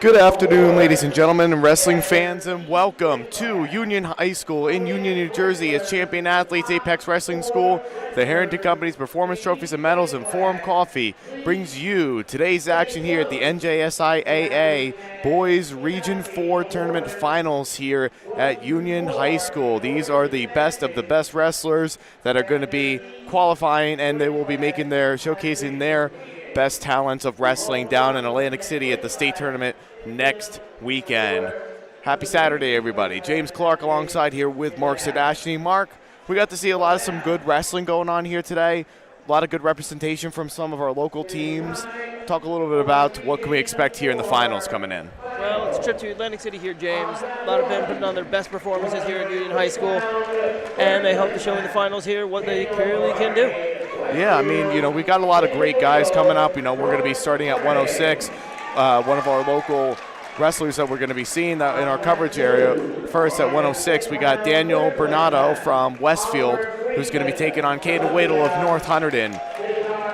Good afternoon, ladies and gentlemen, and wrestling fans, and welcome to Union High School in Union, New Jersey. As Champion Athletes Apex Wrestling School, the Harrington Company's Performance Trophies and Medals and Forum Coffee brings you today's action here at the NJSIAA Boys Region 4 Tournament Finals here at Union High School. These are the best of the best wrestlers that are going to be qualifying, and they will be showcasing their best talents of wrestling down in Atlantic City at the state tournament next weekend. Happy Saturday, everybody. James Clarke alongside here with Mark Sirdashney. Mark, we got to see a lot of some good wrestling going on here today. A lot of good representation from some of our local teams. Talk a little bit about what can we expect here in the finals coming in. Well, it's a trip to Atlantic City here, James. A lot of them putting on their best performances here at Union High School, and they hope to show in the finals here what they clearly can do. Yeah, I mean, we got a lot of great guys coming up. We're going to be starting at 106. One of our local wrestlers that we're going to be seeing in our coverage area. First at 106, we got Daniel Bernardo from Westfield, who's going to be taking on Caden Wadle of North Hunterdon.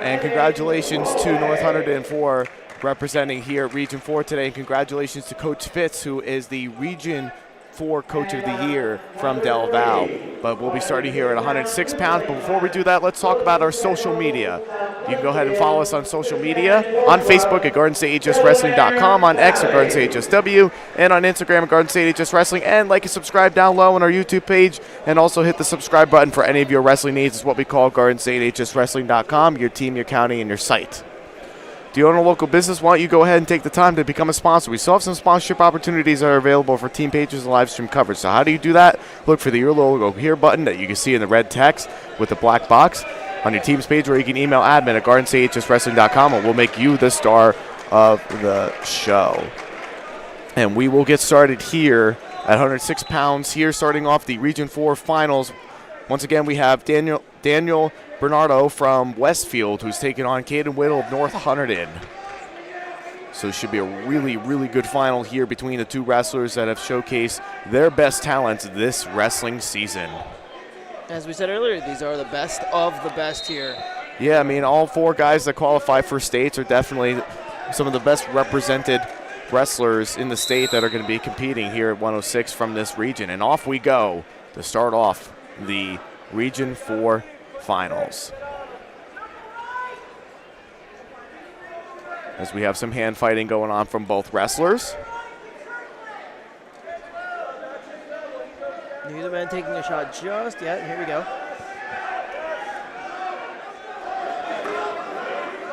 And congratulations to North Hunterdon for representing here at Region 4 today. And congratulations to Coach Fitz, who is the Region 4 Coach of the Year from Del Val. But we'll be starting here at 106 pounds. But before we do that, let's talk about our social media. You can go ahead and follow us on social media, on Facebook at GardenStateHSWrestling.com, on X at GardenStateHSW, and on Instagram at GardenStateHSWrestling. And like and subscribe down low on our YouTube page, and also hit the subscribe button for any of your wrestling needs. It's what we call GardenStateHSWrestling.com, your team, your county, and your site. Do you own a local business? Why don't you go ahead and take the time to become a sponsor? We still have some sponsorship opportunities that are available for team pages and live stream coverage. So how do you do that? Look for the Your Logo Here button that you can see in the red text with the black box on your team's page, where you can email admin at GardenStateHSWrestling.com, and we'll make you the star of the show. And we will get started here at 106 pounds here, starting off the Region 4 finals. Once again, we have Daniel Bernardo from Westfield, who's taking on Caden Whittle of North Hunterdon. So it should be a really, really good final here between the two wrestlers that have showcased their best talents this wrestling season. As we said earlier, these are the best of the best here. Yeah, I mean, all four guys that qualify for states are definitely some of the best represented wrestlers in the state that are going to be competing here at 106 from this region. And off we go to start off the Region 4 finals. As we have some hand fighting going on from both wrestlers. Neither man taking a shot just yet. Here we go.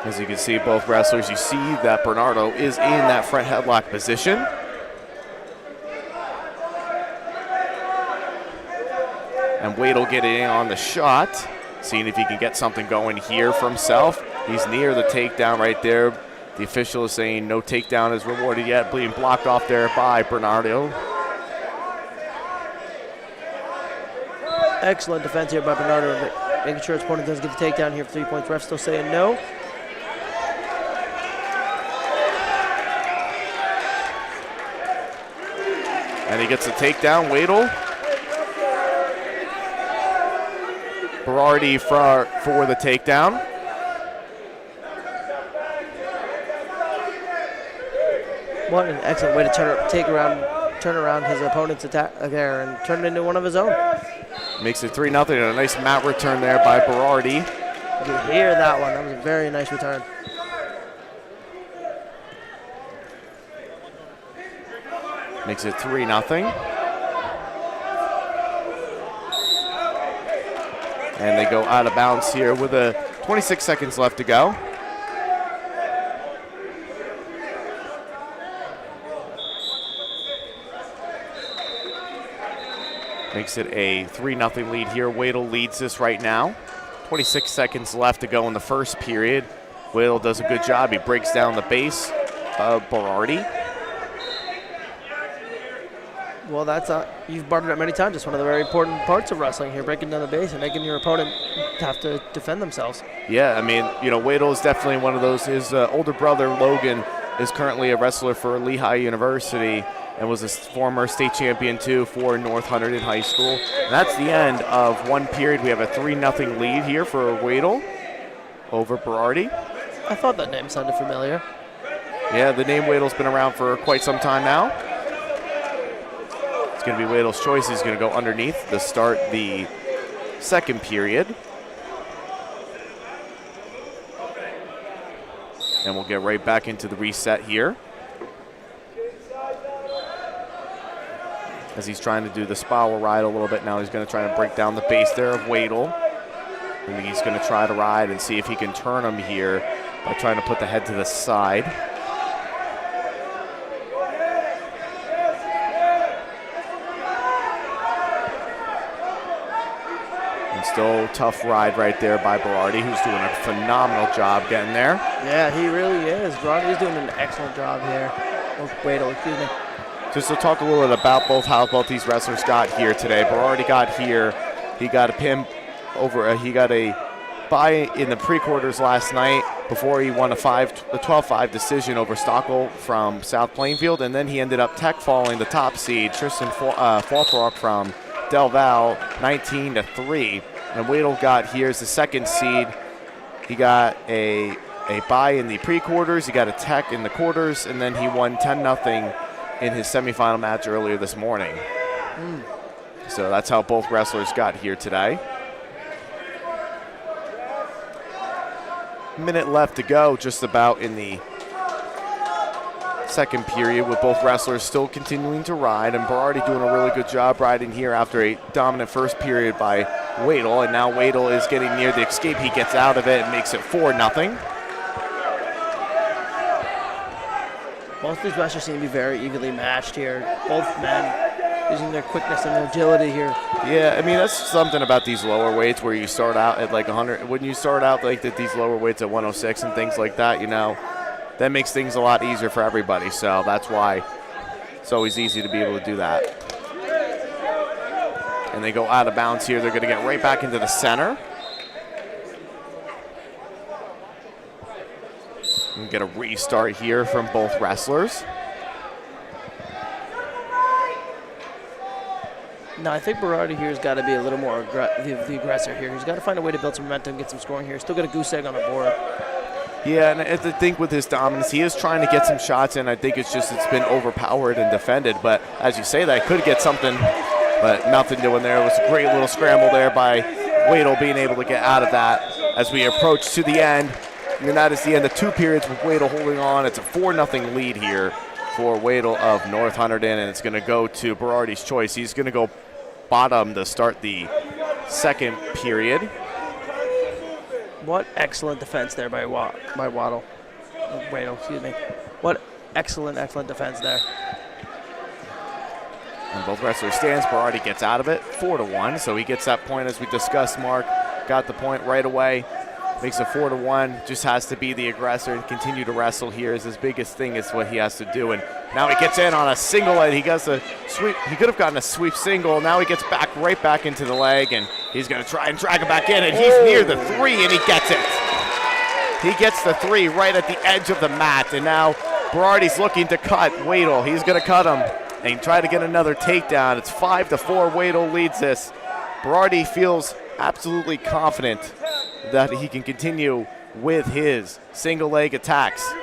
As you can see, both wrestlers, you see that Bernardo is in that front headlock position. And Wadle getting in on the shot, seeing if he can get something going here for himself. He's near the takedown right there. The official is saying no takedown is rewarded yet, being blocked off there by Bernardo. Excellent defense here by Bernardo, making sure his opponent doesn't get the takedown here for 3 points. Ref still saying no. And he gets the takedown, Wadle. Berardi for the takedown. What an excellent way to turn around his opponent's attack there and turn it into one of his own. Makes it 3-0, and a nice mat return there by Berardi. You can hear that one. That was a very nice return. Makes it 3-0. And they go out of bounds here with 26 seconds left to go. Makes it a 3-0 lead here. Wadle leads this right now. 26 seconds left to go in the first period. Wadle does a good job. He breaks down the base of Berardi. Well, that's you've brought it up many times. It's one of the very important parts of wrestling here, breaking down the base and making your opponent have to defend themselves. Yeah, I mean, Wadle is definitely one of those. His older brother, Logan, is currently a wrestler for Lehigh University and was a former state champion, too, for North Hunterdon High School. And that's the end of one period. We have a 3-0 lead here for Wadle over Berardi. I thought that name sounded familiar. Yeah, the name Wadel's been around for quite some time now. It's going to be Wadel's choice. He's going to go underneath to start the second period. And we'll get right back into the reset here. As he's trying to do the spiral ride a little bit now, he's going to try and break down the base there of Wadel. And he's going to try to ride and see if he can turn him here by trying to put the head to the side. And still tough ride right there by Berardi, who's doing a phenomenal job getting there. Yeah, he really is. Berardi is doing an excellent job here. Oh, Wadel, excuse me. Just to talk a little bit about how both these wrestlers got here today. Berardi got here. He got a pin over. He got a bye in the pre-quarters last night before he won a 12-5 decision over Stockel from South Plainfield, and then he ended up tech falling the top seed, Tristan Faltrock from Del Val, 19-3. And Wadel got here as the second seed. He got a bye in the pre-quarters. He got a tech in the quarters, and then he won 10-0 in his semifinal match earlier this morning. So that's how both wrestlers got here today. Minute left to go, just about in the second period, with both wrestlers still continuing to ride, and Berardi doing a really good job riding here after a dominant first period by Wadel, and now Wadel is getting near the escape. He gets out of it and makes it 4-0. Both these wrestlers seem to be very evenly matched here. Both men using their quickness and agility here. Yeah, I mean, that's something about these lower weights where you start out at like 100. When you start out like these lower weights at 106 and things like that, you know, that makes things a lot easier for everybody. So that's why it's always easy to be able to do that. And they go out of bounds here. They're going to get right back into the center. And get a restart here from both wrestlers. No, I think Berardi here has got to be a little more the aggressor here. He's got to find a way to build some momentum, get some scoring here. Still got a goose egg on the board. Yeah, and I think with his dominance, he is trying to get some shots in. I think it's been overpowered and defended. But as you say, that could get something, but nothing doing there. It was a great little scramble there by Wadel being able to get out of that as we approach to the end. And that is the end of two periods with Wadel holding on. It's a 4-0 lead here for Wadel of North Hunterdon, and it's going to go to Berardi's choice. He's going to go bottom to start the second period. What excellent defense there by Wadel. Wadel, excuse me. What excellent defense there. And both wrestlers stands. Berardi gets out of it, 4-1. So he gets that point as we discussed. Mark got the point right away. Makes it 4-1. Just has to be the aggressor and continue to wrestle here is his biggest thing. Is what he has to do. And now he gets in on a single leg. He gets a sweep. He could have gotten a sweep single. Now he gets right back into the leg, and he's going to try and drag it back in. And he's near the 3, and he gets it. He gets the 3 right at the edge of the mat. And now Berardi's looking to cut Wadel. He's going to cut him and try to get another takedown. It's 5-4. Wadel leads this. Berardi feels absolutely confident that he can continue with his single leg attacks.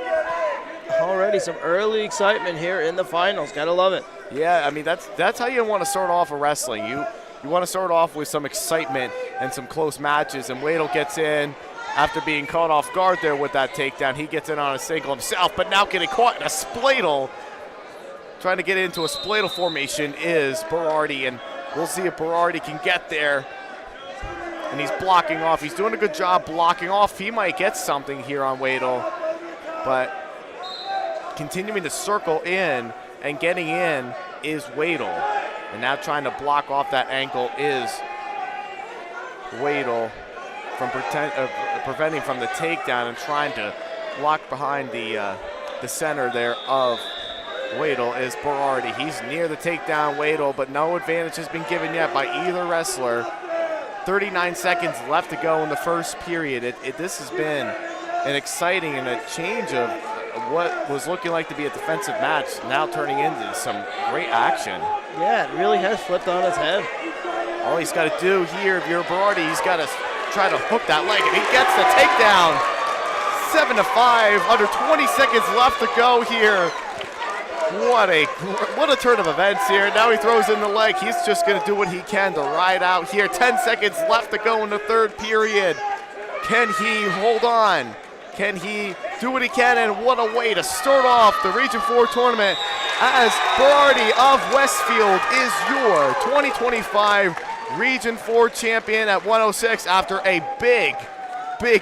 Already some early excitement here in the finals. Gotta love it. Yeah, I mean, that's how you want to start off a wrestling. You want to start off with some excitement and some close matches, and Wadel gets in after being caught off guard there with that takedown. He gets in on a single himself, but now getting caught in a spladle. Trying to get into a spladle formation is Berardi, and we'll see if Berardi can get there. And he's blocking off. He's doing a good job blocking off. He might get something here on Wadel, but continuing to circle in and getting in is Wadel. And now trying to block off that ankle is Wadel from preventing from the takedown and trying to block behind the center there of Wadel is Berardi. He's near the takedown, Wadel, but no advantage has been given yet by either wrestler. 39 seconds left to go in the first period. This has been an exciting and a change of what was looking like to be a defensive match now turning into some great action. Yeah, it really has flipped on its head. All he's got to do here, if you're Berardi, he's got to try to hook that leg, and he gets the takedown. 7-5, under 20 seconds left to go here. What a turn of events here. Now he throws in the leg. He's just going to do what he can to ride out here. 10 seconds left to go in the third period. Can he hold on? Can he do what he can? And what a way to start off the Region 4 tournament, as Berardi of Westfield is your 2025 Region 4 champion at 106 after a big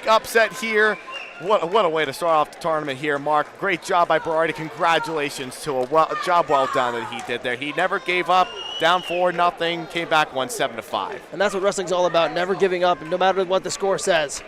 upset here. What a way to start off the tournament here, Mark. Great job by Berardi. Congratulations to a job well done that he did there. He never gave up. Down 4-0, came back, won 7-5. And that's what wrestling's all about, never giving up, no matter what the score says.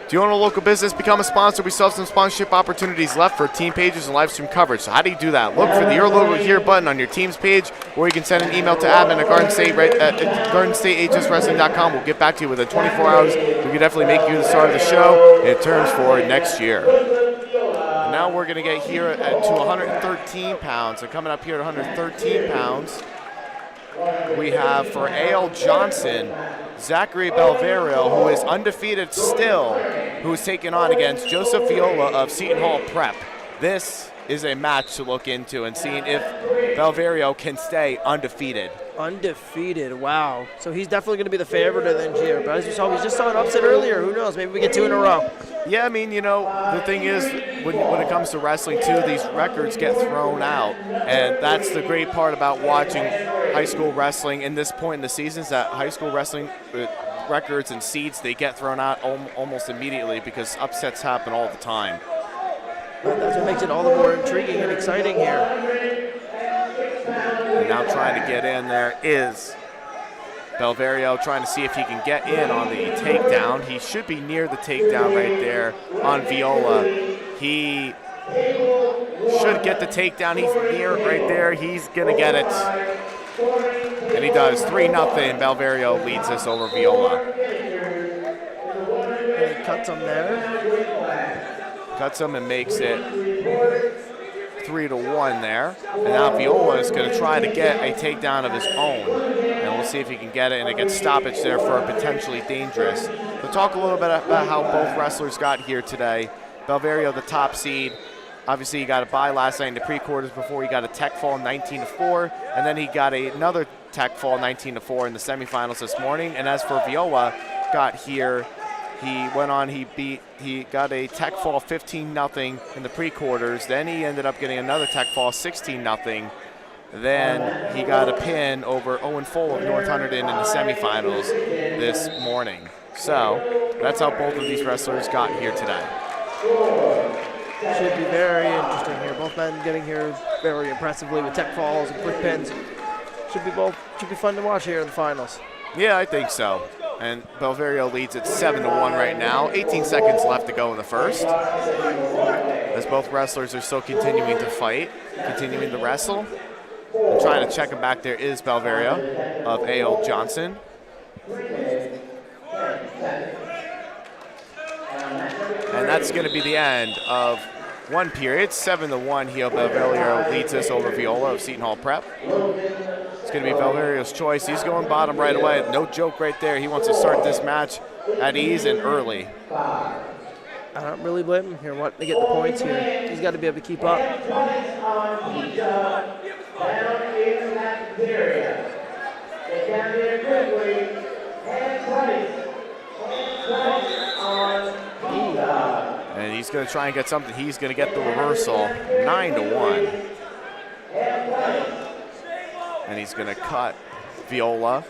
Do you own a local business? Become a sponsor. We still have some sponsorship opportunities left for team pages and live stream coverage. So how do you do that? Look for the Your Logo Here button on your team's page, or you can send an email to admin at GardenStateHSWrestling.com. We'll get back to you within 24 hours. We can definitely make you the star of the show in terms for next year. And now we're going to get here to 113 pounds. So coming up here at 113 pounds, we have for A.L. Johnson, Zachary Belverio, who is undefeated still, who's taken on against Joseph Viola of Seton Hall Prep. This is a match to look into and seeing if Belverio can stay undefeated. Undefeated, wow. So he's definitely going to be the favorite of the NJSIAA. But as you saw, we just saw an upset earlier. Who knows? Maybe we get 2 in a row. Yeah, I mean, the thing is, when it comes to wrestling, too, these records get thrown out. And that's the great part about watching high school wrestling in this point in the season, is that high school wrestling records and seeds, they get thrown out almost immediately because upsets happen all the time. That's what makes it all the more intriguing and exciting here. And now trying to get in there is Belverio, trying to see if he can get in on the takedown. He should be near the takedown right there on Viola. He should get the takedown. He's near right there. He's going to get it. And he does. 3-0. Belverio leads us over Viola. And he cuts him there. Cuts him and makes it 3-1 there. And now Viola is going to try to get a takedown of his own. And we'll see if he can get it, and it gets stoppage there for a potentially dangerous. We'll talk a little bit about how both wrestlers got here today. Belverio, the top seed. Obviously, he got a bye last night in the pre-quarters before he got a tech fall 19-4, and then he got another tech fall 19-4 in the semifinals this morning. And as for Viola, got here, he went on, he got a tech fall 15-0 in the pre-quarters. Then he ended up getting another tech fall 16-0. Then he got a pin over Owen Full of North Hunterdon in the semifinals this morning. So that's how both of these wrestlers got here today. Should be very interesting here. Both men getting here very impressively with tech falls and quick pins. Should be fun to watch here in the finals. Yeah, I think so. And Belverio leads at 7-1 right now. 18 seconds left to go in the first. As both wrestlers are still continuing to fight, continuing to wrestle. And trying to check him back there is Belverio of A.L. Johnson. And that's going to be the end of one period. 7-1 here. Belverio leads us over Viola of Seton Hall Prep. It's going to be Belverio's choice. He's going bottom right away. No joke right there. He wants to start this match at ease and early. I don't really blame him here. Want to get the points here. He's got to be able to keep up. And he's going to try and get something. He's going to get the reversal. 9-1. And he's going to cut Viola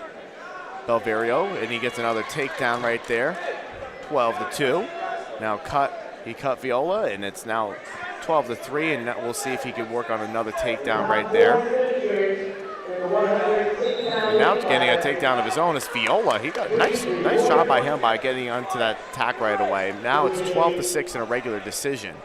Belverio, and he gets another takedown right there. 12-2. Now he cut Viola, and it's now 12-3, and we'll see if he can work on another takedown right there. And now getting a takedown of his own is Viola. He got a nice job by him by getting onto that attack right away. Now it's 12-6 in a regular decision.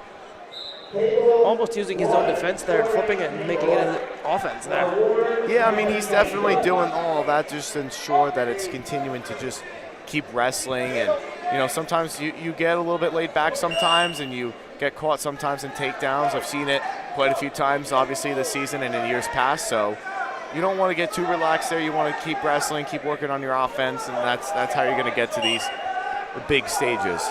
Almost using his own defense there and flipping it and making it an offense there. Yeah, I mean, he's definitely doing all of that just to ensure that it's continuing to just keep wrestling. And, sometimes you get a little bit laid back sometimes, and you get caught sometimes in takedowns. I've seen it quite a few times, obviously, this season and in years past. So you don't want to get too relaxed there. You want to keep wrestling, keep working on your offense, and that's how you're going to get to these the big stages.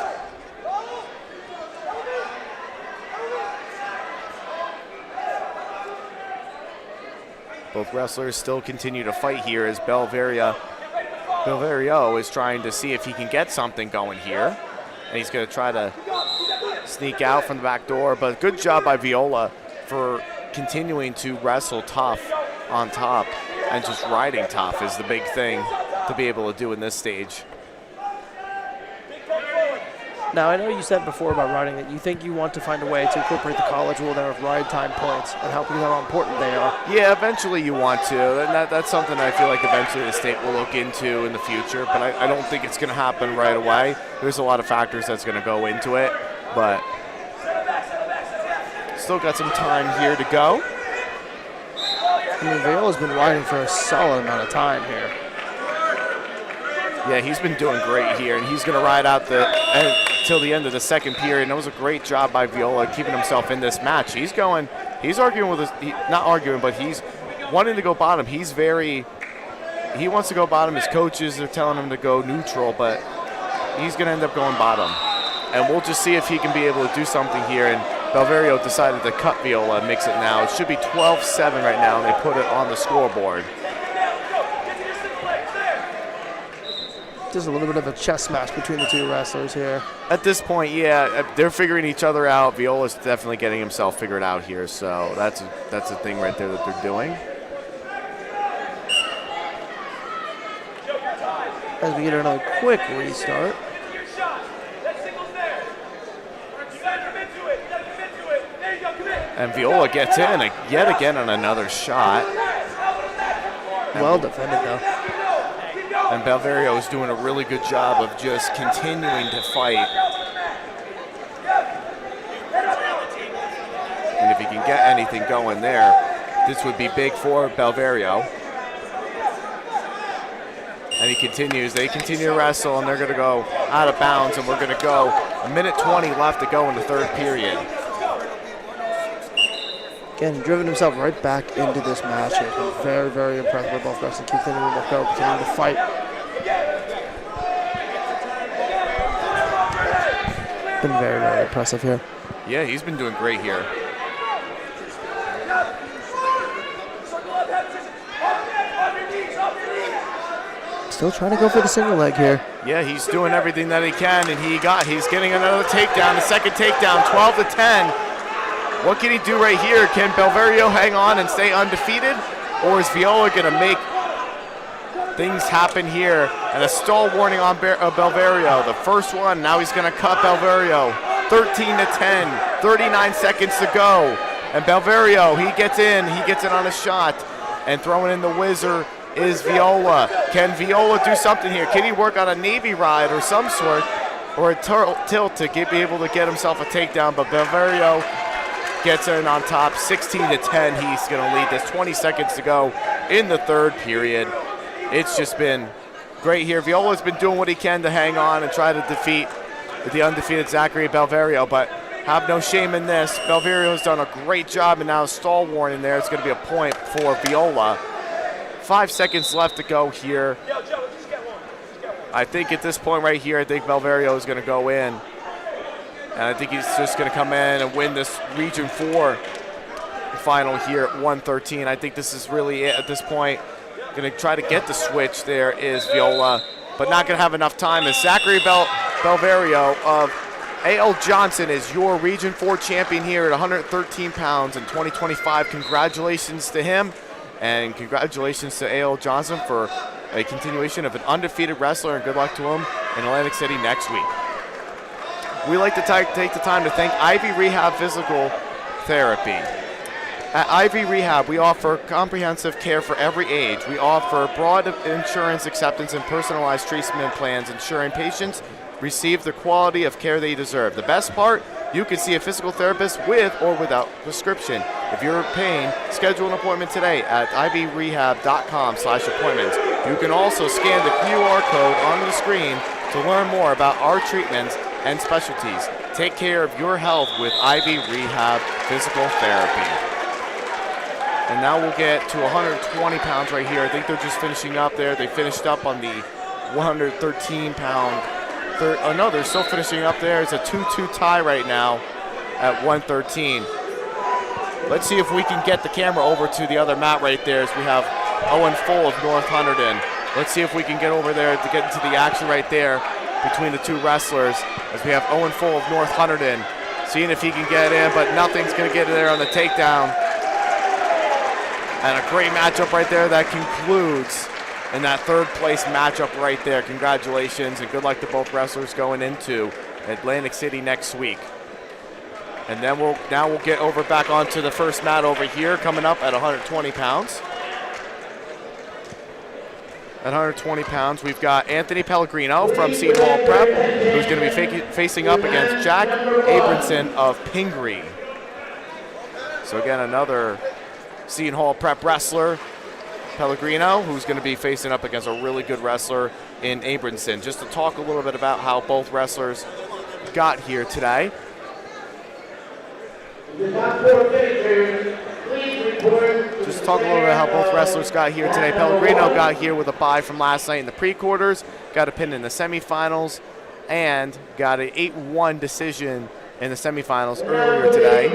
Both wrestlers still continue to fight here as Belverio is trying to see if he can get something going here. And he's going to try to sneak out from the back door. But good job by Viola for continuing to wrestle tough on top. And just riding tough is the big thing to be able to do in this stage. Now, I know you said before about riding that you think you want to find a way to incorporate the college rule there of ride time points and help you know how important they are. Yeah, eventually you want to. And that's something I feel like eventually the state will look into in the future, but I don't think it's going to happen right away. There's a lot of factors that's going to go into it, but still got some time here to go. I mean, Viola's been riding for a solid amount of time here. Yeah, he's been doing great here, and he's going to ride out till the end of the second period. And it was a great job by Viola keeping himself in this match. He's arguing with us, not arguing, but he's wanting to go bottom. He wants to go bottom. His coaches are telling him to go neutral, but he's going to end up going bottom. And we'll just see if he can be able to do something here. And Belverio decided to cut Viola and mix it now. It should be 12-7 right now, and they put it on the scoreboard. Just a little bit of a chess match between the two wrestlers here. At this point, yeah, they're figuring each other out. Viola's definitely getting himself figured out here, so that's a thing right there that they're doing. As we get another quick restart. And Viola gets in yet again on another shot. Well defended, though. And Belverio is doing a really good job of just continuing to fight. And if he can get anything going there, this would be big for Belverio. And he continues. They continue to wrestle, and they're going to go out of bounds, and we're going to go a minute 20 left to go in the third period. Again, driven himself right back into this match. He's been very, very impressed with both wrestlers. Continuing to go, continuing to fight. Been very, very impressive here. Yeah, he's been doing great here. Still trying to go for the single leg here. Yeah, he's doing everything that he can, and he's getting another takedown, the second takedown, 12-10. What can he do right here? Can Belverio hang on and stay undefeated? Or is Viola going to make things happen here? And a stall warning on Belverio. The first one, now he's going to cut Belverio. 13-10, 39 seconds to go. And Belverio, he gets in on a shot. And throwing in the whizzer is Viola. Can Viola do something here? Can he work on a Navy ride or some sort? Or a tilt to be able to get himself a takedown? But Belverio gets in on top, 16-10. He's going to lead this. 20 seconds to go in the third period. It's just been great here. Viola's been doing what he can to hang on and try to defeat the undefeated Zachary Belverio, but have no shame in this. Belverio's done a great job, and now a stall warning there. It's going to be a point for Viola. 5 seconds left to go here. I think at this point right here, I think Belverio is going to go in. And I think he's just going to come in and win this Region 4 final here at 113. I think this is really it at this point. Going to try to get the switch. There is Viola, but not going to have enough time. As Zachary Belverio of A.L. Johnson is your Region 4 champion here at 113 pounds in 2025. Congratulations to him, and congratulations to A.L. Johnson for a continuation of an undefeated wrestler, and good luck to him in Atlantic City next week. We like to take the time to thank Ivy Rehab Physical Therapy. At Ivy Rehab, we offer comprehensive care for every age. We offer broad insurance acceptance and personalized treatment plans, ensuring patients receive the quality of care they deserve. The best part, you can see a physical therapist with or without prescription. If you're in pain, schedule an appointment today at ivrehab.com/appointments. You can also scan the QR code on the screen to learn more about our treatments and specialties. Take care of your health with Ivy Rehab Physical Therapy. And now we'll get to 120 pounds right here. I think they're just finishing up there. They finished up on the 113-pound Oh, no, they're still finishing up there. It's a 2-2 tie right now at 113. Let's see if we can get the camera over to the other mat right there as we have Owen Full of North Hunterdon. Let's see if we can get over there to get into the action right there between the two wrestlers as we have Owen Full of North Hunterdon seeing if he can get in, but nothing's going to get there on the takedown. And a great matchup right there that concludes in that third place matchup right there. Congratulations and good luck to both wrestlers going into Atlantic City next week. And then we'll get over back onto the first mat over here, coming up at 120 pounds. At 120 pounds, we've got Anthony Pellegrino from Seton Hall Prep, who's going to be facing up against Jack Abramson of Pingree. So again, another Seton Hall Prep wrestler, Pellegrino, who's going to be facing up against a really good wrestler in Abramson. Just to talk a little bit about how both wrestlers got here today. Just talk a little bit how both wrestlers got here today. Pellegrino got here with a bye from last night in the pre-quarters, got a pin in the semifinals, and got an 8-1 decision in the semifinals earlier today.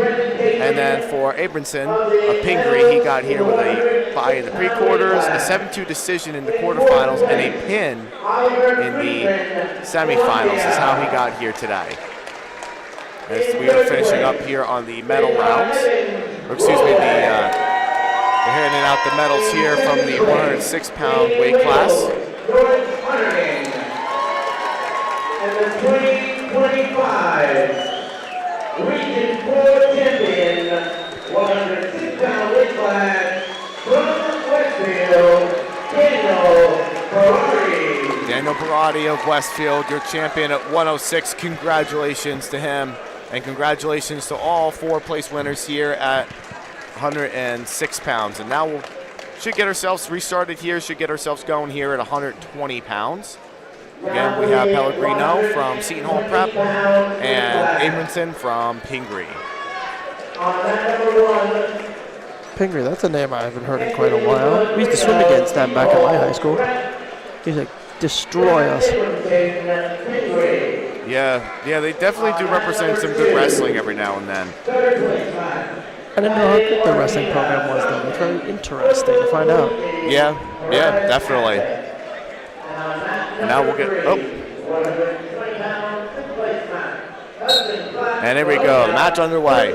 And then for Abramson of Pingree, he got here with a bye in the pre-quarters, a 7-2 decision in the quarterfinals, and a pin in the semifinals is how he got here today. As we are finishing up here on the medal rounds, or excuse me, they're handing out the medals here from the 106-pound weight class. And the 2025 Region 4 champion, 106-pound weight class from Westfield, Daniel Parati. Daniel Parati of Westfield, your champion at 106. Congratulations to him. And congratulations to all 4 place winners here at 106 pounds. And now we should get ourselves restarted here, should get ourselves going here at 120 pounds. Again, we have Pellegrino from Seton Hall Prep and Abramson from Pingree. Pingree, that's a name I haven't heard in quite a while. We used to swim against them back at my high school. He used to destroy us. Yeah, they definitely do represent some good wrestling every now and then. I didn't know how good their wrestling program was, though. It's very interesting to find out. Yeah, definitely. And now we'll get, and here we go, the match underway.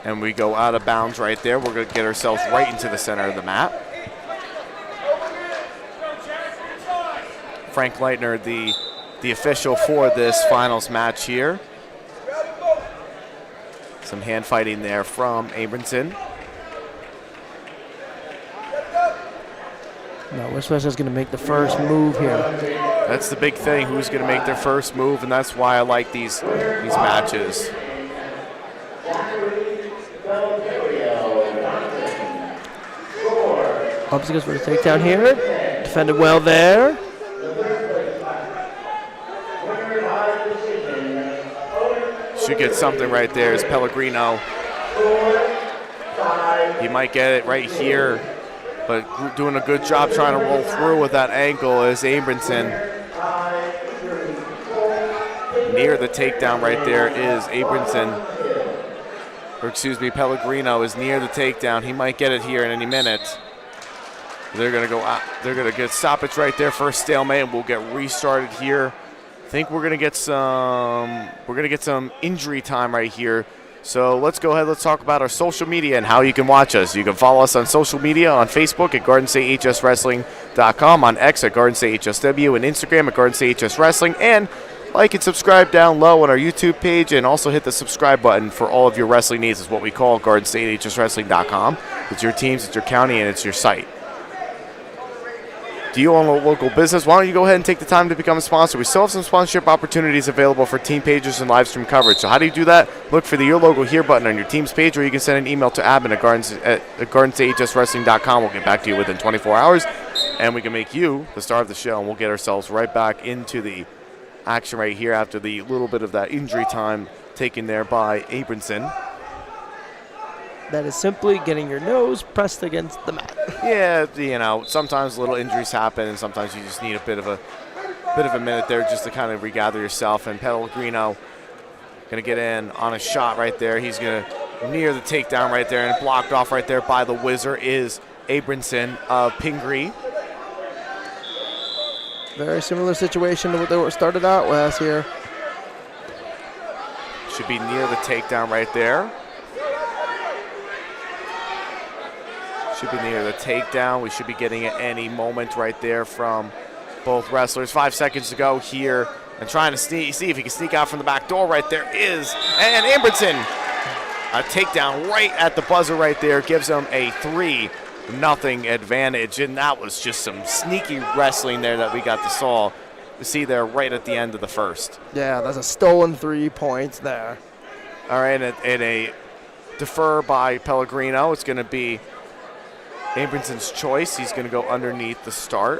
And we go out of bounds right there. We're going to get ourselves right into the center of the mat. Frank Leitner, the official for this finals match here. Some hand fighting there from Abramson. No, which wrestler's going to make the first move here? That's the big thing. Who's going to make their first move? And that's why I like these matches. Obviously goes for the takedown here. Defended well there. Should get something right there is Pellegrino. He might get it right here, but doing a good job trying to roll through with that ankle is Abramson. Near the takedown right there is Abramson. Or excuse me, Pellegrino is near the takedown. He might get it here in any minute. They're gonna go out. They're gonna get stoppage right there for a stalemate, and we'll get restarted here. I think we're gonna get some injury time right here. So let's go ahead. Let's talk about our social media and how you can watch us. You can follow us on social media on Facebook at GardenStateHSWrestling.com, on X at GardenStateHSW, and Instagram at GardenStateHSWrestling, and like and subscribe down low on our YouTube page, and also hit the subscribe button for all of your wrestling needs. Is what we call GardenStateHSWrestling.com. It's your teams, it's your county, and it's your site. Do you own a local business? Why don't you go ahead and take the time to become a sponsor? We still have some sponsorship opportunities available for team pages and live stream coverage. So how do you do that? Look for the Your Logo Here button on your team's page, or you can send an email to admin at GardenStateHSWrestling.com. We'll get back to you within 24 hours, and we can make you the star of the show, and we'll get ourselves right back into the action right here after the little bit of that injury time taken there by Abramson. That is simply getting your nose pressed against the mat. Yeah, you know, sometimes little injuries happen, and sometimes you just need a bit of a minute there just to kind of regather yourself. And Pellegrino going to get in on a shot right there. He's going to near the takedown right there, and blocked off right there by the whizzer is Abramson of Pingree. Very similar situation to what they started out with here. Should be near the takedown right there. Should be near the takedown. We should be getting it any moment right there from both wrestlers. 5 seconds to go here, and trying to see if he can sneak out from the back door right there is, and Abramson, a takedown right at the buzzer right there, gives him a 3-0 advantage, and that was just some sneaky wrestling there that we got to see there right at the end of the first. Yeah, that's a stolen 3 points there. All right, and a defer by Pellegrino. It's going to be Abramson's choice. He's going to go underneath the start.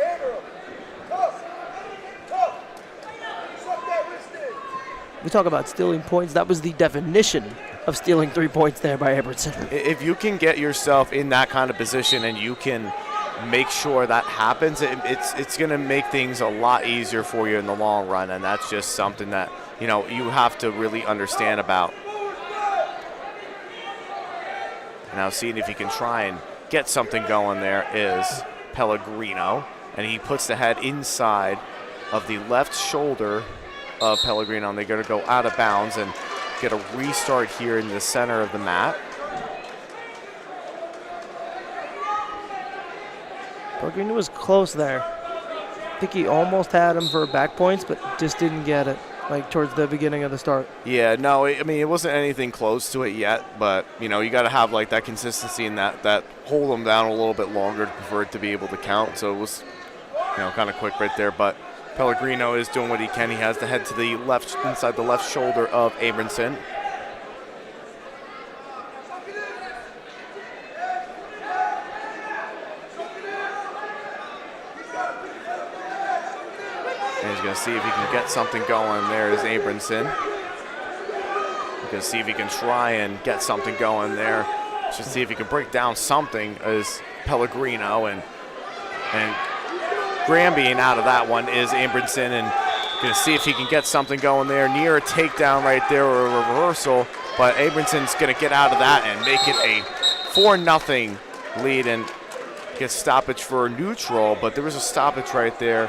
We talk about stealing points. That was the definition of stealing 3 points there by Abramson. If you can get yourself in that kind of position and you can make sure that happens, it's going to make things a lot easier for you in the long run, and that's just something that, you know, you have to really understand about. Now seeing if he can try and get something going there is Pellegrino, and he puts the head inside of the left shoulder of Pellegrino, and they're going to go out of bounds and get a restart here in the center of the mat. Pellegrino was close there. I think he almost had him for back points, but just didn't get it, like towards the beginning of the start. Yeah, no, I mean, it wasn't anything close to it yet, but, you know, you got to have, like, that consistency and that hold them down a little bit longer for it to be able to count. So it was, you know, kind of quick right there, but Pellegrino is doing what he can. He has the head to the left, inside the left shoulder of Abramson. And he's going to see if he can get something going. There is Abramson. He's going to see if he can try and get something going there. Just see if he can break down something as Pellegrino, and Granby out of that one is Abramson, and going to see if he can get something going there. Near a takedown right there, or a reversal, but Abramson's going to get out of that and make it a 4-0 lead and get stoppage for neutral, but there was a stoppage right there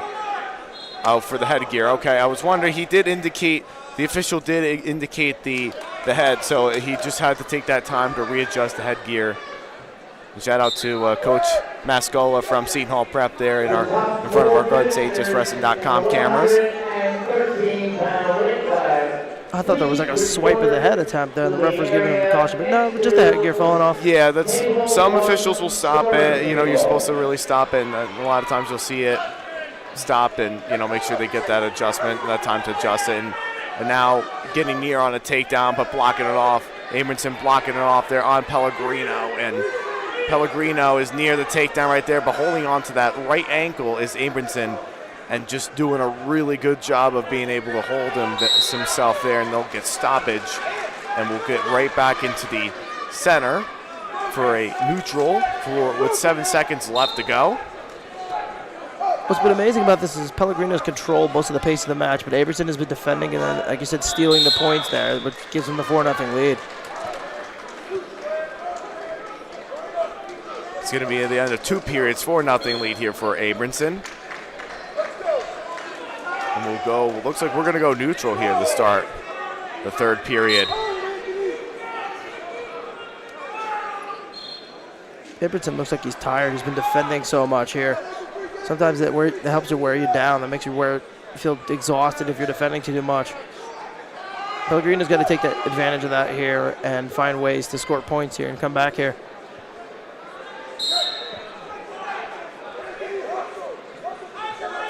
for the headgear. Okay, I was wondering, he did indicate, the official did indicate the head, so he just had to take that time to readjust the headgear. Shout out to Coach Mascola from Seton Hall Prep there in front of our GSHSW.com cameras. I thought there was like a swipe of the head attempt there, and the ref was giving him a caution, but no, just the headgear falling off. Yeah, that's, some officials will stop it. You know, you're supposed to really stop it, and a lot of times you'll see it stop and, you know, make sure they get that adjustment, that time to adjust it. And now getting near on a takedown, but blocking it off. Abramson blocking it off there on Pellegrino, and Pellegrino is near the takedown right there, but holding on to that right ankle is Abramson, and just doing a really good job of being able to hold himself there, and they'll get stoppage, and we'll get right back into the center for a neutral with 7 seconds left to go. What's been amazing about this is Pellegrino's controlled most of the pace of the match, but Abramson has been defending and then, like you said, stealing the points there, which gives him the 4-0 lead. It's going to be at the end of 2 periods, 4-0 lead here for Abramson. And we'll go, looks like we're going to go neutral here to start the 3rd period. Abramson looks like he's tired. He's been defending so much here. Sometimes that helps you wear you down. That makes you feel exhausted if you're defending too much. Pellegrino's got to take that advantage of that here and find ways to score points here and come back here.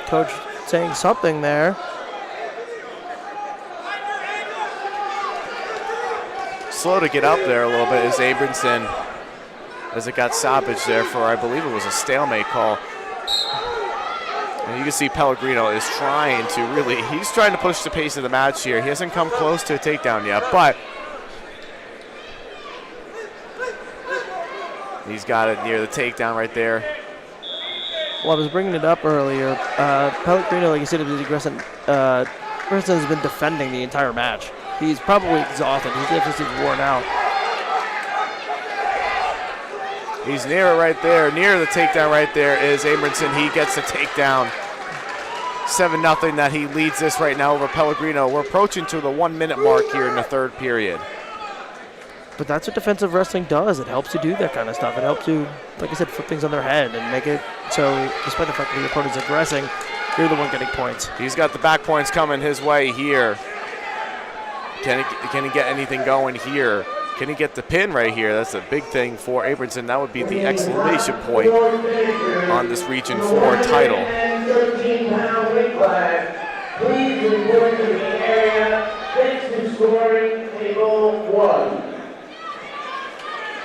Coach saying something there. Slow to get up there a little bit is Abramson, as it got stoppage there for, I believe it was a stalemate call. And you can see Pellegrino is trying to really, he's trying to push the pace of the match here. He hasn't come close to a takedown yet, but he's got it near the takedown right there. Well, I was bringing it up earlier. Pellegrino, like you said, is aggressive. Person has been defending the entire match. He's probably exhausted. His deficit is worn out. He's near it right there. Near the takedown right there is Abramson. He gets the takedown. 7-0 that he leads this right now over Pellegrino. We're approaching to the 1 minute mark here in the third period. But that's what defensive wrestling does. It helps you do that kind of stuff. It helps you, like I said, flip things on their head and make it so despite the fact that the opponent's aggressing, you're the one getting points. He's got the back points coming his way here. Can he get anything going here? Can he get the pin right here? That's a big thing for Abramson. That would be the exclamation point on this Region 4 title. 13-pound weight class. Please report to the area. Next to scoring table 1.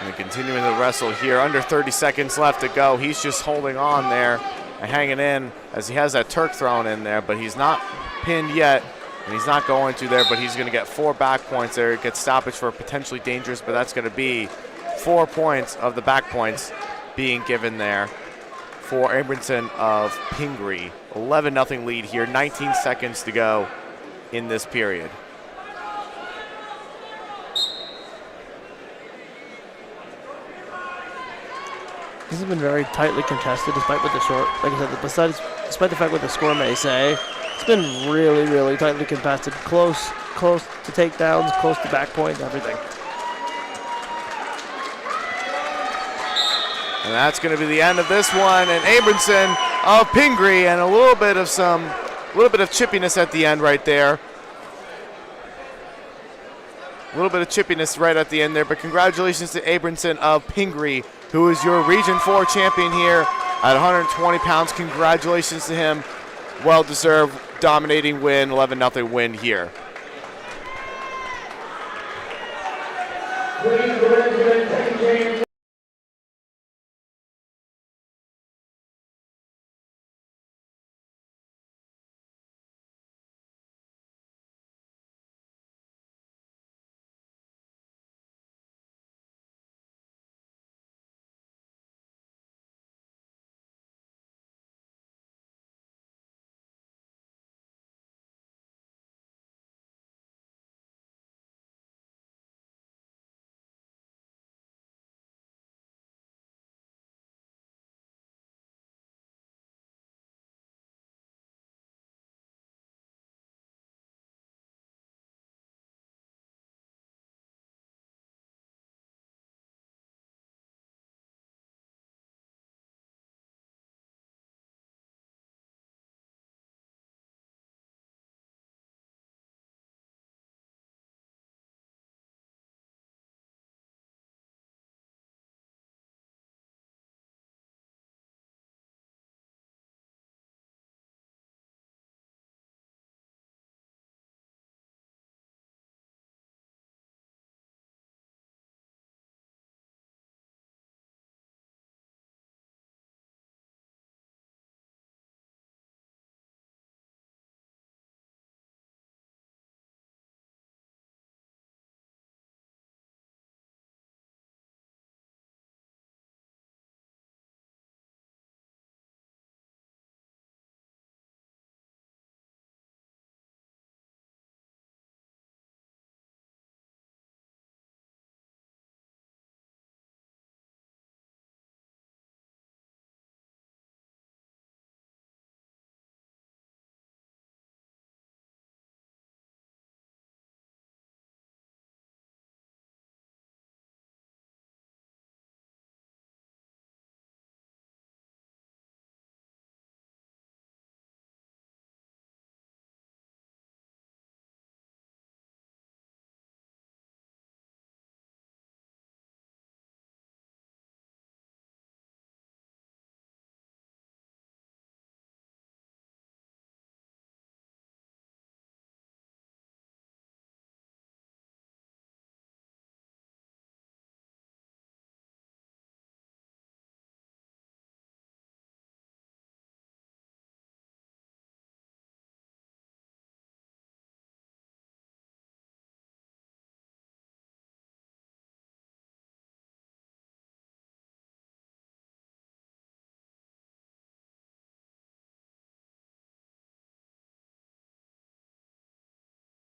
And continuing to wrestle here. Under 30 seconds left to go. He's just holding on there and hanging in as he has that Turk thrown in there, but he's not pinned yet. And he's not going to there, but he's going to get 4 back points there. It gets stoppage for potentially dangerous, but that's going to be 4 points of the back points being given there for Abramson of Pingree. 11-0 lead here, 19 seconds to go in this period. This has been very tightly contested, despite what the short, like I said, despite the fact what the score may say. It's been really, really tightly contested. Close to takedowns, close to back points, everything. And that's going to be the end of this one. And Abramson of Pingree, and a little bit of chippiness at the end right there. A little bit of chippiness right at the end there, but congratulations to Abramson of Pingree, who is your Region 4 champion here at 120 pounds. Congratulations to him. Well-deserved, dominating win, 11-0 win here. Please go into the second game.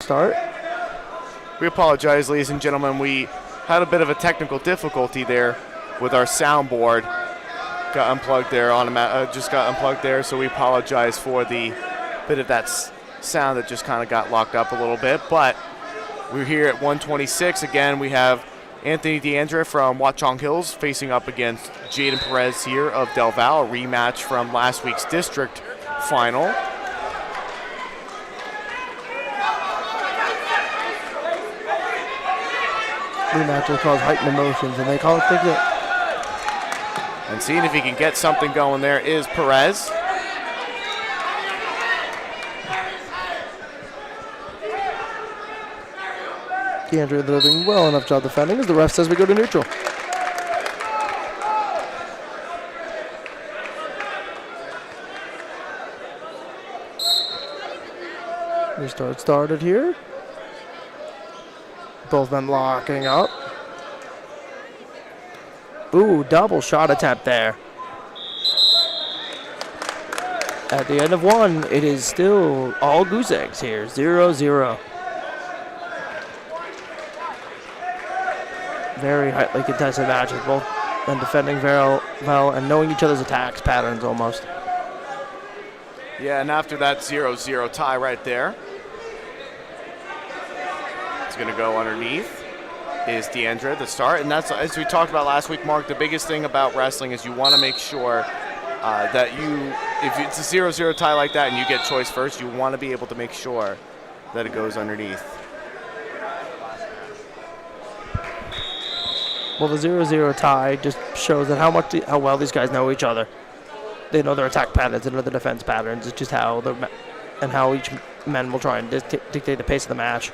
start. We apologize, ladies and gentlemen. We had a bit of a technical difficulty there with our soundboard. Got unplugged there, just got unplugged there, so we apologize for the bit of that sound that just kind of got locked up a little bit. But we're here at 126. Again, we have Anthony DeAndre from Watchung Hills facing up against Jaden Perez here of Del Val, a rematch from last week's district final. Rematches cause heightened emotions, and they call it ticket. And seeing if he can get something going there is Perez. DeAndre doing well enough job defending as the ref says we go to neutral. Restart started here. Both men locking up. Ooh, double shot attempt there. At the end of one, it is still all goose eggs here, 0-0. Very highly contested matches, both men defending very well and knowing each other's attacks patterns almost. Yeah, and after that 0-0 tie right there, it's going to go underneath is DeAndre, the start. And that's, as we talked about last week, Mark, the biggest thing about wrestling is you want to make sure that if it's a 0-0 tie like that and you get choice first, you want to be able to make sure that it goes underneath. Well, the 0-0 tie just shows that how well these guys know each other. They know their attack patterns, they know their defense patterns. It's just how each men will try and dictate the pace of the match.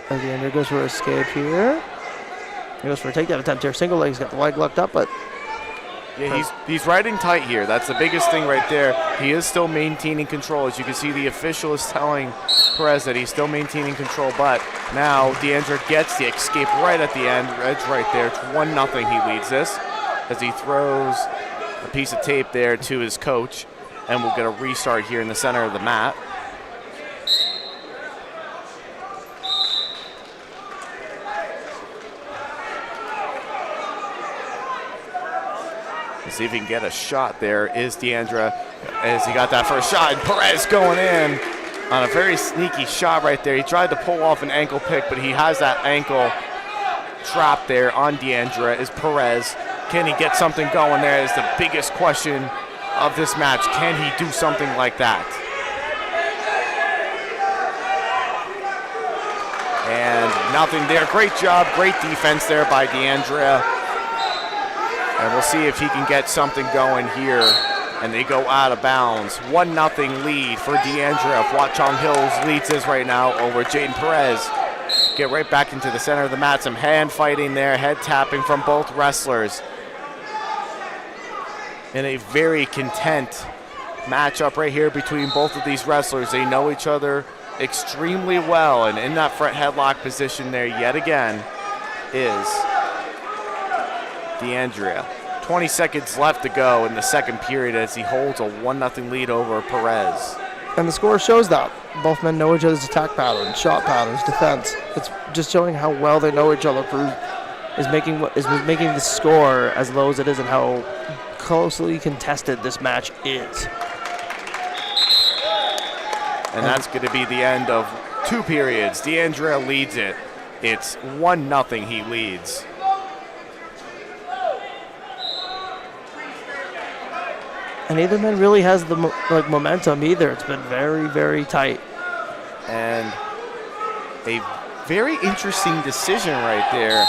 As DeAndre goes for escape here. He goes for a takedown attempt here. Single leg, he's got the leg locked up, but yeah, he's riding tight here. That's the biggest thing right there. He is still maintaining control. As you can see, the official is telling Perez that he's still maintaining control, but now DeAndre gets the escape right at the end. Edge right there. It's 1-0 he leads this as he throws a piece of tape there to his coach, and we'll get a restart here in the center of the mat. See if he can get a shot there is DeAndre as he got that first shot, and Perez going in on a very sneaky shot right there. He tried to pull off an ankle pick, but he has that ankle trapped there on DeAndre is Perez. Can he get something going there is the biggest question of this match. Can he do something like that? And nothing there. Great job, great defense there by DeAndre. And we'll see if he can get something going here. And they go out of bounds. 1-0 lead for DeAndre of Watchung Hills leads this right now over Jaden Perez. Get right back into the center of the mat. Some hand fighting there, head tapping from both wrestlers. In a very content matchup right here between both of these wrestlers. They know each other extremely well. And in that front headlock position there yet again is DeAndre. 20 seconds left to go in the second period as he holds a 1-0 lead over Perez. And the score shows that. Both men know each other's attack patterns, shot patterns, defense. It's just showing how well they know each other is making the score as low as it is and how closely contested this match is. And that's going to be the end of two periods. DeAndre leads it. It's 1-0 he leads. And neither man really has the momentum either. It's been very, very tight. And a very interesting decision right there.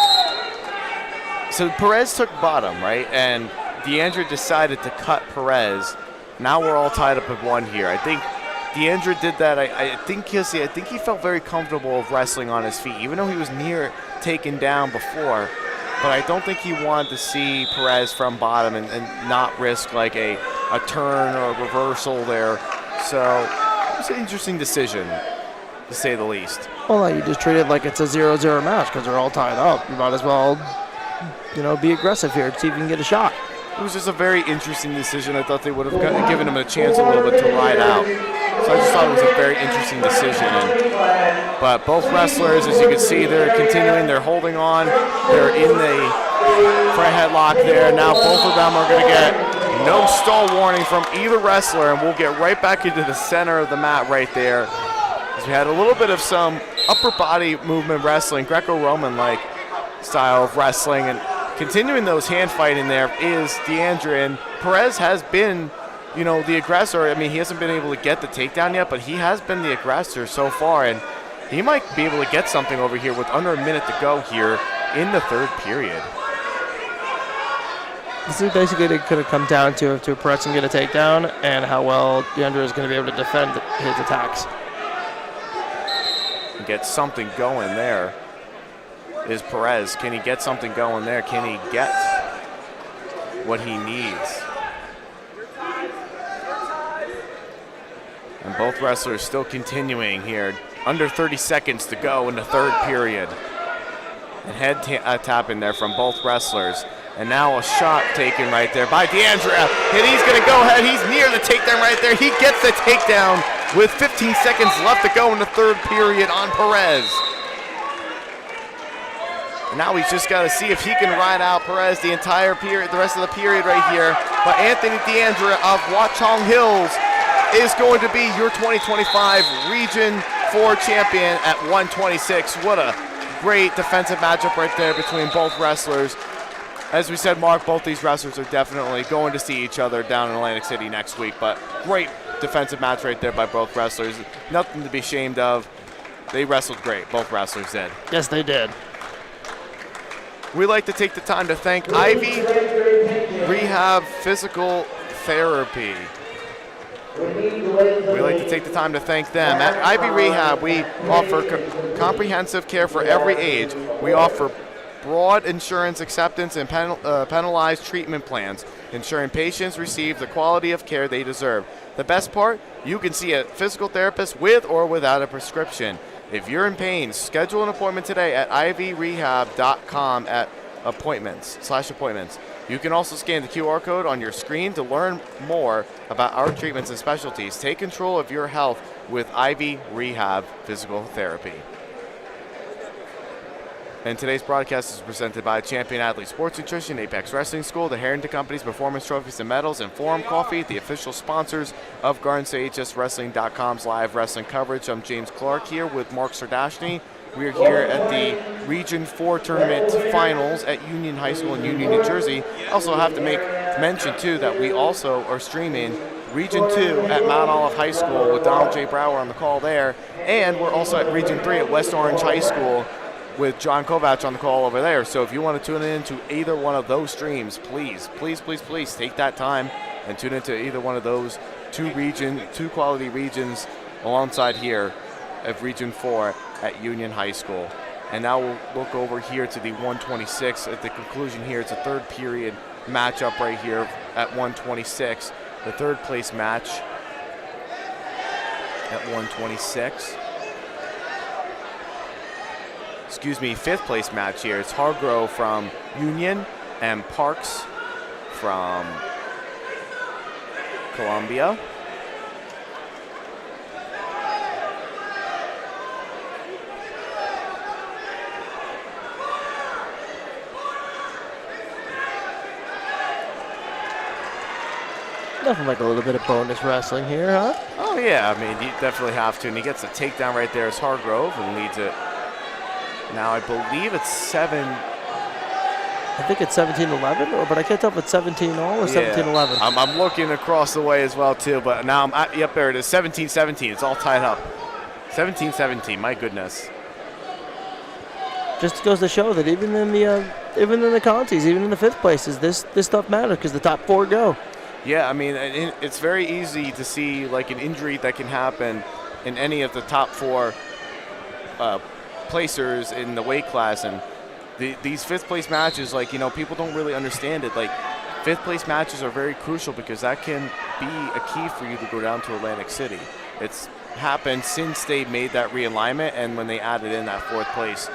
So Perez took bottom, right? And DeAndre decided to cut Perez. Now we're all tied up at one here. I think DeAndre did that. I think he felt very comfortable of wrestling on his feet, even though he was near taken down before. But I don't think he wanted to see Perez from bottom and not risk like a turn or a reversal there. So it was an interesting decision, to say the least. Well, no, you just treat it like it's a 0-0 match because they're all tied up. You might as well, be aggressive here, see if you can get a shot. It was just a very interesting decision. I thought they would have given him a chance a little bit to ride out. So I just thought it was a very interesting decision. But both wrestlers, as you can see, they're continuing. They're holding on. They're in the front headlock there. Now both of them are going to get no stall warning from either wrestler, and we'll get right back into the center of the mat right there. As we had a little bit of some upper body movement wrestling, Greco-Roman-like style of wrestling, and continuing those hand fighting there is Deandra, and Perez has been, you know, the aggressor. I mean, he hasn't been able to get the takedown yet, but he has been the aggressor so far, and he might be able to get something over here with under a minute to go here in the third period. This is basically going to come down to if Perez can get a takedown and how well Deandra is going to be able to defend his attacks. Get something going there is Perez. Can he get something going there? Can he get what he needs? And both wrestlers still continuing here. Under 30 seconds to go in the third period. And head tap in there from both wrestlers. And now a shot taken right there by Deandra. And he's going to go ahead. He's near the takedown right there. He gets the takedown with 15 seconds left to go in the third period on Perez. And now he's just got to see if he can ride out Perez the entire period, the rest of the period right here. But Anthony Deandra of Watchung Hills is going to be your 2025 Region 4 champion at 126. What a great defensive matchup right there between both wrestlers. As we said, Mark, both these wrestlers are definitely going to see each other down in Atlantic City next week, but great defensive match right there by both wrestlers. Nothing to be ashamed of. They wrestled great. Both wrestlers did. Yes, they did. We'd like to take the time to thank Ivy Rehab Physical Therapy. We'd like to take the time to thank them. At Ivy Rehab, we offer comprehensive care for every age. We offer broad insurance acceptance and penalized treatment plans, ensuring patients receive the quality of care they deserve. The best part, you can see a physical therapist with or without a prescription. If you're in pain, schedule an appointment today at ivyrehab.com at appointments. You can also scan the QR code on your screen to learn more about our treatments and specialties. Take control of your health with Ivy Rehab Physical Therapy. And today's broadcast is presented by Champion Athlete Sports Nutrition, Apex Wrestling School, the Harrington Company's Performance Trophies and Medals, and Forum Coffee, the official sponsors of GardensHSWrestling.com's live wrestling coverage. I'm James Clarke here with Mark Sirdashney. We're here at the Region 4 Tournament Finals at Union High School in Union, New Jersey. I also have to make mention, too, that we also are streaming Region 2 at Mount Olive High School with Donald J. Brower on the call there. And we're also at Region 3 at West Orange High School with John Kovac on the call over there. So if you want to tune in to either one of those streams, please take that time and tune into either one of those two quality regions alongside here of Region 4 at Union High School. And now we'll look over here to the 126 at the conclusion here. It's a third period matchup right here at 126. The third place match at 126. Fifth place match here. It's Hargrove from Union and Parks from Columbia. Nothing like a little bit of bonus wrestling here, huh? Oh, yeah. I mean, you definitely have to. And he gets a takedown right there as Hargrove and leads it. Now, I believe it's 7. I think it's 17-11, but I can't tell if it's 17-all or 17-11. I'm looking across the way as well, too. But now, yep, there it is, 17-17. It's all tied up. 17-17, my goodness. Just goes to show that even in the contests, even in the fifth places, this stuff matters because the top 4 go. Yeah, I mean, it's very easy to see like an injury that can happen in any of the top 4 placers in the weight class, and these fifth place matches, like, you know, people don't really understand it. Like, fifth place matches are very crucial because that can be a key for you to go down to Atlantic City. It's happened since they made that realignment and when they added in that fourth place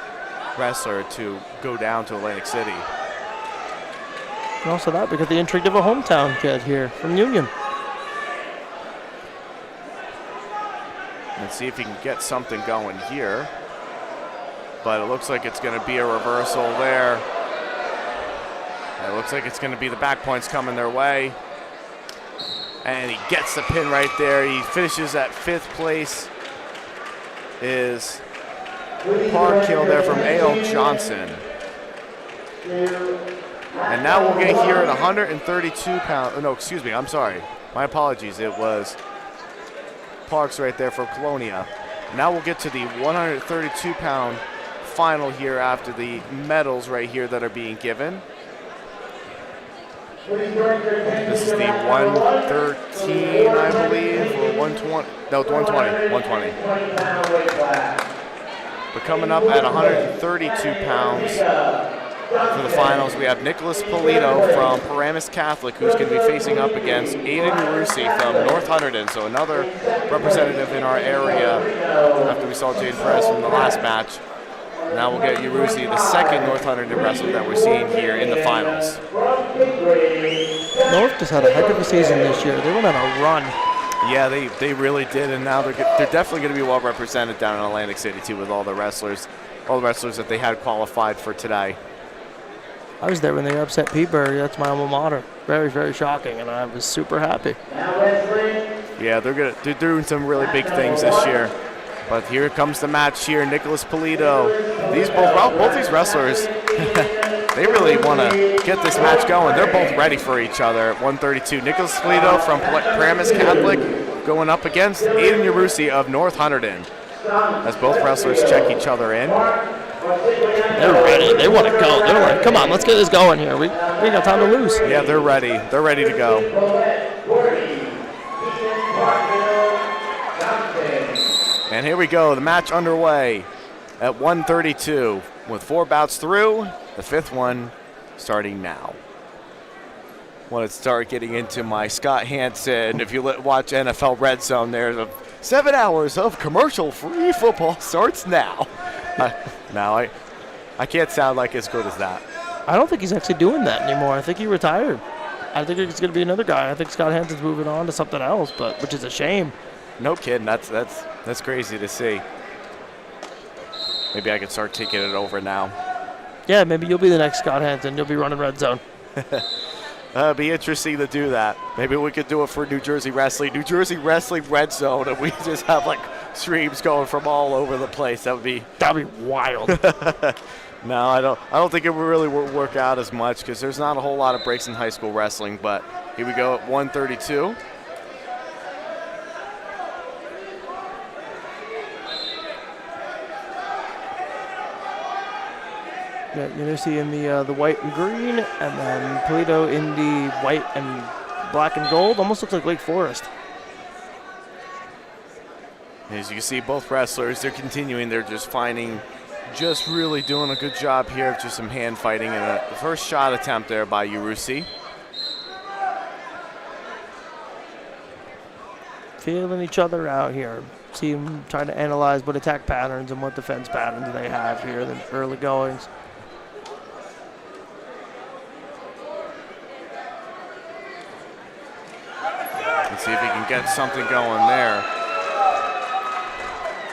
wrestler to go down to Atlantic City. And also that, we got the intrigue of a hometown kid here from Union. Let's see if he can get something going here. But it looks like it's going to be a reversal there. It looks like it's going to be the back points coming their way. And he gets the pin right there. He finishes at 5th place. Is Clarke kill there from A.L. Johnson. And now we'll get here at 132 pounds. Oh, no, excuse me. I'm sorry. My apologies. It was Clarke's right there for Colonia. Now we'll get to the 132-pound final here after the medals right here that are being given. This is the 113, I believe, or 120. No, 120. But coming up at 132 pounds for the finals, we have Nicholas Polito from Paramus Catholic, who's going to be facing up against Aiden Urusi from North Hunterdon, so another representative in our area after we saw Jade Perez from the last match. Now we'll get Urusi, the second North Hunterdon wrestler that we're seeing here in the finals. North just had a heck of a season this year. They went on a run. Yeah, they really did, and now they're definitely going to be well represented down in Atlantic City too, with all the wrestlers that they had qualified for today. I was there when they upset Peterborough. That's my alma mater. Very, very shocking, and I was super happy. Yeah, they're doing some really big things this year. But here comes the match here. Nicholas Polito. Both these wrestlers, they really want to get this match going. They're both ready for each other at 132. Nicholas Polito from Paramus Catholic going up against Aiden Urusi of North Hunterdon. As both wrestlers check each other in. They're ready. They want to go. They're like, come on, let's get this going here. We got time to lose. Yeah, they're ready. They're ready to go. And here we go, the match underway at 132 with 4 bouts through, the 5th one starting now. Want to start getting into my Scott Hansen. If you watch NFL Red Zone, there's 7 hours of commercial-free football starts now. Now, I can't sound like as good as that. I don't think he's actually doing that anymore. I think he retired. I think it's going to be another guy. I think Scott Hansen's moving on to something else, which is a shame. No kidding. That's crazy to see. Maybe I can start taking it over now. Yeah, maybe you'll be the next Scott Hansen. You'll be running Red Zone. It'd be interesting to do that. Maybe we could do it for New Jersey Wrestling Red Zone, and we just have like streams going from all over the place. That'd be wild. No, I don't think it would really work out as much because there's not a whole lot of breaks in high school wrestling. But here we go at 132. Yeah, Urusi in the white and green, and then Polito in the white and black and gold. Almost looks like Lake Forest. As you can see, both wrestlers, they're continuing. They're just really doing a good job here of just some hand fighting. And a first shot attempt there by Urusi. Feeling each other out here. See them trying to analyze what attack patterns and what defense patterns they have here in the early goings. Let's see if he can get something going there.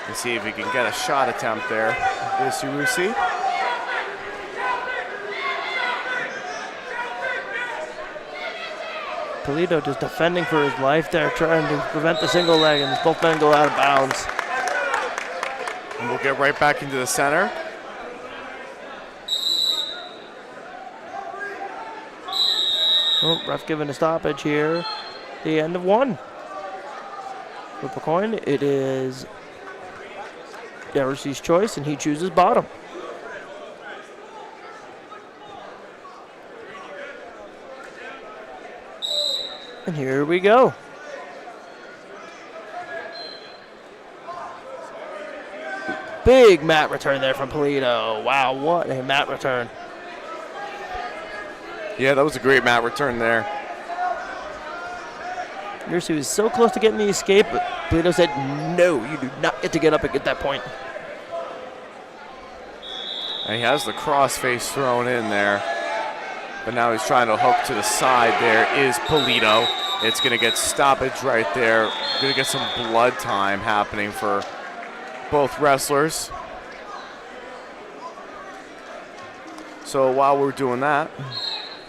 Let's see if he can get a shot attempt there. This Urusi. Polito just defending for his life there, trying to prevent the single leg, and both men go out of bounds. And we'll get right back into the center. Oh, ref giving a stoppage here. The end of one. Flip a coin. It is Urusi's choice, and he chooses bottom. And here we go. Big mat return there from Polito. Wow, what a mat return. Yeah, that was a great mat return there. Urusi was so close to getting the escape, but Polito said, no, you do not get to get up and get that point. And he has the crossface thrown in there. but now he's trying to hook to the side. There is Polito. It's going to get stoppage right there. Going to get some blood time happening for both wrestlers. So while we're doing that,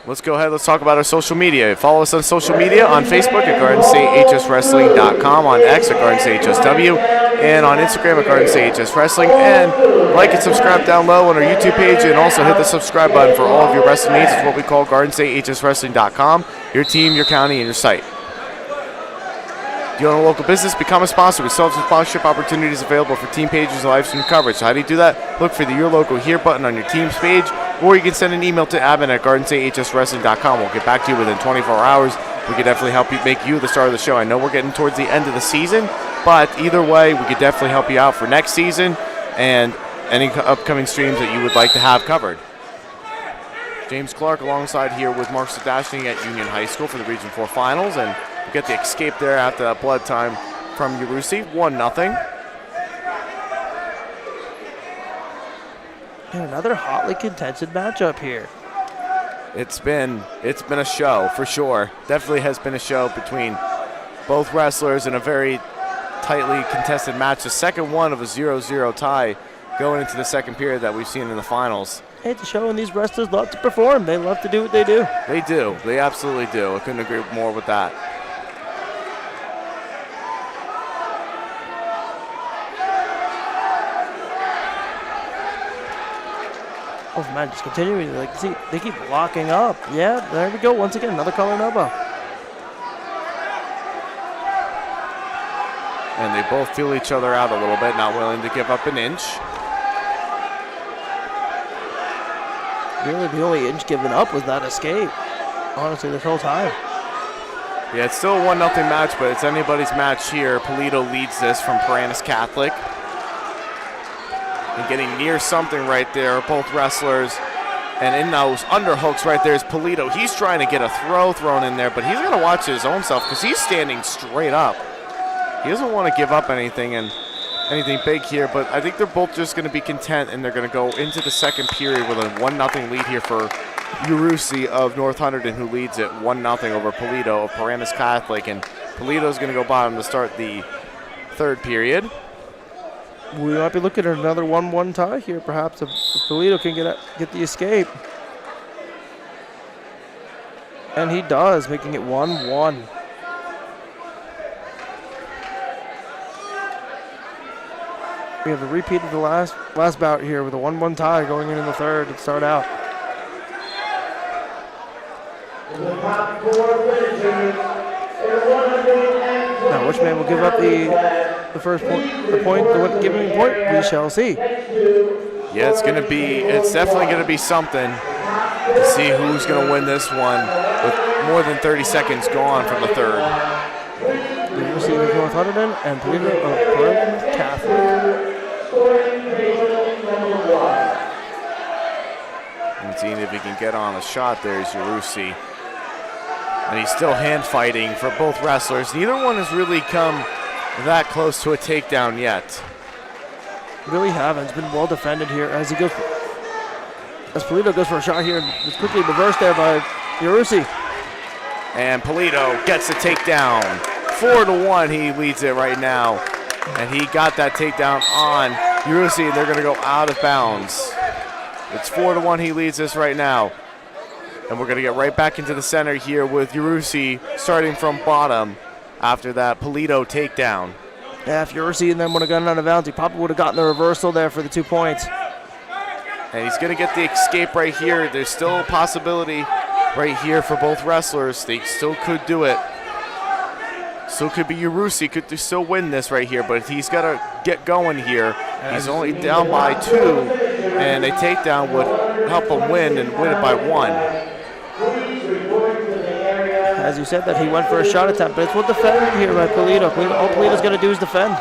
let's go ahead. Let's talk about our social media. Follow us on social media on Facebook at GardenStateHSWrestling.com, on X at GardenStateHSW, and on Instagram at GardenStateHSWrestling. And like and subscribe down low on our YouTube page, and also hit the subscribe button for all of your wrestling needs. It's what we call GardenStateHSWrestling.com, your team, your county, and your site. Do you own a local business? Become a sponsor. We still have some sponsorship opportunities available for team pages and live stream coverage. So how do you do that? Look for the Your Local Here button on your team's page, or you can send an email to admin at GardenStateHSWrestling.com. We'll get back to you within 24 hours. We can definitely help you, make you the star of the show. I know we're getting towards the end of the season, but either way, we could definitely help you out for next season and any upcoming streams that you would like to have covered. James Clarke alongside here with Mark Sirdashney at Union High School for the Region 4 Finals, and we get the escape there after that blood time from Urusi, 1-0. And another hotly contested matchup here. It's been a show for sure. Definitely has been a show between both wrestlers in a very tightly contested match. The second one of a 0-0 tie going into the second period that we've seen in the finals. Hey, it's a show, and these wrestlers love to perform. They love to do what they do. They do. They absolutely do. I couldn't agree more with that. Oh man, just continuing. Like, see, they keep locking up. Yeah, there we go. Once again, another collar elbow. And they both feel each other out a little bit, not willing to give up an inch. Really, the only inch given up was that escape. Honestly, this whole time. Yeah, it's still a 1-0 match, but it's anybody's match here. Polito leads this from Paranis Catholic. And getting near something right there, both wrestlers. And in those underhooks right there is Polito. He's trying to get a throw thrown in there, but he's going to watch his own self because he's standing straight up. He doesn't want to give up anything big here, but I think they're both just going to be content, and they're going to go into the second period with a 1-0 lead here for Urusi of North Hunterdon, who leads it 1-0 over Polito of Paramus Catholic, and Polito's going to go bottom to start the third period. We might be looking at another 1-1 tie here, perhaps, if Polito can get the escape. And he does, making it 1-1. We have a repeat of the last bout here with a 1-1 tie going into the third to start out. Now, which man will give up the first point, the giving point? We shall see. Yeah, it's definitely going to be something to see who's going to win this one with more than 30 seconds gone from the third. University of North Hunterdon and Polito of Clarke Catholic. And seeing if he can get on a shot there is Urusi. And he's still hand fighting for both wrestlers. Neither one has really come that close to a takedown yet. Really haven't. It's been well defended here as Polito goes for a shot here. It's quickly reversed there by Urusi. And Polito gets the takedown. 4-1, he leads it right now. And he got that takedown on Urusi, and they're going to go out of bounds. It's 4-1, he leads this right now. And we're going to get right back into the center here with Urusi starting from bottom after that Polito takedown. Yeah, if Urusi and them would have gotten out of bounds, he probably would have gotten the reversal there for the 2 points. And he's going to get the escape right here. There's still a possibility right here for both wrestlers. They still could do it. Still could be Urusi, could still win this right here, but he's got to get going here. He's only down by 2, and a takedown would help him win and win it by 1. As you said, that he went for a shot attempt, but it's well defended here by Polito. All Polito's going to do is defend.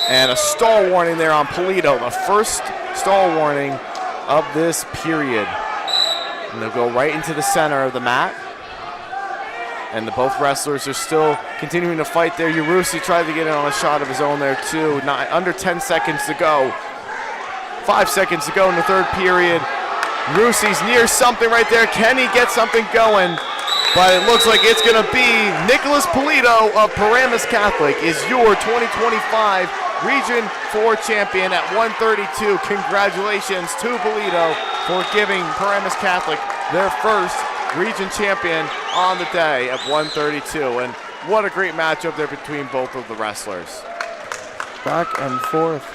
And a stall warning there on Polito, the first stall warning of this period. And they'll go right into the center of the mat. And both wrestlers are still continuing to fight there. Urusi tried to get in on a shot of his own there too. Under 10 seconds to go. 5 seconds to go in the third period. Rusi's near something right there. Can he get something going? But it looks like it's going to be Nicholas Polito of Paramus Catholic is your 2025 Region 4 champion at 132. Congratulations to Polito for giving Paramus Catholic their first region champion on the day at 132. And what a great matchup there between both of the wrestlers. Back and forth.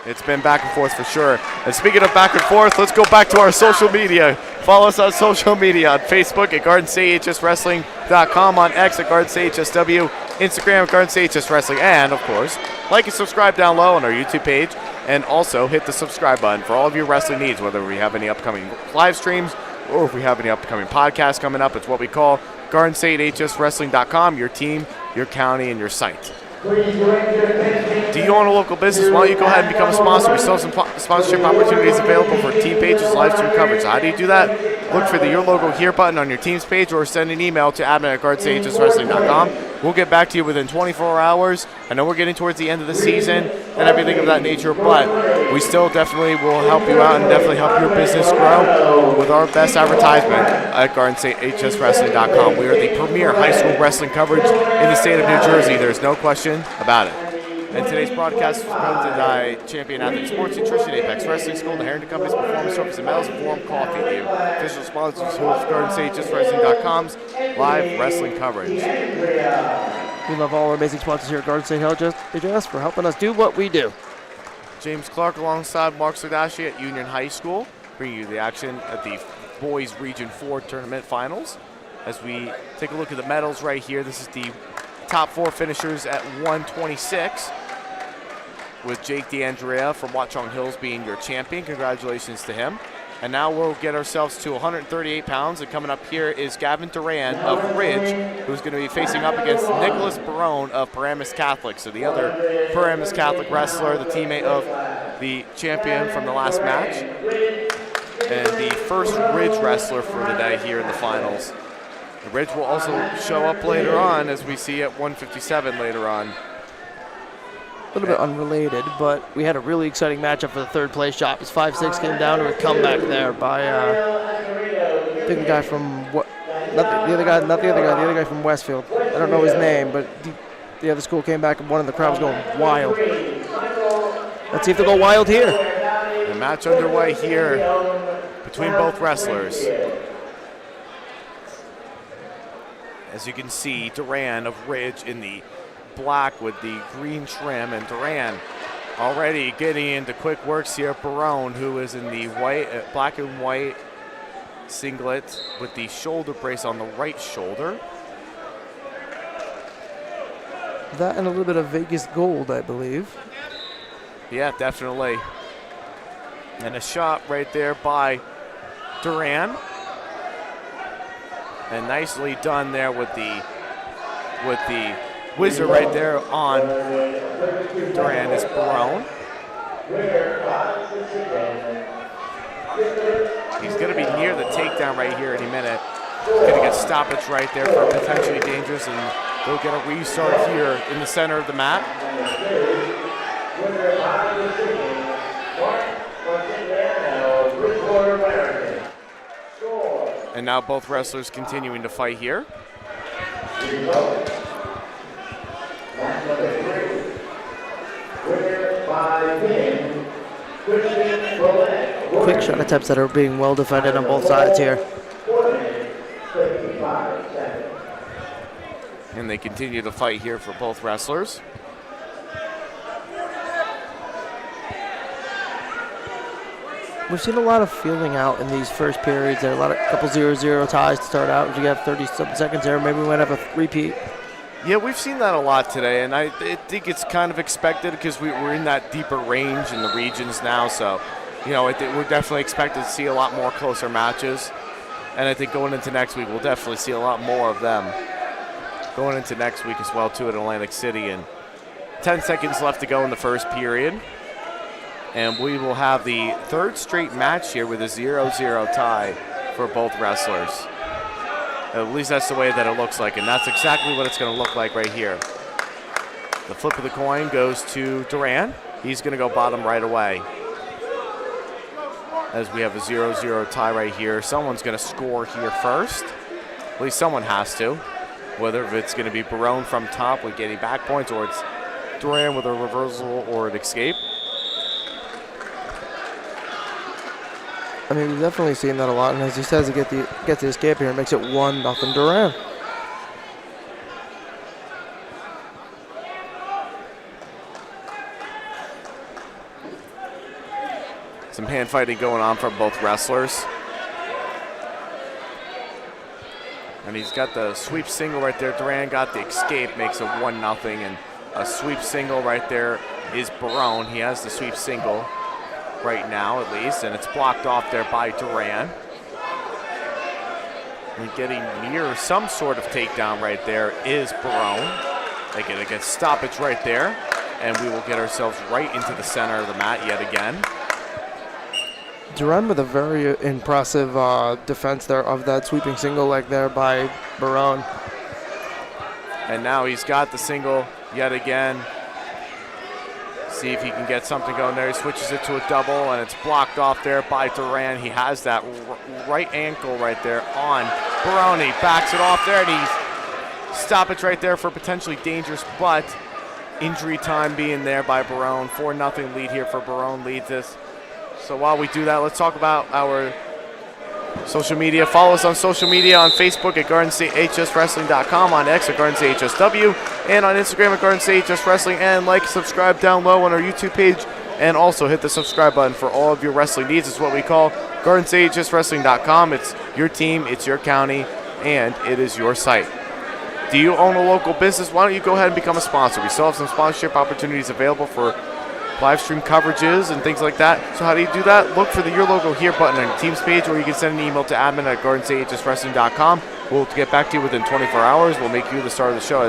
It's been back and forth for sure. And speaking of back and forth, let's go back to our social media. Follow us on social media on Facebook at GardenCHSWrestling.com, on X at GardenCHSW, Instagram at GardenCHSWrestling, and of course, like and subscribe down low on our YouTube page, and also hit the subscribe button for all of your wrestling needs, whether we have any upcoming live streams or if we have any upcoming podcasts coming up. It's what we call GardenCHSWrestling.com, your team, your county, and your site. Do you own a local business? Why don't you go ahead and become a sponsor? We still have some sponsorship opportunities available for team pages, live stream coverage. So how do you do that? Look for the Your Logo Here button on your team's page or send an email to admin@GardenCHSWrestling.com. We'll get back to you within 24 hours. I know we're getting towards the end of the season and everything of that nature, but we still definitely will help you out and definitely help your business grow with our best advertisement at GardenCHSWrestling.com. We are the premier high school wrestling coverage in the state of New Jersey. There's no question about it. And today's broadcast is presented by Champion Athlete Sports Nutrition, Apex Wrestling School, the Harrington Company's Performance Trophies and Medals, and Warm Coffee, the official sponsors of GardenCHSWrestling.com's live wrestling coverage. We love all our amazing sponsors here at Garden State HLJS for helping us do what we do. James Clarke alongside Mark Sirdashney at Union High School, bringing you the action at the Boys Region 4 Tournament Finals. As we take a look at the medals right here, this is the top 4 finishers at 126, with Jake DeAndrea from Watchung Hills being your champion. Congratulations to him. And now we'll get ourselves to 138 pounds. And coming up here is Gavin Duran of Ridge, who's going to be facing up against Nicholas Barone of Paramus Catholic. So the other Paramus Catholic wrestler, the teammate of the champion from the last match, and the first Ridge wrestler for the day here in the finals. The Ridge will also show up later on, as we see at 157 later on. A little bit unrelated, but we had a really exciting matchup for the third place job. As 5-6 came down to a comeback there by I think the guy from the other guy from Westfield. I don't know his name, but the other school came back and one of the crowd was going wild. Let's see if they go wild here. The match underway here between both wrestlers. As you can see, Duran of Ridge in the black with the green trim, and Duran already getting into quick works here. Barone, who is in the white, black and white singlet with the shoulder brace on the right shoulder. That and a little bit of Vegas gold, I believe. Yeah, definitely. And a shot right there by Duran. And nicely done there with the whizzer right there on Duran is Barone. He's going to be near the takedown right here any minute. He's going to get stoppage right there for potentially dangerous, and they'll get a restart here in the center of the mat. And now both wrestlers continuing to fight here. Quick shot attempts that are being well defended on both sides here. And they continue to fight here for both wrestlers. We've seen a lot of feeling out in these first periods. There are a couple 0-0 ties to start out. You got 30-something seconds there. Maybe we might have a repeat. Yeah, we've seen that a lot today, and I think it's kind of expected because we're in that deeper range in the regions now. So, you know, we're definitely expected to see a lot more closer matches. And I think going into next week, we'll definitely see a lot more of them. Going into next week as well, too, at Atlantic City. And 10 seconds left to go in the first period. And we will have the third straight match here with a 0-0 tie for both wrestlers. At least that's the way that it looks like, and that's exactly what it's going to look like right here. The flip of the coin goes to Duran. He's going to go bottom right away. as we have a 0-0 tie right here. Someone's going to score here first. At least someone has to. Whether it's going to be Barone from top with getting back points, or it's Duran with a reversal or an escape. I mean, we've definitely seen that a lot, and as he says, to get the escape here, it makes it 1-0 Duran. Some hand fighting going on from both wrestlers. And he's got the sweep single right there. Duran got the escape, makes it 1-0, and a sweep single right there is Barone. He has the sweep single right now, at least, and it's blocked off there by Duran. And getting near some sort of takedown right there is Barone. They get a stoppage right there, and we will get ourselves right into the center of the mat yet again. Duran with a very impressive defense there of that sweeping single leg there by Barone. And now he's got the single yet again. See if he can get something going there. He switches it to a double, and it's blocked off there by Duran. He has that right ankle right there on Barone. He backs it off there, and he's stoppage right there for potentially dangerous, but injury time being there by Barone. 4-0 lead here for Barone leads this. So while we do that, let's talk about our social media. Follow us on social media on Facebook at GardenStateHSWrestling.com, on X at GardenStateHSW, and on Instagram at GardenStateHSWrestling. And like, subscribe down low on our YouTube page, and also hit the subscribe button for all of your wrestling needs. It's what we call GardenStateHSWrestling.com. It's your team, it's your county, and it is your site. Do you own a local business? Why don't you go ahead and become a sponsor? We still have some sponsorship opportunities available for live stream coverages and things like that. So how do you do that? Look for the Your Logo Here button on your team's page, or you can send an email to admin at GardenStateHSWrestling.com. We'll get back to you within 24 hours. We'll make you the star of the show.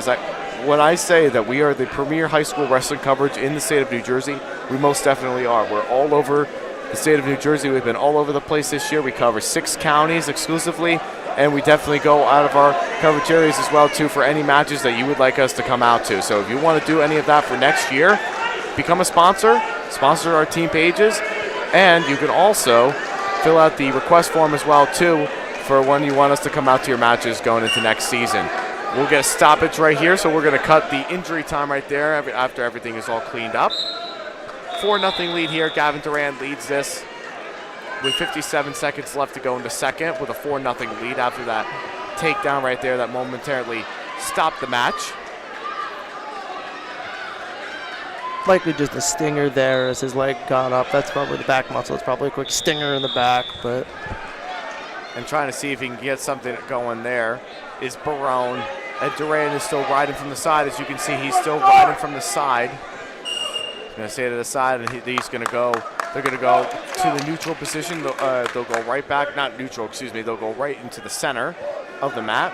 When I say that we are the premier high school wrestling coverage in the state of New Jersey, we most definitely are. We're all over the state of New Jersey. We've been all over the place this year. We cover 6 counties exclusively, and we definitely go out of our coverage areas as well, too, for any matches that you would like us to come out to. So if you want to do any of that for next year, become a sponsor our team pages, and you can also fill out the request form as well, too, for when you want us to come out to your matches going into next season. We'll get a stoppage right here, so we're going to cut the injury time right there after everything is all cleaned up. 4-0 lead here. Gavin Duran leads this with 57 seconds left to go into second with a 4-0 lead after that takedown right there that momentarily stopped the match. Likely just a stinger there as his leg got up. That's probably the back muscle. It's probably a quick stinger in the back, but. And trying to see if he can get something going there is Barone. And Duran is still riding from the side. As you can see, he's still riding from the side. He's going to stay to the side, and he's going to go. They're going to go to the neutral position. They'll go right back, not neutral, excuse me. They'll go right into the center of the mat.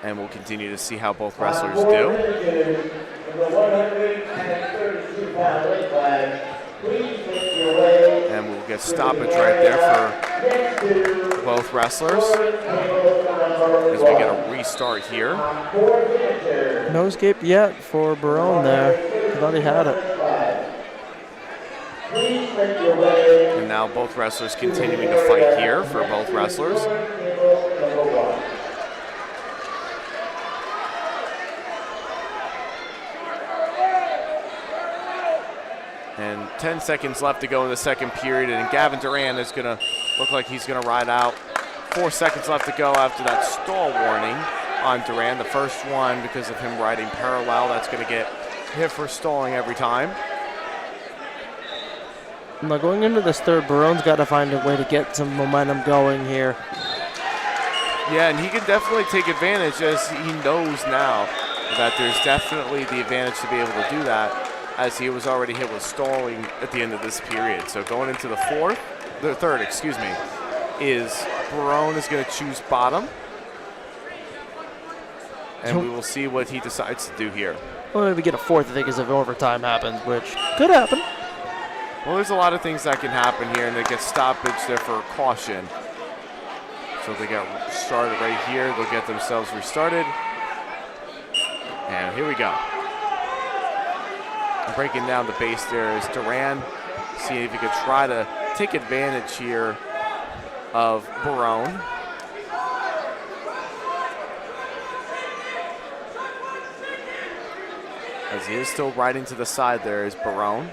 And we'll continue to see how both wrestlers do. And we'll get stoppage right there for both wrestlers as we get a restart here. No escape yet for Barone there. I thought he had it. And now both wrestlers continuing to fight here for both wrestlers. And 10 seconds left to go in the second period, and Gavin Duran is going to look like he's going to ride out. 4 seconds left to go after that stall warning on Duran. The first one because of him riding parallel. That's going to get hit for stalling every time. Now going into this third, Barone's got to find a way to get some momentum going here. Yeah, and he can definitely take advantage, as he knows now that there's definitely the advantage to be able to do that, as he was already hit with stalling at the end of this period. So going into the third, is Barone is going to choose bottom. And we will see what he decides to do here. Well, maybe get a fourth, I think, as if overtime happens, which could happen. Well, there's a lot of things that can happen here, and they get stoppage there for a caution. So they get started right here. They'll get themselves restarted. And here we go. Breaking down the base there is Duran. See if he could try to take advantage here of Barone. As he is still riding to the side there is Barone.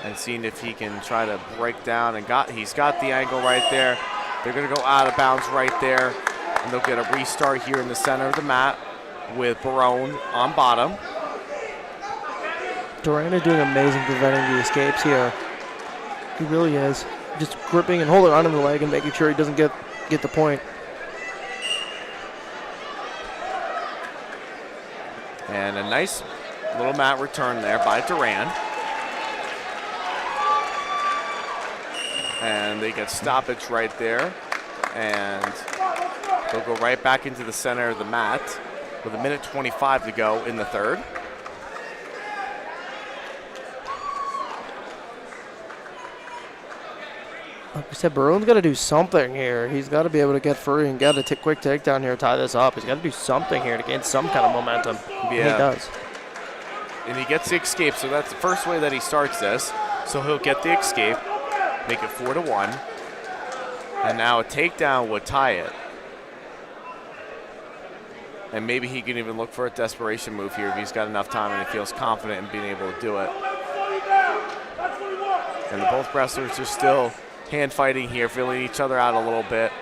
And seeing if he can try to break down, and he's got the angle right there. They're gonna go out of bounds right there, and they'll get a restart here in the center of the mat with Barone on bottom. Duran is doing amazing preventing the escapes here. He really is. Just gripping and holding onto the leg and making sure he doesn't get the point. And a nice little mat return there by Duran. And they get stoppage right there. And they'll go right back into the center of the mat with 1:25 to go in the third. Like we said, Barone's got to do something here. He's got to be able to get free and get a quick takedown here, tie this up. He's got to do something here to gain some kind of momentum. Yeah. And he does. And he gets the escape, so that's the first way that he starts this. So he'll get the escape, make it 4-1. And now a takedown would tie it. And maybe he can even look for a desperation move here if he's got enough time and he feels confident in being able to do it. And both wrestlers are still hand fighting here, feeling each other out a little bit.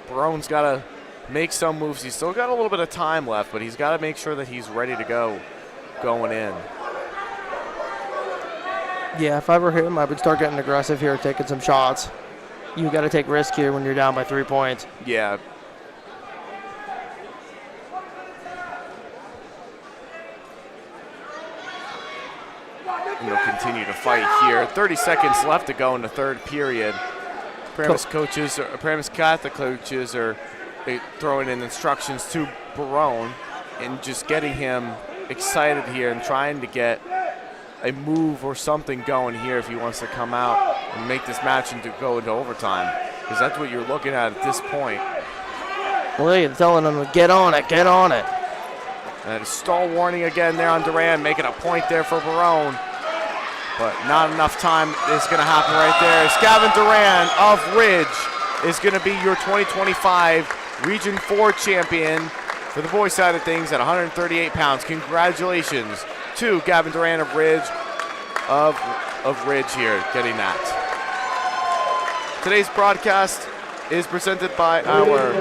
Barone's got to make some moves. He's still got a little bit of time left, but he's got to make sure that he's ready to go going in. Yeah, if I were him, I would start getting aggressive here, taking some shots. You got to take risk here when you're down by 3 points. Yeah. And they'll continue to fight here. 30 seconds left to go in the third period. Paramus Catholic coaches are throwing in instructions to Barone and just getting him excited here and trying to get a move or something going here if he wants to come out and make this match and to go into overtime, because that's what you're looking at this point. Well, you're telling him to get on it, get on it. And a stall warning again there on Duran, making a point there for Barone. But not enough time is going to happen right there. Gavin Duran of Ridge is going to be your 2025 Region 4 champion for the boys side of things at 138 pounds. Congratulations to Gavin Duran of Ridge here, getting that. Today's broadcast is presented by our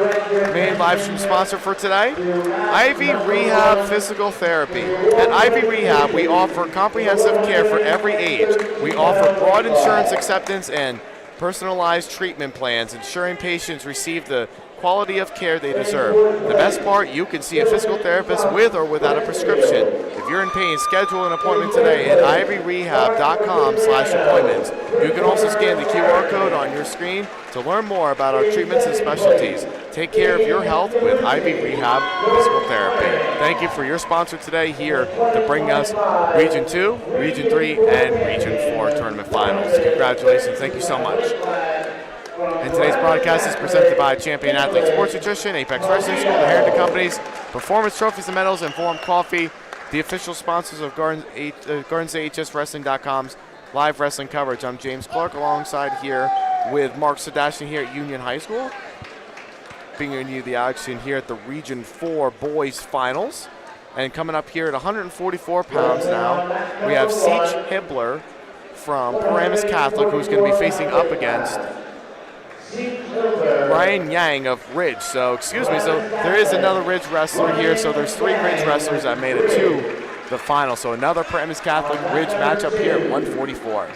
main live stream sponsor for today, Ivy Rehab Physical Therapy. At Ivy Rehab, we offer comprehensive care for every age. We offer broad insurance acceptance and personalized treatment plans, ensuring patients receive the quality of care they deserve. The best part, you can see a physical therapist with or without a prescription. If you're in pain, schedule an appointment today at ivyrehab.com/appointments. You can also scan the QR code on your screen to learn more about our treatments and specialties. Take care of your health with Ivy Rehab Physical Therapy. Thank you for your sponsor today here to bring us Region 2, Region 3, and Region 4 tournament finals. Congratulations. Thank you so much. And today's broadcast is presented by Champion Athlete Sports Nutrition, Apex Wrestling School, the Harrington Companies, Performance Trophies and Medals, and Forum Coffee, the official sponsors of GSHSWrestling.com's live wrestling coverage. I'm James Clarke, alongside here with Mark Sirdashney here at Union High School, bringing you the action here at the Region 4 Boys Finals. And coming up here at 144 pounds now, we have Siege Hibbler from Paramus Catholic, who's going to be facing up against Ryan Yang of Ridge. So there is another Ridge wrestler here. So there's 3 Ridge wrestlers that made it to the final. So another Paramus Catholic Ridge matchup here at 144.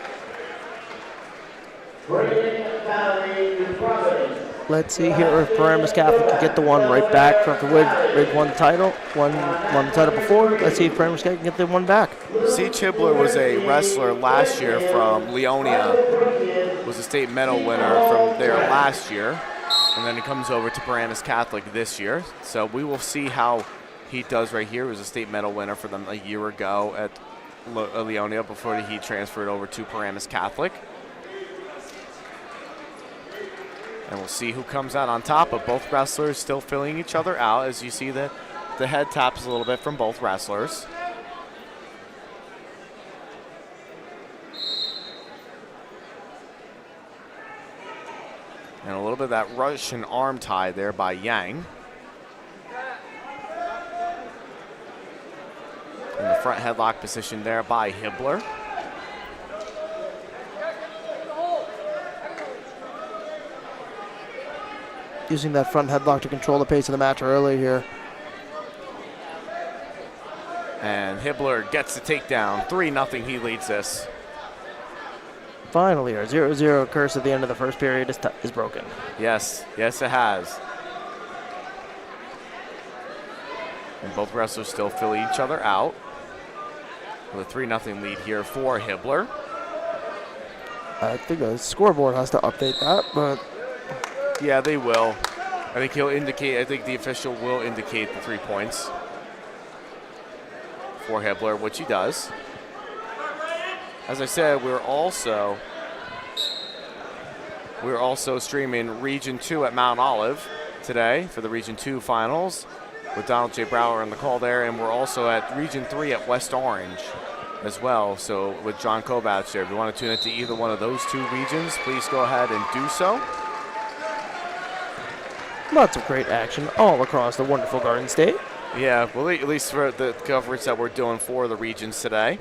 Let's see here if Paramus Catholic can get the one right back from the Ridge won the title. Won the title before. Let's see if Paramus Catholic can get the one back. Siege Hibbler was a wrestler last year from Leonia. Was a state medal winner from there last year. And then he comes over to Paramus Catholic this year. So we will see how he does right here. He was a state medal winner for them a year ago at Leonia before he transferred over to Paramus Catholic. And we'll see who comes out on top, but both wrestlers still filling each other out. As you see, the head taps a little bit from both wrestlers. And a little bit of that Russian arm tie there by Yang. In the front headlock position there by Hibbler. Using that front headlock to control the pace of the match early here. And Hibbler gets the takedown. 3-0, he leads this. Finally, our 0-0 curse at the end of the first period is broken. Yes, yes it has. And both wrestlers still fill each other out. With a 3-0 lead here for Hibbler. I think the scoreboard has to update that, but yeah, they will. I think the official will indicate the 3 points for Hibbler, which he does. As I said, we're also streaming Region 2 at Mount Olive today for the Region 2 finals with Donald J. Brower on the call there, and we're also at Region 3 at West Orange as well, so with John Kovach there. If you want to tune into either one of those 2 regions, please go ahead and do so. Lots of great action all across the wonderful Garden State. Yeah, well, at least for the coverage that we're doing for the regions today.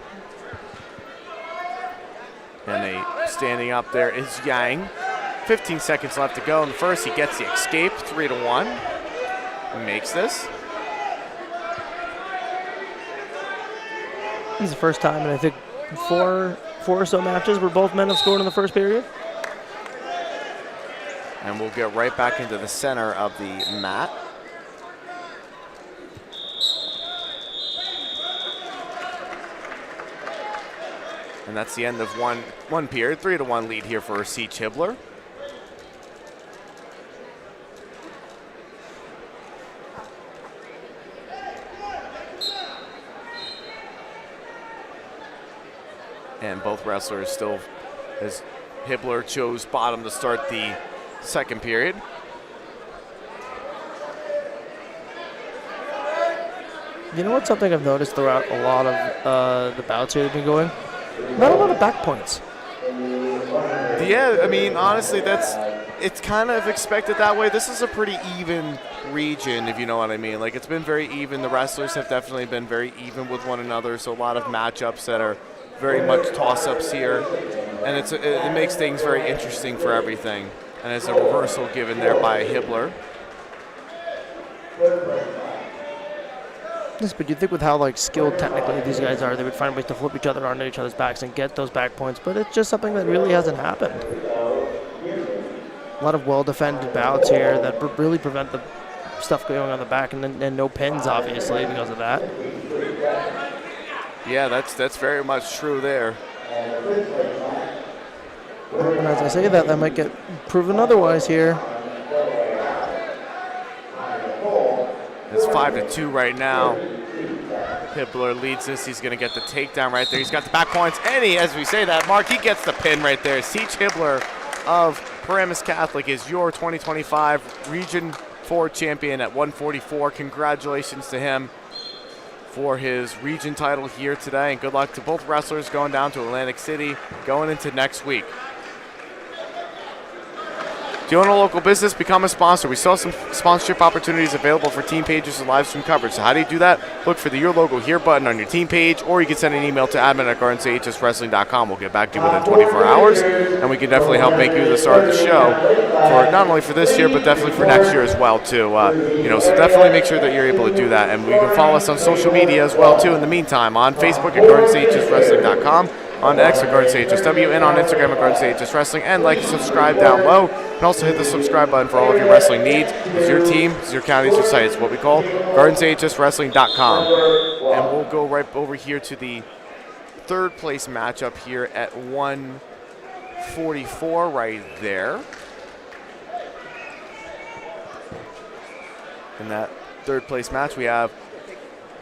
And standing up there is Yang. 15 seconds left to go in the first. He gets the escape, 3-1. He makes this. This is the first time in, I think, four or so matches where both men have scored in the first period. And we'll get right back into the center of the mat. And that's the end of one period. 3-1 lead here for C. Hibbler. And both wrestlers still, as Hibbler chose bottom to start the second period. You know what's something I've noticed throughout a lot of the bouts here that have been going? Not a lot of back points. Yeah, I mean, honestly, it's kind of expected that way. This is a pretty even region, if you know what I mean. Like, it's been very even. The wrestlers have definitely been very even with one another, so a lot of matchups that are very much toss-ups here. And it makes things very interesting for everything. And there's a reversal given there by Hibbler. Yes, but you'd think with how skilled technically these guys are, they would find ways to flip each other onto each other's backs and get those back points, but it's just something that really hasn't happened. A lot of well-defended bouts here that really prevent the stuff going on the back, and no pins, obviously, because of that. Yeah, that's very much true there. And as I say that might get proven otherwise here. It's 5-2 right now. Hibbler leads this. He's going to get the takedown right there. He's got the back points. And as we say that, Mark, he gets the pin right there. Siege Hibbler of Paramus Catholic is your 2025 Region 4 champion at 144. Congratulations to him for his region title here today. And good luck to both wrestlers going down to Atlantic City going into next week. Do you own a local business? Become a sponsor. We still have some sponsorship opportunities available for team pages and live stream coverage. So how do you do that? Look for the Your Logo Here button on your team page, or you can send an email to admin@GSHSWrestling.com. We'll get back to you within 24 hours, and we can definitely help make you the star of the show for not only for this year, but definitely for next year as well, too. So definitely make sure that you're able to do that. And you can follow us on social media as well, too, in the meantime, on Facebook at GardensAHSWrestling.com. On X at GardensAHSW, and on Instagram at GardensAHSWrestling, and like and subscribe down low. And also hit the subscribe button for all of your wrestling needs. It's your team, it's your county, it's your site. It's what we call GardensAHSWrestling.com. And we'll go right over here to the third place matchup here at 144 right there. In that third place match, we have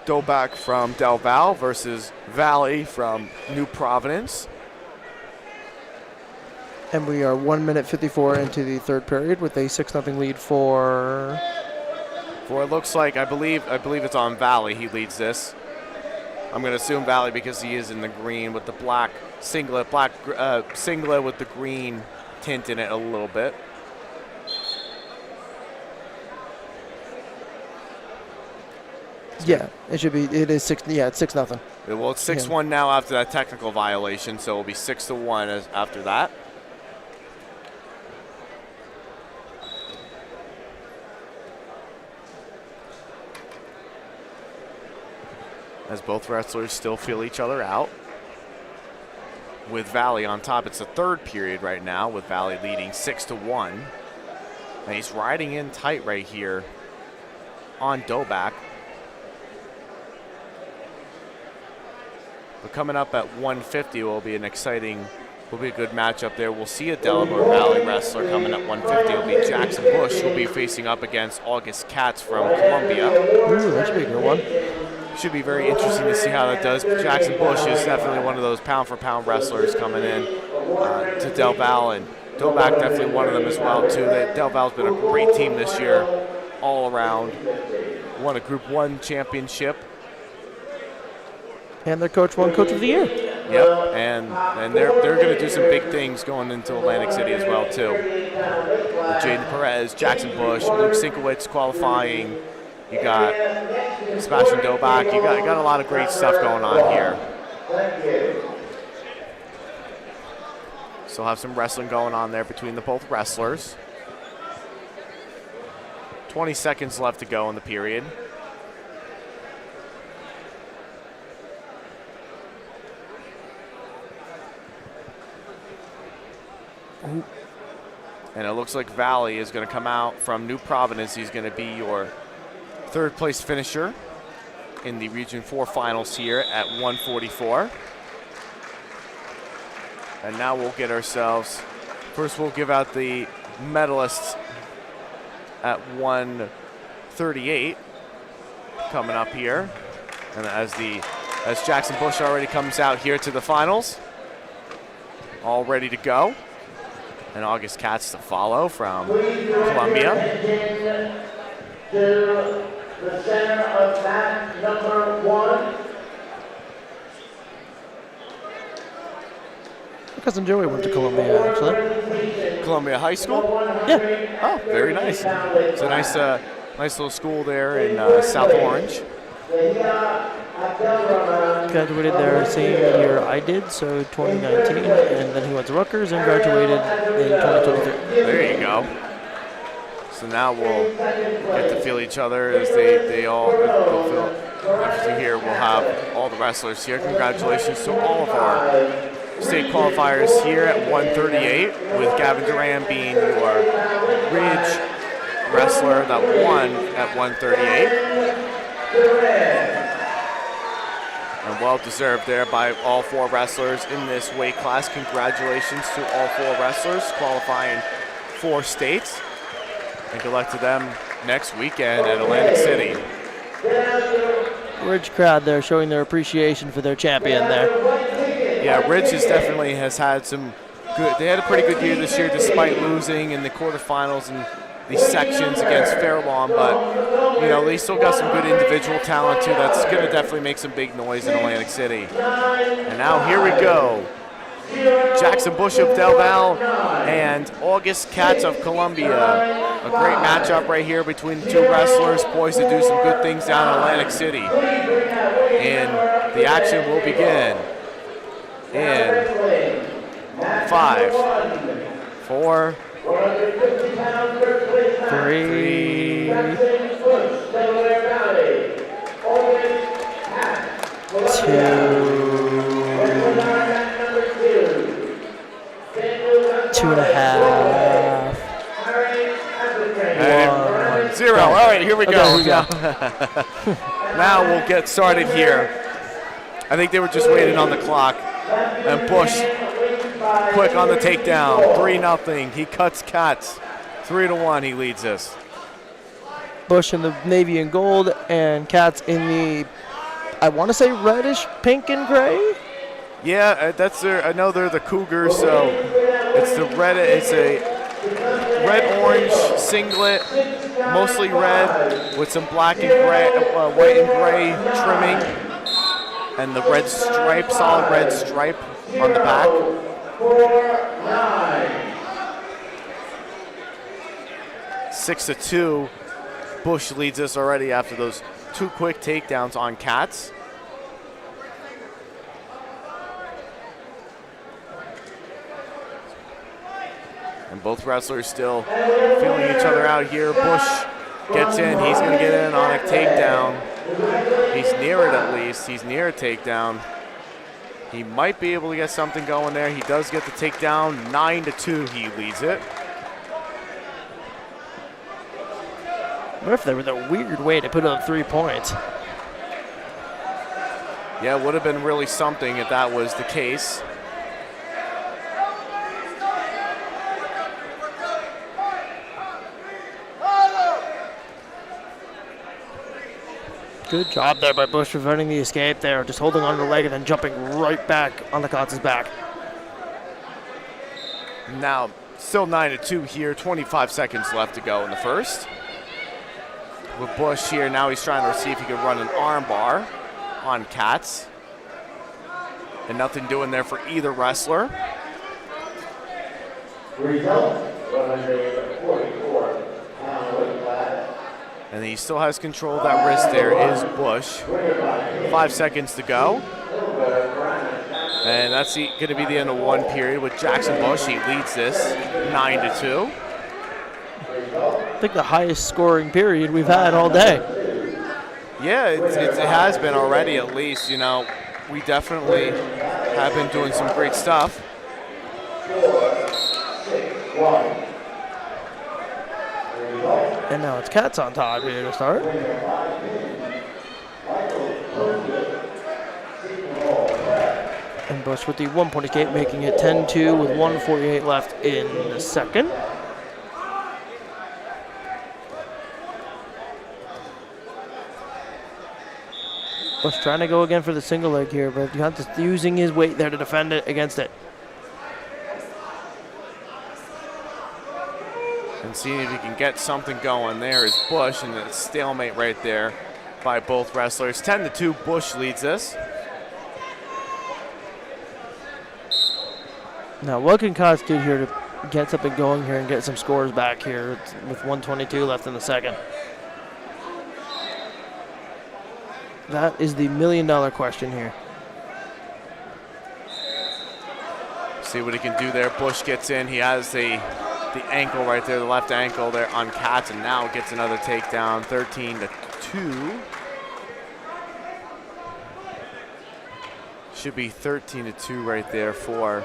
Dobak from Del Val versus Valley from New Providence. And we are 1 minute 54 into the third period with a 6-0 lead for it looks like, I believe it's on Valley. He leads this. I'm going to assume Valley because he is in the green with the black singlet with the green tint in it a little bit. Yeah, it should be. It is 6. Yeah, it's 6-0. Well, it's 6-1 now after that technical violation, so it'll be 6-1 after that. As both wrestlers still feel each other out. With Valley on top, it's the third period right now, with Valley leading 6-1. And he's riding in tight right here on Doback. But coming up at 150 will be a good matchup there. We'll see a Delaware Valley wrestler coming at 150. It'll be Jackson Bush, who'll be facing up against August Katz from Columbia. Ooh, that should be a good one. Should be very interesting to see how that does. Jackson Bush is definitely one of those pound-for-pound wrestlers coming in to Del Val, and Doback definitely one of them as well, too. Del Val's been a great team this year, all around. Won a Group 1 championship. And their coach won Coach of the Year. Yep, and they're going to do some big things going into Atlantic City as well, too. With Jaden Perez, Jackson Bush, Luke Sinkowitz qualifying. You got Sebastian Doback. You got a lot of great stuff going on here. Still have some wrestling going on there between the both wrestlers. 20 seconds left to go in the period. And it looks like Valley is going to come out from New Providence. He's going to be your third place finisher in the Region 4 finals here at 144. And now we'll get ourselves, first we'll give out the medalists at 138 coming up here. And as Jackson Bush already comes out here to the finals, all ready to go. And August Katz to follow from Columbia. To the center of mat number 1. My cousin Joey went to Columbia, actually. Columbia High School? Yeah. Oh, very nice. It's a nice little school there in South Orange. Graduated there same year I did, so 2019, and then he went to Rutgers and graduated in 2023. There you go. So now we'll get to feel each other as they all feel. After here, we'll have all the wrestlers here. Congratulations to all of our state qualifiers here at 138, with Gavin Duran being your Ridge wrestler that won at 138. And well-deserved there by all 4 wrestlers in this weight class. Congratulations to all 4 wrestlers qualifying for states. And good luck to them next weekend at Atlantic City. Ridge crowd there showing their appreciation for their champion there. Yeah, Ridge has had some good, they had a pretty good year this year despite losing in the quarterfinals and the sections against Fairlawn, but you know, they still got some good individual talent too. That's going to definitely make some big noise in Atlantic City. And now here we go. Jackson Bush of Del Val and August Katz of Columbia. A great matchup right here between the 2 wrestlers poised to do some good things down in Atlantic City. And the action will begin in 5, 4, 3, 2.5. 0. All right, here we go. Okay, here we go. Now we'll get started here. I think they were just waiting on the clock. And Bush, quick on the takedown. 3-0. He cuts Katz. 3-1. He leads us. Bush in the navy and gold, and Katz in the, I want to say reddish, pink and gray. Yeah, that's their. I know they're the Cougars, so it's the red. It's a red-orange singlet, mostly red, with some black and gray, white and gray trimming, and the red stripe, solid red stripe on the back. 6-2. Bush leads us already after those 2 quick takedowns on Katz. And both wrestlers still feeling each other out here. Bush gets in. He's going to get in on a takedown. He's near it at least. He's near a takedown. He might be able to get something going there. He does get the takedown. 9-2, he leads it. What if there was a weird way to put up 3 points? Yeah, it would have been really something if that was the case. Good job there by Bush preventing the escape there, just holding on to the leg and then jumping right back on the Katz's back. Now, still 9-2 here, 25 seconds left to go in the first. With Bush here, now he's trying to see if he can run an arm bar on Katz. And nothing doing there for either wrestler. Result, 144 pound weight class. And he still has control of that wrist there, is Bush. 5 seconds to go. And that's going to be the end of one period with Jackson Bush. He leads this 9-2. I think the highest scoring period we've had all day. Yeah, it has been already at least. You know, we definitely have been doing some great stuff. 4-6-1. And now it's Katz on top here to start. And Bush with the 1-point escape, making it 10-2 with 1:48 left in the second. Bush trying to go again for the single leg here, but just using his weight there to defend it against it. And seeing if he can get something going there is Bush, and a stalemate right there by both wrestlers. 10-2, Bush leads this. Now, what can Katz do here to get something going here and get some scores back here with 1:22 left in the second? That is the million-dollar question here. See what he can do there. Bush gets in. He has the ankle right there, the left ankle there on Katz, and now gets another takedown, 13-2. Should be 13-2 right there for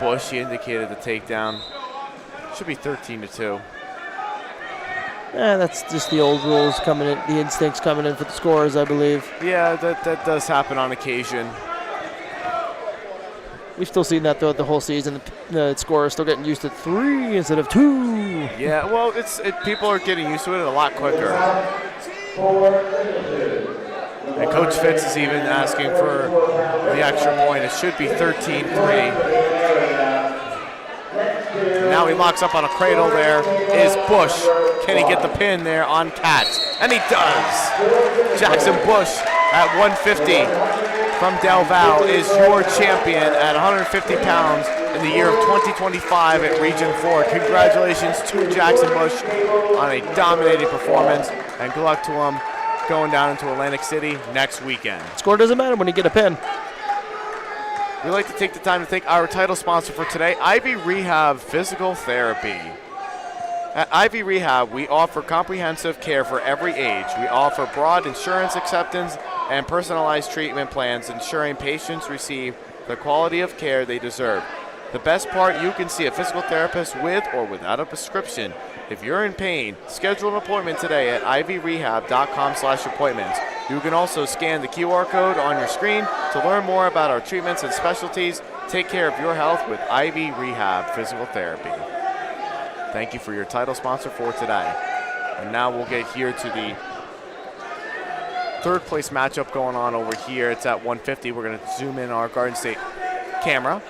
Bush. He indicated the takedown. Should be 13-2. That's just the old rules coming in, the instincts coming in for the scores, I believe. Yeah, that does happen on occasion. We've still seen that throughout the whole season. The scorer is still getting used to 3 instead of 2. Yeah, well, people are getting used to it a lot quicker. And Coach Fitz is even asking for the extra point. It should be 13-3. Now he locks up on a cradle there. Is Bush. Can he get the pin there on Katz? And he does. Jackson Bush at 150 from Del Val is your champion at 150 pounds in the year of 2025 at Region 4. Congratulations to Jackson Bush on a dominating performance, and good luck to him going down into Atlantic City next weekend. Score doesn't matter when you get a pin. We'd like to take the time to thank our title sponsor for today, Ivy Rehab Physical Therapy. At Ivy Rehab, we offer comprehensive care for every age. We offer broad insurance acceptance and personalized treatment plans, ensuring patients receive the quality of care they deserve. The best part, you can see a physical therapist with or without a prescription. If you're in pain, schedule an appointment today at ivyrehab.com/appointments. You can also scan the QR code on your screen to learn more about our treatments and specialties. Take care of your health with Ivy Rehab Physical Therapy. Thank you for your title sponsor for today. And now we'll get here to the third place matchup going on over here. It's at 150. We're going to zoom in our Garden State camera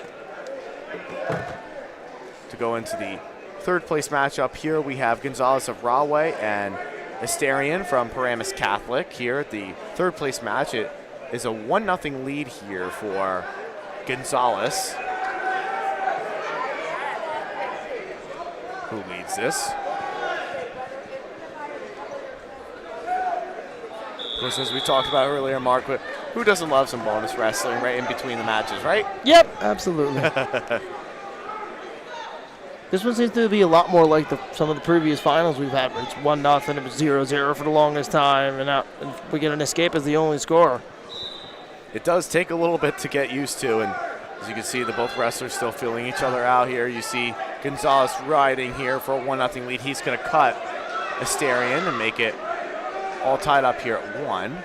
to go into the third place matchup. Here we have Gonzalez of Rahway and Asterian from Paramus Catholic. Here at the third place match, it is a 1-0 lead here for Gonzalez, who leads this. course, as we talked about earlier, Mark, but who doesn't love some bonus wrestling right in between the matches, right? Yep, absolutely. This one seems to be a lot more like some of the previous finals we've had, where it's 1-0, it was 0-0 for the longest time, and we get an escape as the only score. It does take a little bit to get used to, and as you can see, both wrestlers still feeling each other out here. You see Gonzalez riding here for a 1-0 lead. He's going to cut Asterian and make it all tied up here at 1.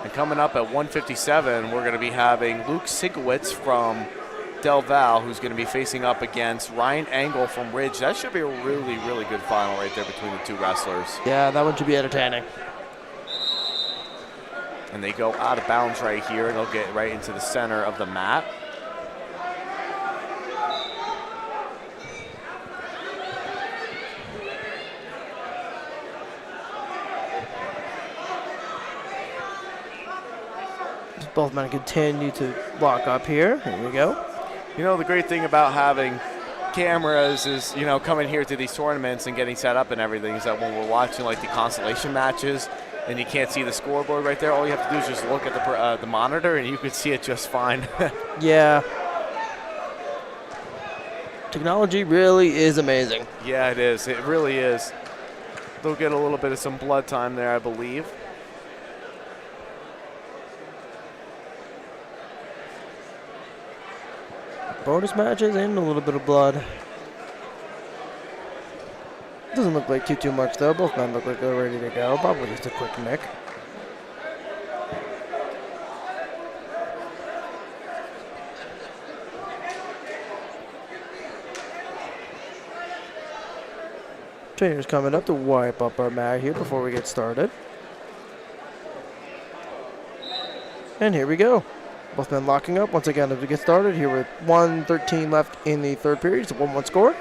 And coming up at 1:57, we're going to be having Luke Sigowitz from Del Val, who's going to be facing up against Ryan Angle from Ridge. That should be a really, really good final right there between the two wrestlers. Yeah, that one should be entertaining. And they go out of bounds right here, and they'll get right into the center of the mat. Both men continue to lock up here. Here we go. You know, the great thing about having cameras is, you know, coming here to these tournaments and getting set up and everything is that when we're watching like the consolation matches and you can't see the scoreboard right there, all you have to do is just look at the monitor and you can see it just fine. Yeah. Technology really is amazing. Yeah, it is. It really is. They'll get a little bit of some blood time there, I believe. Bonus matches and a little bit of blood. Doesn't look like too much though. Both men look like they're ready to go. Probably just a quick nick. Trainer's coming up to wipe up our mat here before we get started. And here we go. Both men locking up once again as we get started here with 1:13 left in the third period. It's a 1-1 score.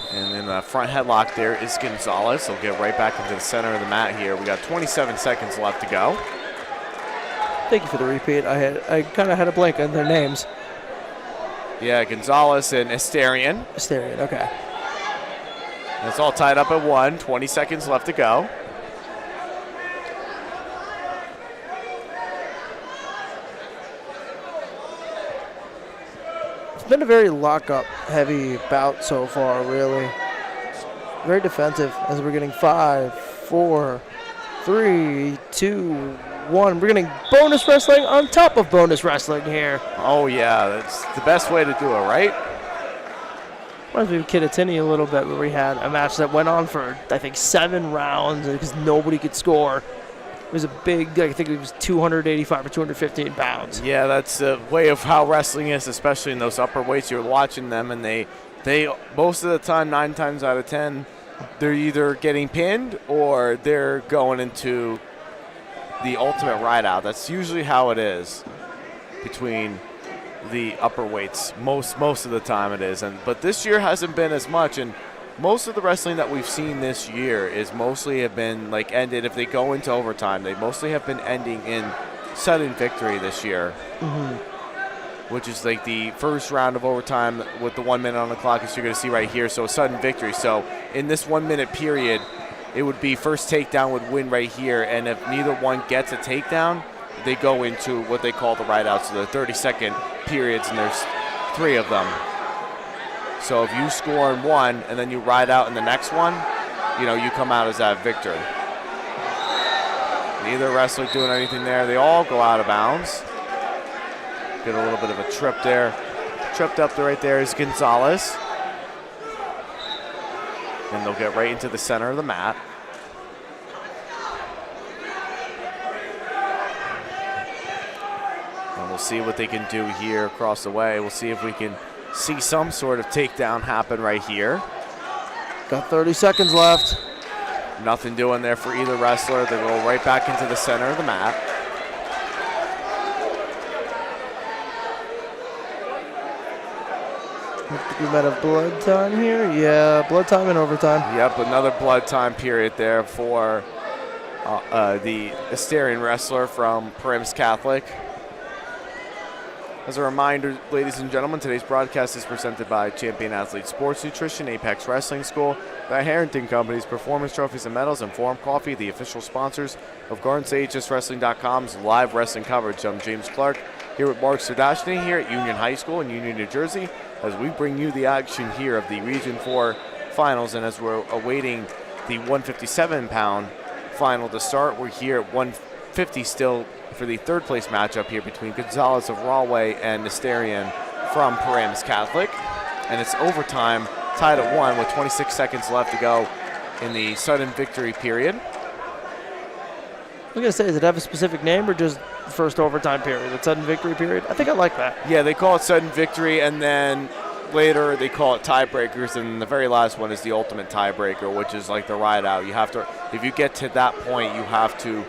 And then the front headlock there is Gonzalez. He'll get right back into the center of the mat here. We got 27 seconds left to go. Thank you for the repeat. I kind of had a blank on their names. Yeah, Gonzalez and Asterian. Asterian, okay. And it's all tied up at 1. 20 seconds left to go. It's been a very lock-up heavy bout so far, really. Very defensive as we're getting 5, 4, 3, 2, 1. We're getting bonus wrestling on top of bonus wrestling here. Oh, yeah, that's the best way to do it, right? Reminds me of Kittatinny a little bit, where we had a match that went on for, I think, 7 rounds because nobody could score. It was a big, I think it was 285 or 215 pounds. Yeah, that's the way of how wrestling is, especially in those upper weights. You're watching them, and they most of the time, 9 times out of 10, they're either getting pinned or they're going into the ultimate ride-out. That's usually how it is between the upper weights. Most of the time it is. But this year hasn't been as much, and most of the wrestling that we've seen this year is mostly have been like ended if they go into overtime. They mostly have been ending in sudden victory this year, which is like the first round of overtime with the 1 minute on the clock, as you're going to see right here. So a sudden victory. So in this 1 minute period, it would be first takedown would win right here, and if neither one gets a takedown, they go into what they call the ride-out. So the 30-second periods, and there's 3 of them. So if you score in one and then you ride out in the next one, you come out as that victor. Neither wrestler doing anything there. They all go out of bounds. Get a little bit of a trip there. Tripped up right there is Gonzalez. And they'll get right into the center of the mat. And we'll we'll see what they can do here across the way. We'll see if we can see some sort of takedown happen right here. Got 30 seconds left. Nothing doing there for either wrestler. They roll right back into the center of the mat. We might have blood time here. Yeah, blood time and overtime. Yep, another blood time period there for the Asterian wrestler from Paramus Catholic. As a reminder, ladies and gentlemen, today's broadcast is presented by Champion Athlete Sports Nutrition, Apex Wrestling School, the Harrington Companies, Performance Trophies and Medals, and Forum Coffee, the official sponsors of GardensAHSWrestling.com's live wrestling coverage. I'm James Clarke, here with Mark Sirdashney here at Union High School in Union, New Jersey, as we bring you the action here of the Region 4 finals. And as we're awaiting the 157-pound final to start, we're here at 150 still for the third place matchup here between Gonzalez of Rahway and Asterian from Paramus Catholic. And it's overtime, tied at 1 with 26 seconds left to go in the sudden victory period. I was going to say, does it have a specific name or just the first overtime period, the sudden victory period? I think I like that. Yeah, they call it sudden victory, and then later they call it tiebreakers, and the very last one is the ultimate tiebreaker, which is like the ride out. You have to, if you get to that point, you have to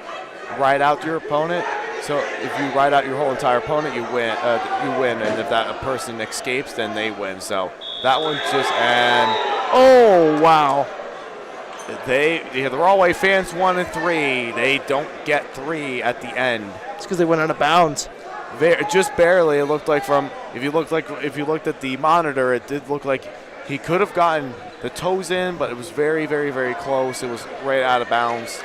ride out your opponent. So if you ride out your whole entire opponent, you win. And if that person escapes, then they win. So that one just, and oh wow! The Rahway fans 1 and 3. They don't get 3 at the end. It's because they went out of bounds. Just barely. It looked like if you looked at the monitor, it did look like he could have gotten the toes in, but it was very, very, very close. It was right out of bounds.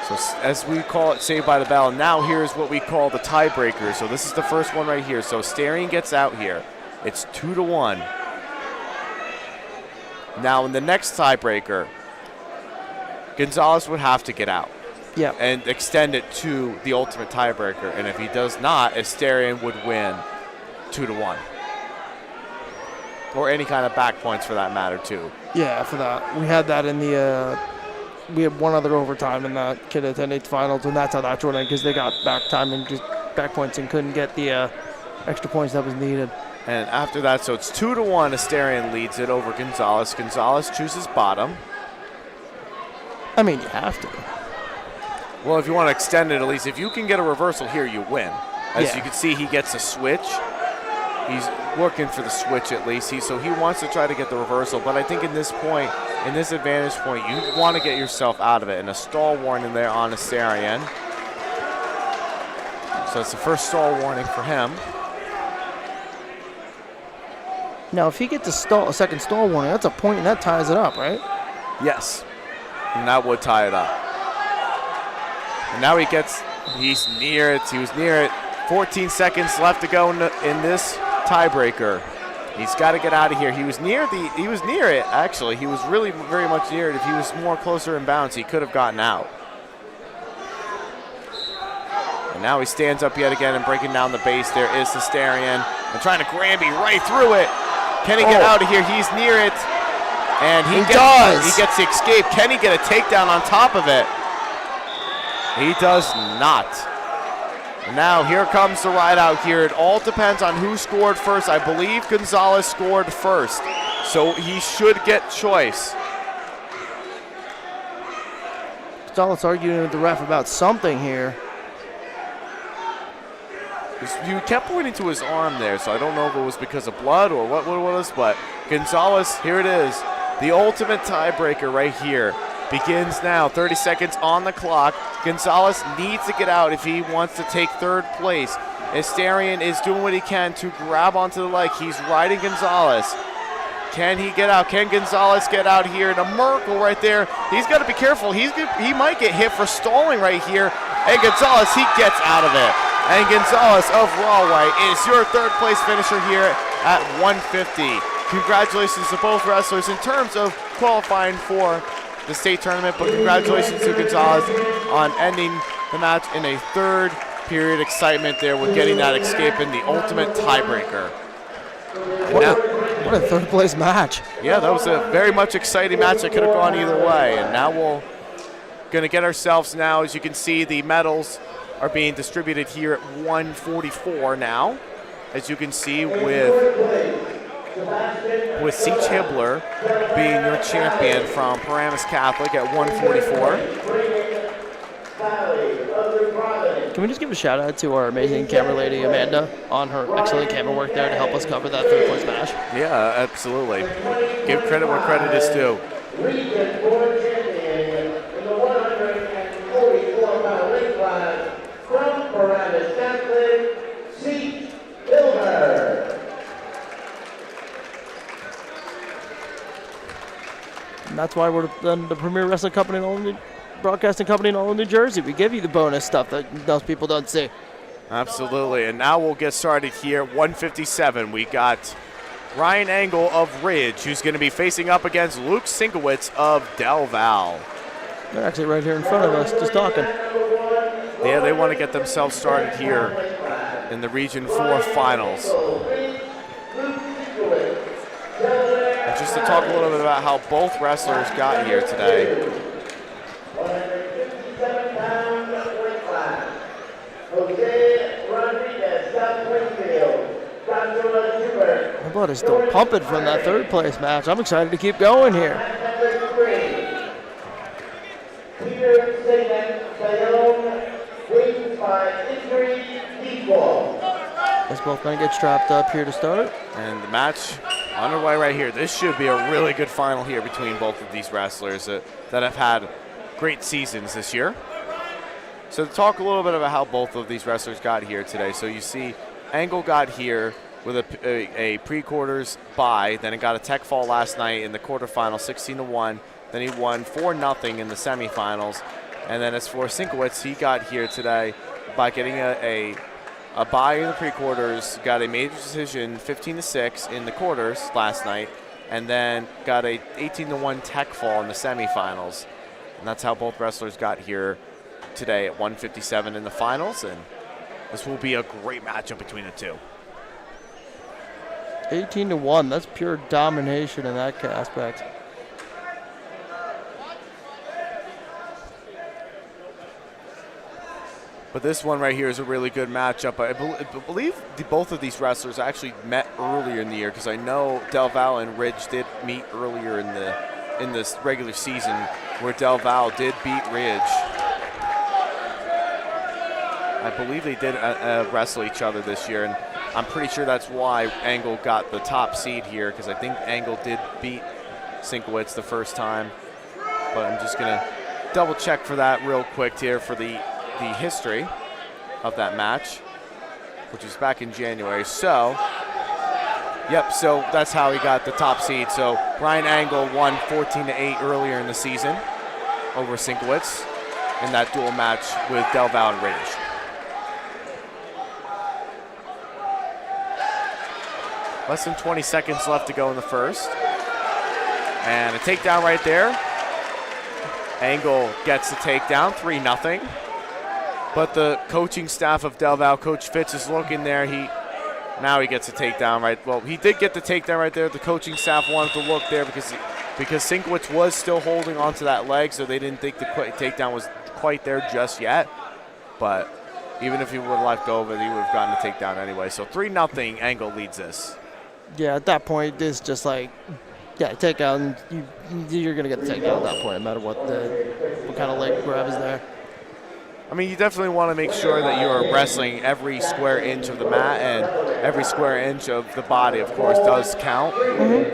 So as we call it, Saved by the Bell. Now here's what we call the tiebreaker. So this is the first one right here. So Asterian gets out here. It's 2-1. Now in the next tiebreaker, Gonzalez would have to get out. Yeah. And extend it to the ultimate tiebreaker. And if he does not, Asterian would win 2-1. Or any kind of back points for that matter too. Yeah, for that. We had that in the we had one other overtime in that Kid Attendate finals, and that's how that went in, because they got back time and just back points and couldn't get the extra points that was needed. And after that, so it's 2-1. Asterian leads it over Gonzalez. Gonzalez chooses bottom. I mean, you have to. Well, if you want to extend it, at least if you can get a reversal here, you win. As Yeah. you can see, he gets a switch. He's working for the switch at least. So he wants to try to get the reversal. But I think in this point, in this advantage point, you want to get yourself out of it. And a stall warning there on Asterian. So it's the first stall warning for him. Now, if he gets a second stall warning, that's a point, and that ties it up, right? Yes. And that would tie it up. And now he's near it. He was near it. 14 seconds left to go in this tiebreaker. He's got to get out of here. He was near it, actually. He was really very much near it. If he was more closer in bounds, he could have gotten out. And now he stands up yet again and breaking down the base. There is Asterian. And trying to Granby right through it. Can he get out of here? He's near it. And he gets the escape. Can he get a takedown on top of it? He does not. And now here comes the ride out here. It all depends on who scored first. I believe Gonzalez scored first, so he should get choice. Gonzalez arguing with the ref about something here. You kept pointing to his arm there, so I don't know if it was because of blood or what it was, but Gonzalez, here it is. The ultimate tiebreaker right here begins now. 30 seconds on the clock. Gonzalez needs to get out if he wants to take third place. Asterian is doing what he can to grab onto the leg. He's riding Gonzalez. Can he get out? Can Gonzalez get out here? And a Merkel right there. He's got to be careful. He might get hit for stalling right here. And Gonzalez, he gets out of it. And Gonzalez of Rahway is your third place finisher here at 150. Congratulations to both wrestlers in terms of qualifying for the state tournament, but congratulations to Gonzalez on ending the match in a third period excitement there with getting that escape in the ultimate tiebreaker. What a third place match. Yeah, that was a very much exciting match that could have gone either way. And now we're going to get ourselves now, as you can see, the medals are being distributed here at 144 now, as you can see, with Siege Hibbler being your champion from Paramus Catholic at 144. Can we just give a shout out to our amazing camera lady Amanda on her excellent camera work there to help us cover that third-place match? Yeah, absolutely. Give credit where credit is due. Region 4 champion in the 144-pound weight class from Paramus Catholic, Siege Hibbler. And that's why we're the premier wrestling company in all broadcasting company in all of New Jersey. We give you the bonus stuff that those people don't see. Absolutely, and now we'll get started here. 157, we got Ryan Engel of Ridge, who's going to be facing up against Luke Sinkowitz of Del Val. They're actually right here in front of us, just talking. Yeah, they want to get themselves started here in the Region 4 finals. And just to talk a little bit about how both wrestlers got here today. 157-pound weight class. Jose Rodriguez, South Springfield. Joshua Schubert. My blood is still pumping from that third-place match. I'm excited to keep going here. Peter Sagan, Bayonne, waiting by injury, equal. Let's both going to get strapped up here to start. And the match underway right here. This should be a really good final here between both of these wrestlers that have had great seasons this year. So to talk a little bit about how both of these wrestlers got here today. So you see Engel got here with a pre-quarters bye, then it got a tech fall last night in the quarterfinals, 16-1. Then he won 4-0 in the semifinals. And then as for Sinkowitz, he got here today by getting a bye in the pre-quarters, got a major decision 15-6 in the quarters last night, and then got a 18-1 tech fall in the semifinals. And that's how both wrestlers got here today at 157 in the finals, and this will be a great matchup between the two. 18-1, that's pure domination in that aspect. But this one right here is a really good matchup. I believe both of these wrestlers actually met earlier in the year, because I know Del Val and Ridge did meet earlier in this regular season, where Del Val did beat Ridge. I believe they did wrestle each other this year, and I'm pretty sure that's why Engel got the top seed here, because I think Engel did beat Sinkowitz the first time. But I'm just going to double check for that real quick here for the history of that match, which was back in January. So, yep, so that's how he got the top seed. So Ryan Engel won 14-8 earlier in the season over Sinkowitz in that dual match with Del Val and Ridge. Less than 20 seconds left to go in the first. And a takedown right there. Engel gets the takedown, 3-0. But the coaching staff of Del Val, Coach Fitz, is looking there. Now he gets a takedown right. Well, he did get the takedown right there. The coaching staff wanted to look there because Sinkowitz was still holding onto that leg, so they didn't think the takedown was quite there just yet. But even if he would have let go of it, he would have gotten the takedown anyway. So 3-0, Engel leads this. Yeah, at that point, it's just like, yeah, takedown. You're gonna get the takedown at that point, no matter what kind of leg grab is there. I mean, you definitely want to make sure that you are wrestling every square inch of the mat, and every square inch of the body, of course, does count,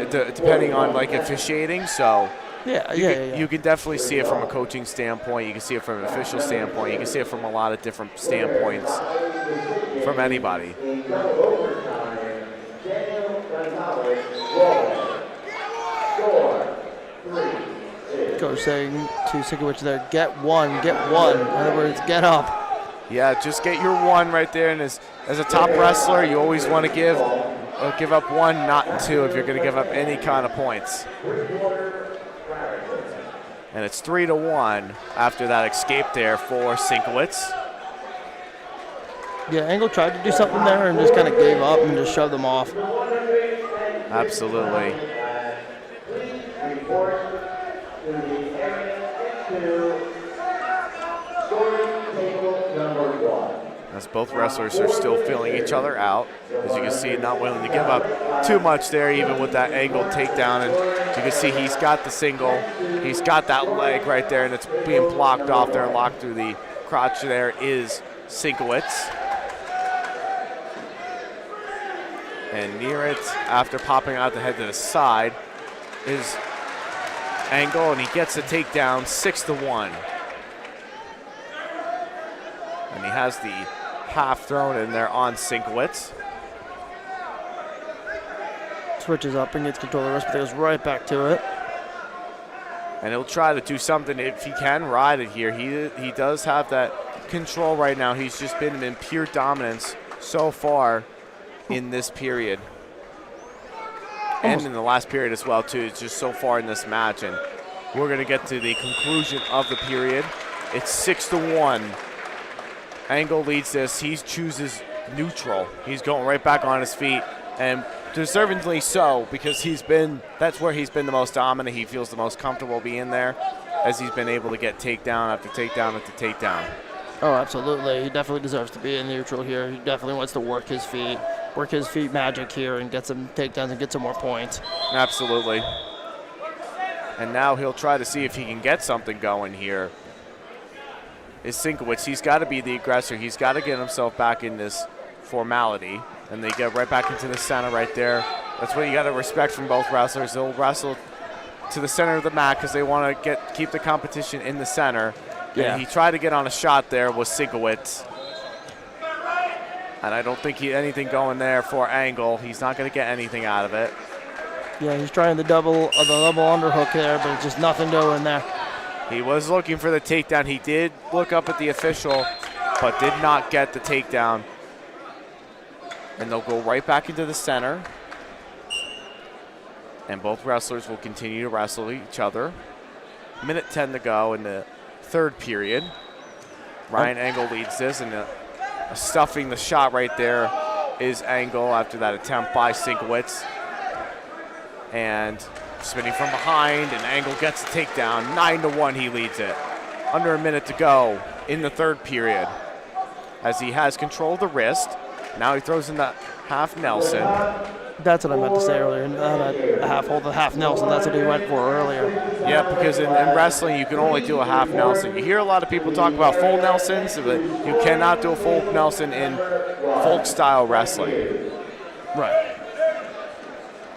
depending on like officiating. So you can definitely see it from a coaching standpoint. You can see it from an official standpoint. You can see it from a lot of different standpoints from anybody. Coach saying to Sinkowitz there, get one. In other words, get up. Yeah, just get your one right there. And as a top wrestler, you always want to give up one, not two, if you're going to give up any kind of points. And it's 3-1 after that escape there for Sinkowitz. Yeah, Engel tried to do something there and just kind of gave up and just shoved them off. Absolutely. Scoring table number 1. as both wrestlers are still feeling each other out. As you can see, not willing to give up too much there, even with that angled takedown. And you can see he's got the single. He's got that leg right there, and it's being blocked off there, locked through the crotch. There is Sinkowitz. And near it, after popping out the head to the side, is Angle, and he gets the takedown, 6-1. And he has the half thrown in there on Sinkowitz. Switches up and gets control of the wrist, but goes right back to it. And he'll try to do something if he can ride it here. He does have that control right now. He's just been in pure dominance so far in this period. And in the last period as well, too. It's just so far in this match. And we're going to get to the conclusion of the period. It's 6-1. Angle leads this. He chooses neutral. He's going right back on his feet, and deservingly so, because that's where he's been the most dominant. He feels the most comfortable being there, as he's been able to get takedown after takedown after takedown. Oh, absolutely. He definitely deserves to be in neutral here. He definitely wants to work his feet magic here and get some takedowns and get some more points. Absolutely. And now he'll try to see if he can get something going here. Is Sinkowitz. He's got to be the aggressor. He's got to get himself back in this formality. And they get right back into the center right there. That's what you got to respect from both wrestlers. They'll wrestle to the center of the mat because they want to keep the competition in the center. Yeah. And he tried to get on a shot there with Sinkowitz. And I don't think anything going there for Angle. He's not going to get anything out of it. Yeah, he's trying the double underhook there, but just nothing going there. He was looking for the takedown. He did look up at the official, but did not get the takedown. And they'll go right back into the center. And both wrestlers will continue to wrestle each other. Minute 10 to go in the third period. Ryan Angle leads this, and stuffing the shot right there is Angle after that attempt by Sinkowitz. And spinning from behind, and Angle gets the takedown. 9-1, he leads it. Under a minute to go in the third period, as he has control of the wrist. Now he throws in the half Nelson. That's what I meant to say earlier. Not a half hold, the half Nelson. That's what he went for earlier. Yeah, because in wrestling, you can only do a half Nelson. You hear a lot of people talk about full Nelsons, but you cannot do a full Nelson in folk-style wrestling. Right.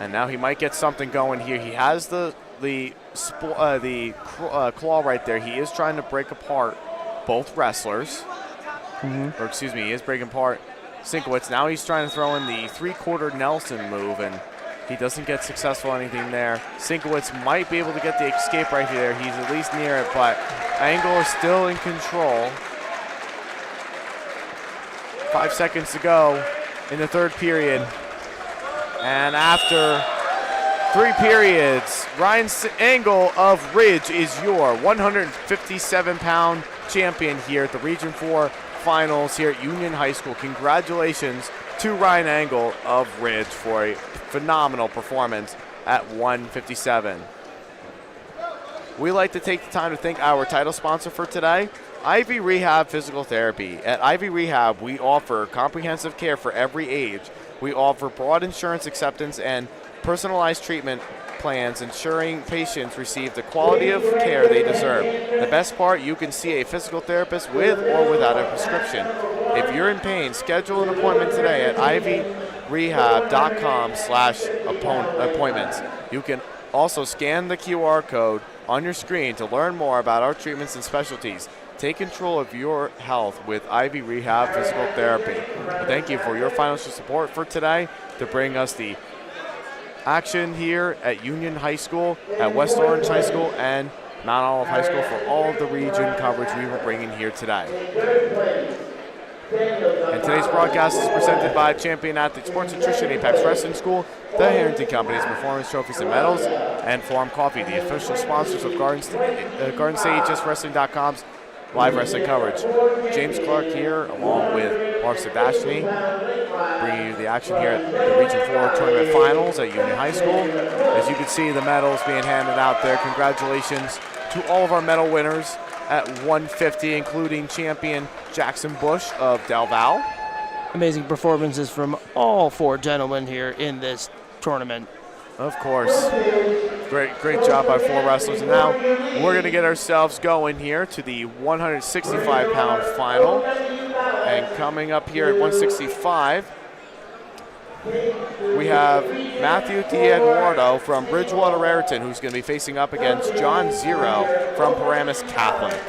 And now he might get something going here. He has the claw right there. He is trying to break apart both wrestlers. Or excuse me, he is breaking apart Sinkowitz. Now he's trying to throw in the three-quarter Nelson move, and he doesn't get successful anything there. Sinkowitz might be able to get the escape right here. He's at least near it, but Angle is still in control. 5 seconds to go in the third period. And after 3 periods, Ryan Angle of Ridge is your 157-pound champion here at the Region 4 Finals here at Union High School. Congratulations to Ryan Angle of Ridge for a phenomenal performance at 157. We like to take the time to thank our title sponsor for today, Ivy Rehab Physical Therapy. At Ivy Rehab, we offer comprehensive care for every age. We offer broad insurance acceptance and personalized treatment plans, ensuring patients receive the quality of care they deserve. The best part, you can see a physical therapist with or without a prescription. If you're in pain, schedule an appointment today at ivyrehab.com/appointments. You can also scan the QR code on your screen to learn more about our treatments and specialties. Take control of your health with Ivy Rehab Physical Therapy. Thank you for your financial support for today to bring us the action here at Union High School, at West Orange High School, and Mount Olive High School for all of the region coverage we were bringing here today. And today's broadcast is presented by Champion Athlete Sports Nutrition, Apex Wrestling School, the Harrington Company's Performance Trophies and Medals, and Farm Coffee, the official sponsors of GardenStateHSWrestling.com's live wrestling coverage. James Clarke here, along with Mark Sirdashney, bringing you the action here at the Region 4 Tournament Finals at Union High School. As you can see, the medals being handed out there. Congratulations to all of our medal winners. at 150, including champion Jackson Bush of Del Val. Amazing performances from all 4 gentlemen here in this tournament. Of course. Great job by 4 wrestlers. And now we're going to get ourselves going here to the 165-pound final. And coming up here at 165, we have Matthew D'Eduardo from Bridgewater Raritan, who's going to be facing up against John Zero from Paramus Catholic.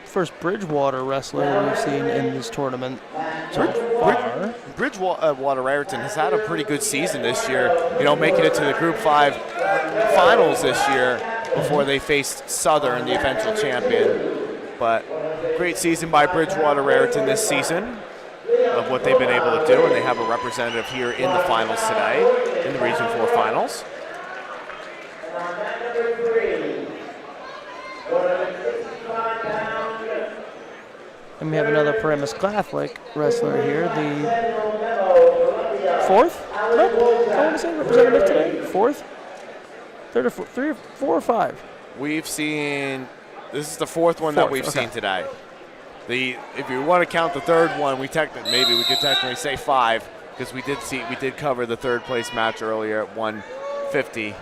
First Bridgewater wrestler we've seen in this tournament so far. Bridgewater Raritan has had a pretty good season this year, making it to the Group 5 finals this year before they faced Southern, the eventual champion. But great season by Bridgewater Raritan this season of what they've been able to do, and they have a representative here in the finals today, in the Region 4 finals. And we have another Paramus Catholic wrestler here, the 4th? Nope. I want to say representative today. 4th? 3rd or 4th? 4 or 5? We've seen, this is the 4th one that we've seen today. If you want to count the 3rd one, maybe we could technically say 5, because we did cover the 3rd place match earlier at 150.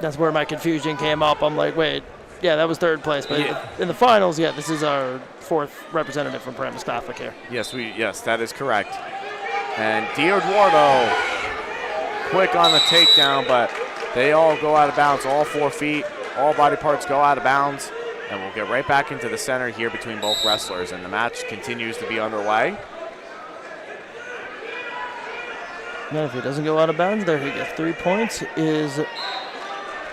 That's where my confusion came up. I'm like, wait. Yeah, that was 3rd place, but in the finals, this is our 4th representative from Paramus Catholic here. Yes, that is correct. And D'Eduardo, quick on the takedown, but they all go out of bounds. All 4 feet, all body parts go out of bounds, and we'll get right back into the center here between both wrestlers, and the match continues to be underway. And if he doesn't go out of bounds, there he gets 3 points. Is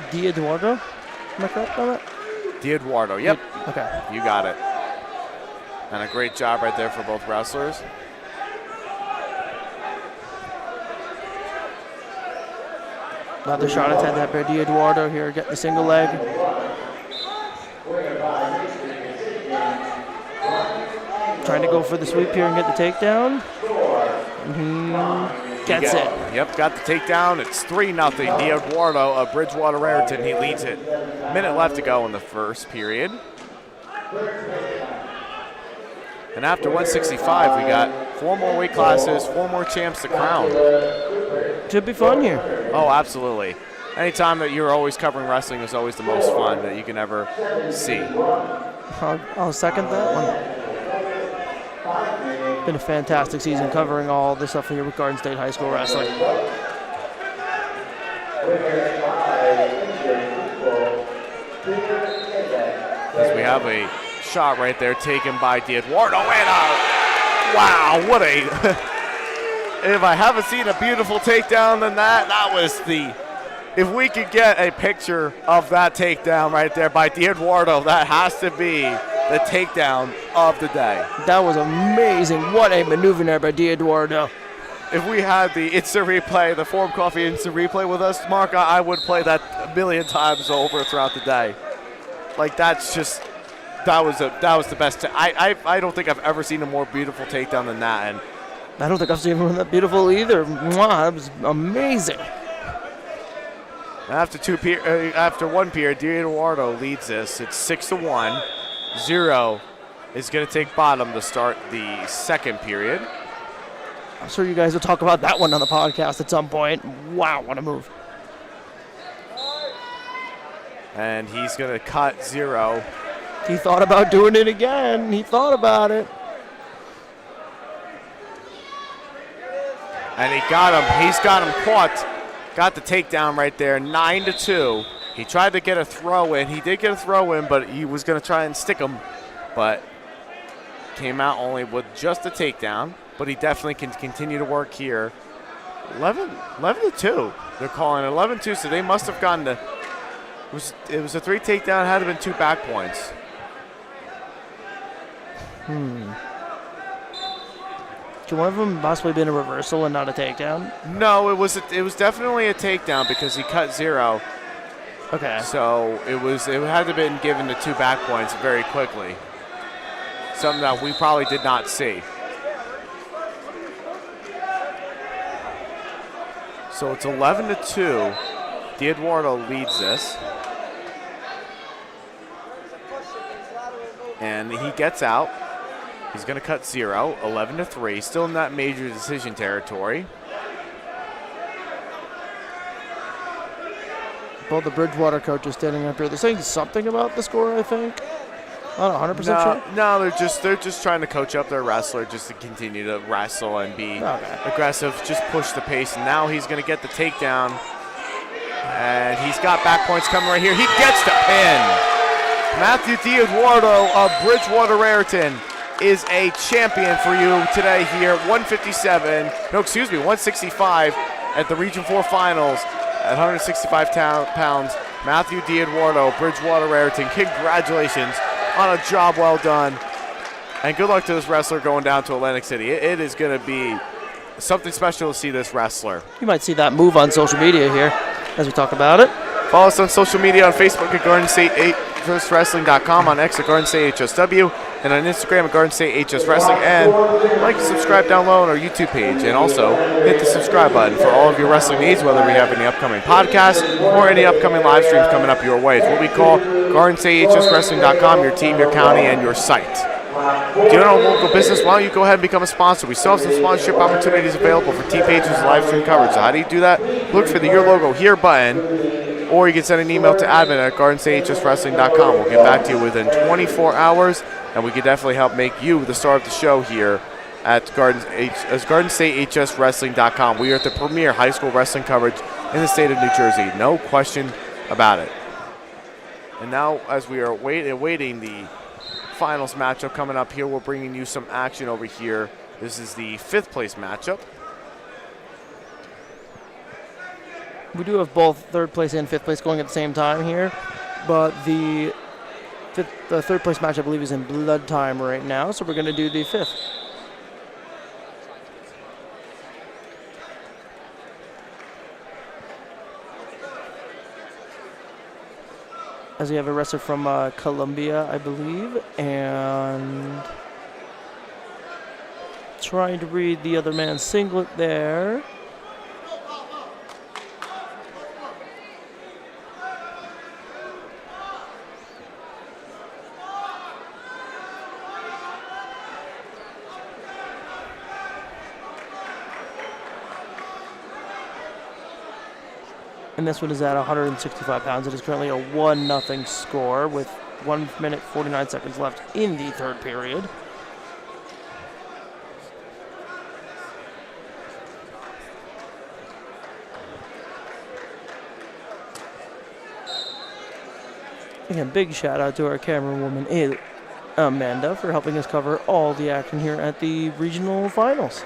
D'Eduardo? Am I correct on that? D'Eduardo, yep. Okay. You got it. And a great job right there for both wrestlers. Another shot attempt at by D'Eduardo here, getting the single leg. Trying to go for the sweep here and get the takedown. Gets it. Yep, got the takedown. It's 3-0. D'Eduardo of Bridgewater Raritan, he leads it. Minute left to go in the first period. And after 165, we got 4 more weight classes, 4 more champs to crown. Should be fun here. Oh, absolutely. Anytime that you're always covering wrestling is always the most fun that you can ever see. I'll second that one. Been a fantastic season covering all this stuff here with Garden State High School wrestling. As we have a shot right there taken by D'Eduardo. Wow, what a... If I haven't seen a beautiful takedown than that was the... If we could get a picture of that takedown right there by D'Eduardo, that has to be the takedown of the day. That was amazing. What a maneuver there by D'Eduardo. If we had the instant replay, the Forum Coffee instant replay with us, Mark, I would play that a million times over throughout the day. Like, that's just, that was the best. I don't think I've ever seen a more beautiful takedown than that. And I don't think I've seen one that beautiful either. Mwah, that was amazing. After 1 period, D'Eduardo leads this. It's 6-1. Zero is going to take bottom to start the 2nd period. I'm sure you guys will talk about that one on the podcast at some point. Wow, what a move. And he's going to cut Zero. He thought about doing it again. He thought about it. And he got him. He's got him caught. Got the takedown right there, 9-2. He tried to get a throw in. He did get a throw in, but he was going to try and stick him. But came out only with just a takedown. But he definitely can continue to work here. 11-2. They're calling it 11-2, so they must have gotten to. It was a 3 takedown. Had to have been 2 back points. Should one of them possibly been a reversal and not a takedown? No, it was definitely a takedown because he cut Zero. Okay. So it had to have been given the 2 back points very quickly. Something that we probably did not see. So it's 11-2. D'Eduardo leads this. And he gets out. He's going to cut 0, 11-3. Still in that major decision territory. Both the Bridgewater coaches standing up here. They're saying something about the score, I think. Not 100% sure. No, they're just trying to coach up their wrestler just to continue to wrestle and be aggressive, just push the pace. And now he's going to get the takedown. And he's got back points coming right here. He gets the pin. Matthew D'Eduardo of Bridgewater Raritan is a champion for you today here at 165 at the Region 4 Finals at 165 pounds. Matthew D'Eduardo, Bridgewater Raritan, congratulations on a job well done. And good luck to this wrestler going down to Atlantic City. It is going to be something special to see this wrestler. You might see that move on social media here as we talk about it. Follow us on social media on Facebook at GardenStateHSWrestling.com, on X at GardenStateHSW, and on Instagram at GardenStateHSWrestling. And like and subscribe down low on our YouTube page. And also hit the subscribe button for all of your wrestling needs, whether we have any upcoming podcasts or any upcoming live streams coming up your way. It's what we call GardenStateHSWrestling.com, your team, your county, and your site. Do you know a local business? Why don't you go ahead and become a sponsor? We still have some sponsorship opportunities available for T-Pages live stream coverage. So how do you do that? Look for the Your Logo Here button, or you can send an email to admin at GardenStateHSWrestling.com. We'll get back to you within 24 hours, and we can definitely help make you the star of the show here at GardenStateHSWrestling.com. We are the premier high school wrestling coverage in the state of New Jersey. No question about it. And now, as we are awaiting the finals matchup coming up here, we're bringing you some action over here. This is the 5th place matchup. We do have both 3rd place and 5th place going at the same time here, but the 3rd place match I believe is in blood time right now, so we're going to do the 5th. As we have a wrestler from Columbia, I believe, and trying to read the other man's singlet there. And this one is at 165 pounds. It is currently a 1-0 score with 1 minute 49 seconds left in the 3rd period. Again, big shout out to our camerawoman Amanda for helping us cover all the action here at the regional finals.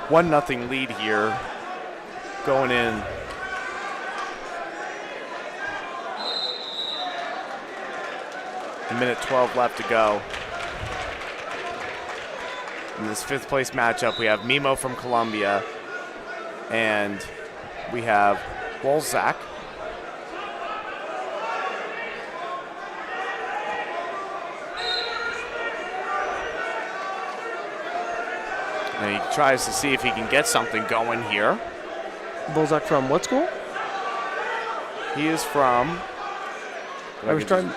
One nothing lead here going in. A minute 12 left to go. In this 5th place matchup, we have Mimo from Columbia, and we have Wolzak. And he tries to see if he can get something going here. Bolzak from what school? He is from... I was trying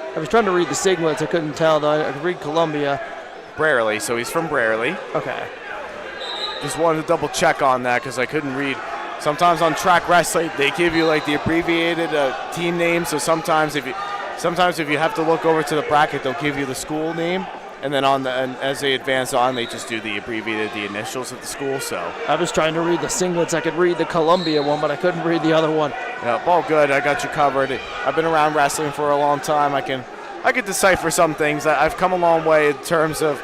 to read the siglets. I couldn't tell, though. I could read Columbia. Brierley, so he's from Brierley. Okay. Just wanted to double check on that because I couldn't read. Sometimes on track wrestling, they give you like the abbreviated team name. So sometimes if you have to look over to the bracket, they'll give you the school name. And then as they advance on, they just do the initials of the school. So I was trying to read the singlets. I could read the Columbia one, but I couldn't read the other one. Yeah, all good. I got you covered. I've been around wrestling for a long time. I can decipher some things. I've come a long way in terms of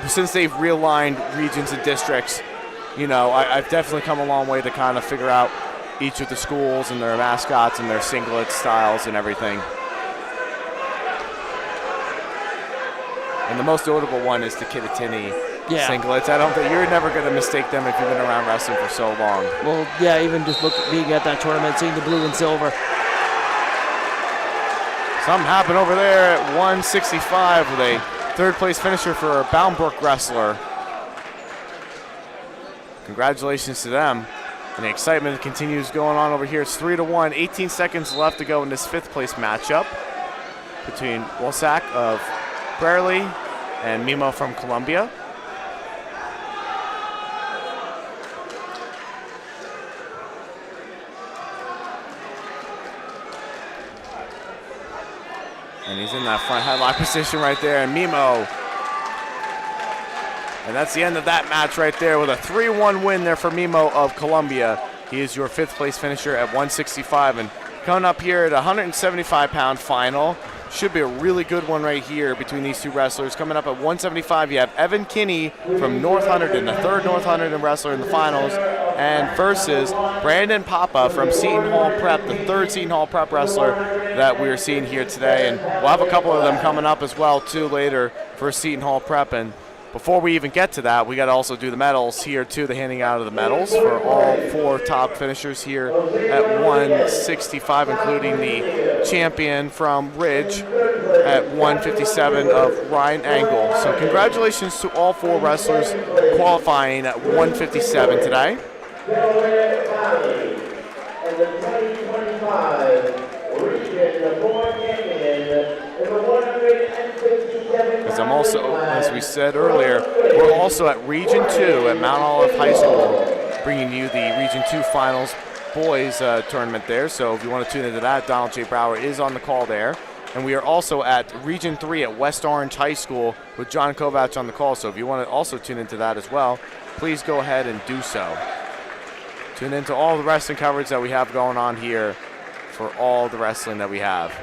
since they've realigned regions and districts. You know, I've definitely come a long way to kind of figure out each of the schools and their mascots and their singlet styles and everything. And the most notable one is the Kittatinny singlets. I don't think you're never going to mistake them if you've been around wrestling for so long. Well, yeah, even just being at that tournament, seeing the blue and silver. Something happened over there at 165 with a third-place finisher for a Boundbrook wrestler. Congratulations to them. And the excitement continues going on over here. It's 3-1, 18 seconds left to go in this fifth-place matchup between Wolsak of Brierley and Mimo from Columbia. And he's in that front headlock position right there, and Mimo. And that's the end of that match right there with a 3-1 win there for Mimo of Columbia. He is your fifth place finisher at 165. And coming up here at 175-pound final, should be a really good one right here between these two wrestlers. Coming up at 175, you have Evan Kinney from North Hunterdon, the third North Hunterdon wrestler in the finals, and versus Brandon Papa from Seton Hall Prep, the third Seton Hall Prep wrestler that we are seeing here today. And we'll have a couple of them coming up as well, too, later for Seton Hall Prep. And before we even get to that, we got to also do the medals here, too, the handing out of the medals for all four top finishers here at 165, including the champion from Ridge at 157 of Ryan Angle. So congratulations to all four wrestlers qualifying at 157 today. And the 2025 region, the board champion, is the 157. As I'm also, as we said earlier, we're also at Region 2 at Mount Olive High School, bringing you the Region 2 Finals boys tournament there. So if you want to tune into that, Donald J. Brower is on the call there. And we are also at Region 3 at West Orange High School with John Kovach on the call. So if you want to also tune into that as well, please go ahead and do so. Tune into all the wrestling coverage that we have going on here for all the wrestling that we have.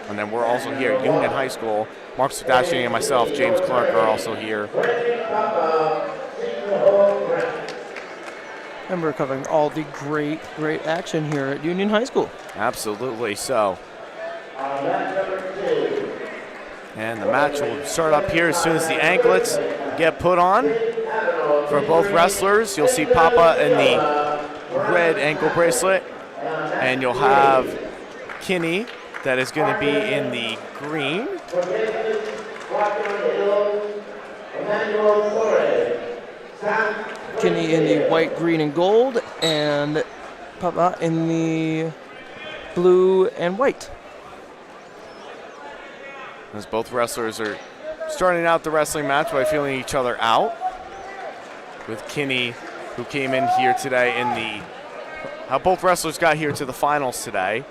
And then we're also here at Union High School. Mark Sirdashney and myself, James Clarke, are also here. And we're covering all the great action here at Union High School. Absolutely so. And the match will start up here as soon as the anklets get put on for both wrestlers. You'll see Papa in the red ankle bracelet, and you'll have Kinney that is going to be in the green. Kinney in the white, green, and gold, and Papa in the blue and white. As both wrestlers are starting out the wrestling match by feeling each other out, with Kinney, who came in here today in the, how both wrestlers got here to the finals today.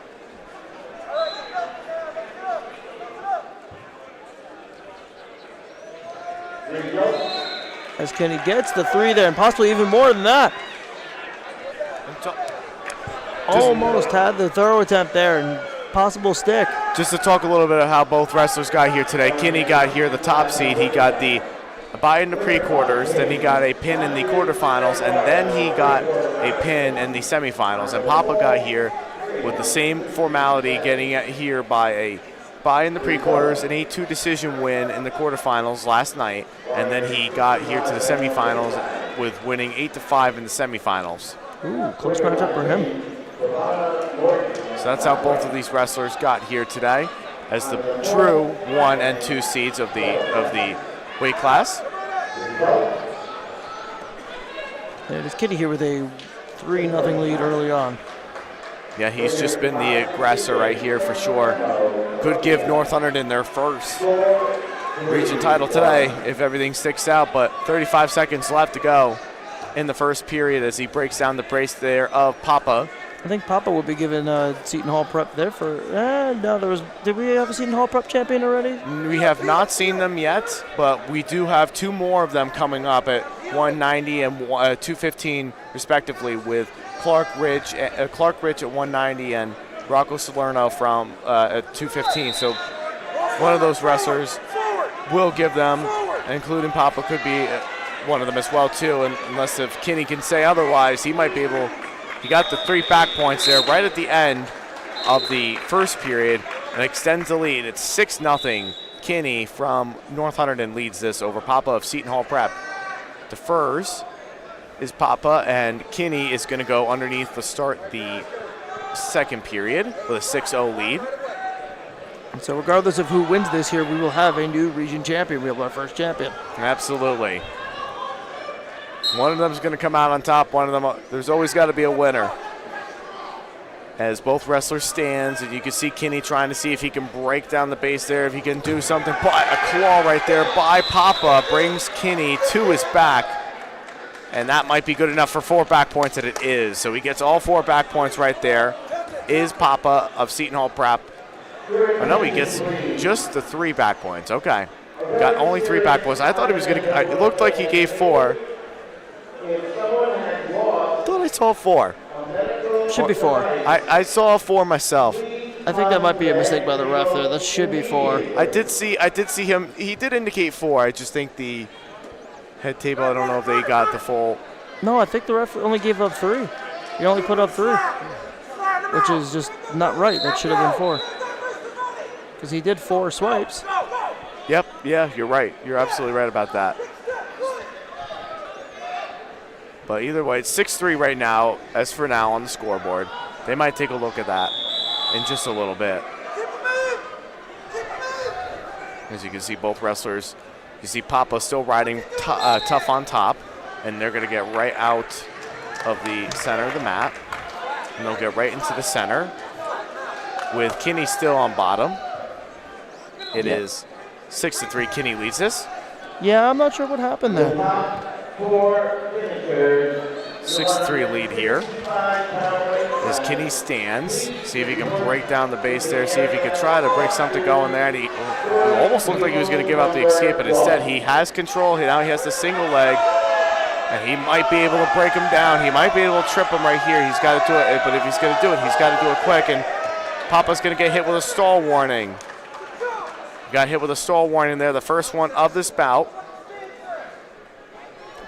As Kinney gets the three there, and possibly even more than that. Almost had the throw attempt there, and possible stick. Just to talk a little bit of how both wrestlers got here today. Kinney got here the top seed. He got the bye in the pre-quarters, then he got a pin in the quarterfinals, and then he got a pin in the semifinals. And Papa got here with the same formality, getting here by a bye in the pre-quarters, an 8-2 decision win in the quarterfinals last night, and then he got here to the semifinals with winning 8-5 in the semifinals. Ooh, close matchup for him. So that's how both of these wrestlers got here today, as the true 1 and 2 seeds of the weight class. And it's Kinney here with a 3-0 lead early on. Yeah, he's just been the aggressor right here for sure. Could give North Hunterdon their first region title today if everything sticks out, but 35 seconds left to go in the first period as he breaks down the brace there of Papa. I think Papa will be given Seton Hall Prep there for, no, did we have a Seton Hall Prep champion already? We have not seen them yet, but we do have 2 more of them coming up at 190 and 215 respectively, with Clarke Ridge at 190 and Rocco Salerno from at 215. So one of those wrestlers will give them, including Papa could be one of them as well too, and unless if Kinney can say otherwise, he might be able. He got the 3 back points there right at the end of the first period and extends the lead. It's 6-0 Kinney from North Hunterdon leads this over Papa of Seton Hall Prep. Defers is Papa, and Kinney is going to go underneath to start the second period with a 6-0 lead. And so regardless of who wins this here, we will have a new region champion. We'll have our first champion. Absolutely. One of them is going to come out on top. One of them, there's always got to be a winner. As both wrestlers stands, and you can see Kinney trying to see if he can break down the base there, if he can do something. But a claw right there by Papa brings Kinney to his back. And that might be good enough for 4 back points, and it is. So he gets all 4 back points right there. Is Papa of Seton Hall Prep. Oh, no, he gets just the 3 back points. Okay. Got only 3 back points. I thought he was going to, it looked like he gave 4. I thought I saw 4. Should be 4. I saw 4 myself. I think that might be a mistake by the ref there. That should be 4. I did see him. He did indicate 4. I just think the head table, I don't know if they got the full. No, I think the ref only gave up 3. He only put up 3, which is just not right. That should have been 4. Because he did 4 swipes. Yep, yeah, you're right. You're absolutely right about that. But either way, it's 6-3 right now, as for now, on the scoreboard. They might take a look at that in just a little bit. As you can see, both wrestlers, you see Papa still riding tough on top, and they're going to get right out of the center of the mat. And they'll get right into the center with Kinney still on bottom. It is 6-3. Kinney leads this. Yeah, I'm not sure what happened there. 6-3 lead here. As Kinney stands, see if he can break down the base there, see if he could try to break something going there. And he almost looked like he was going to give out the escape, but instead he has control. Now he has the single leg, and he might be able to break him down. He might be able to trip him right here. He's got to do it, but if he's going to do it, he's got to do it quick. And Papa's going to get hit with a stall warning. Got hit with a stall warning there, the first one of this bout.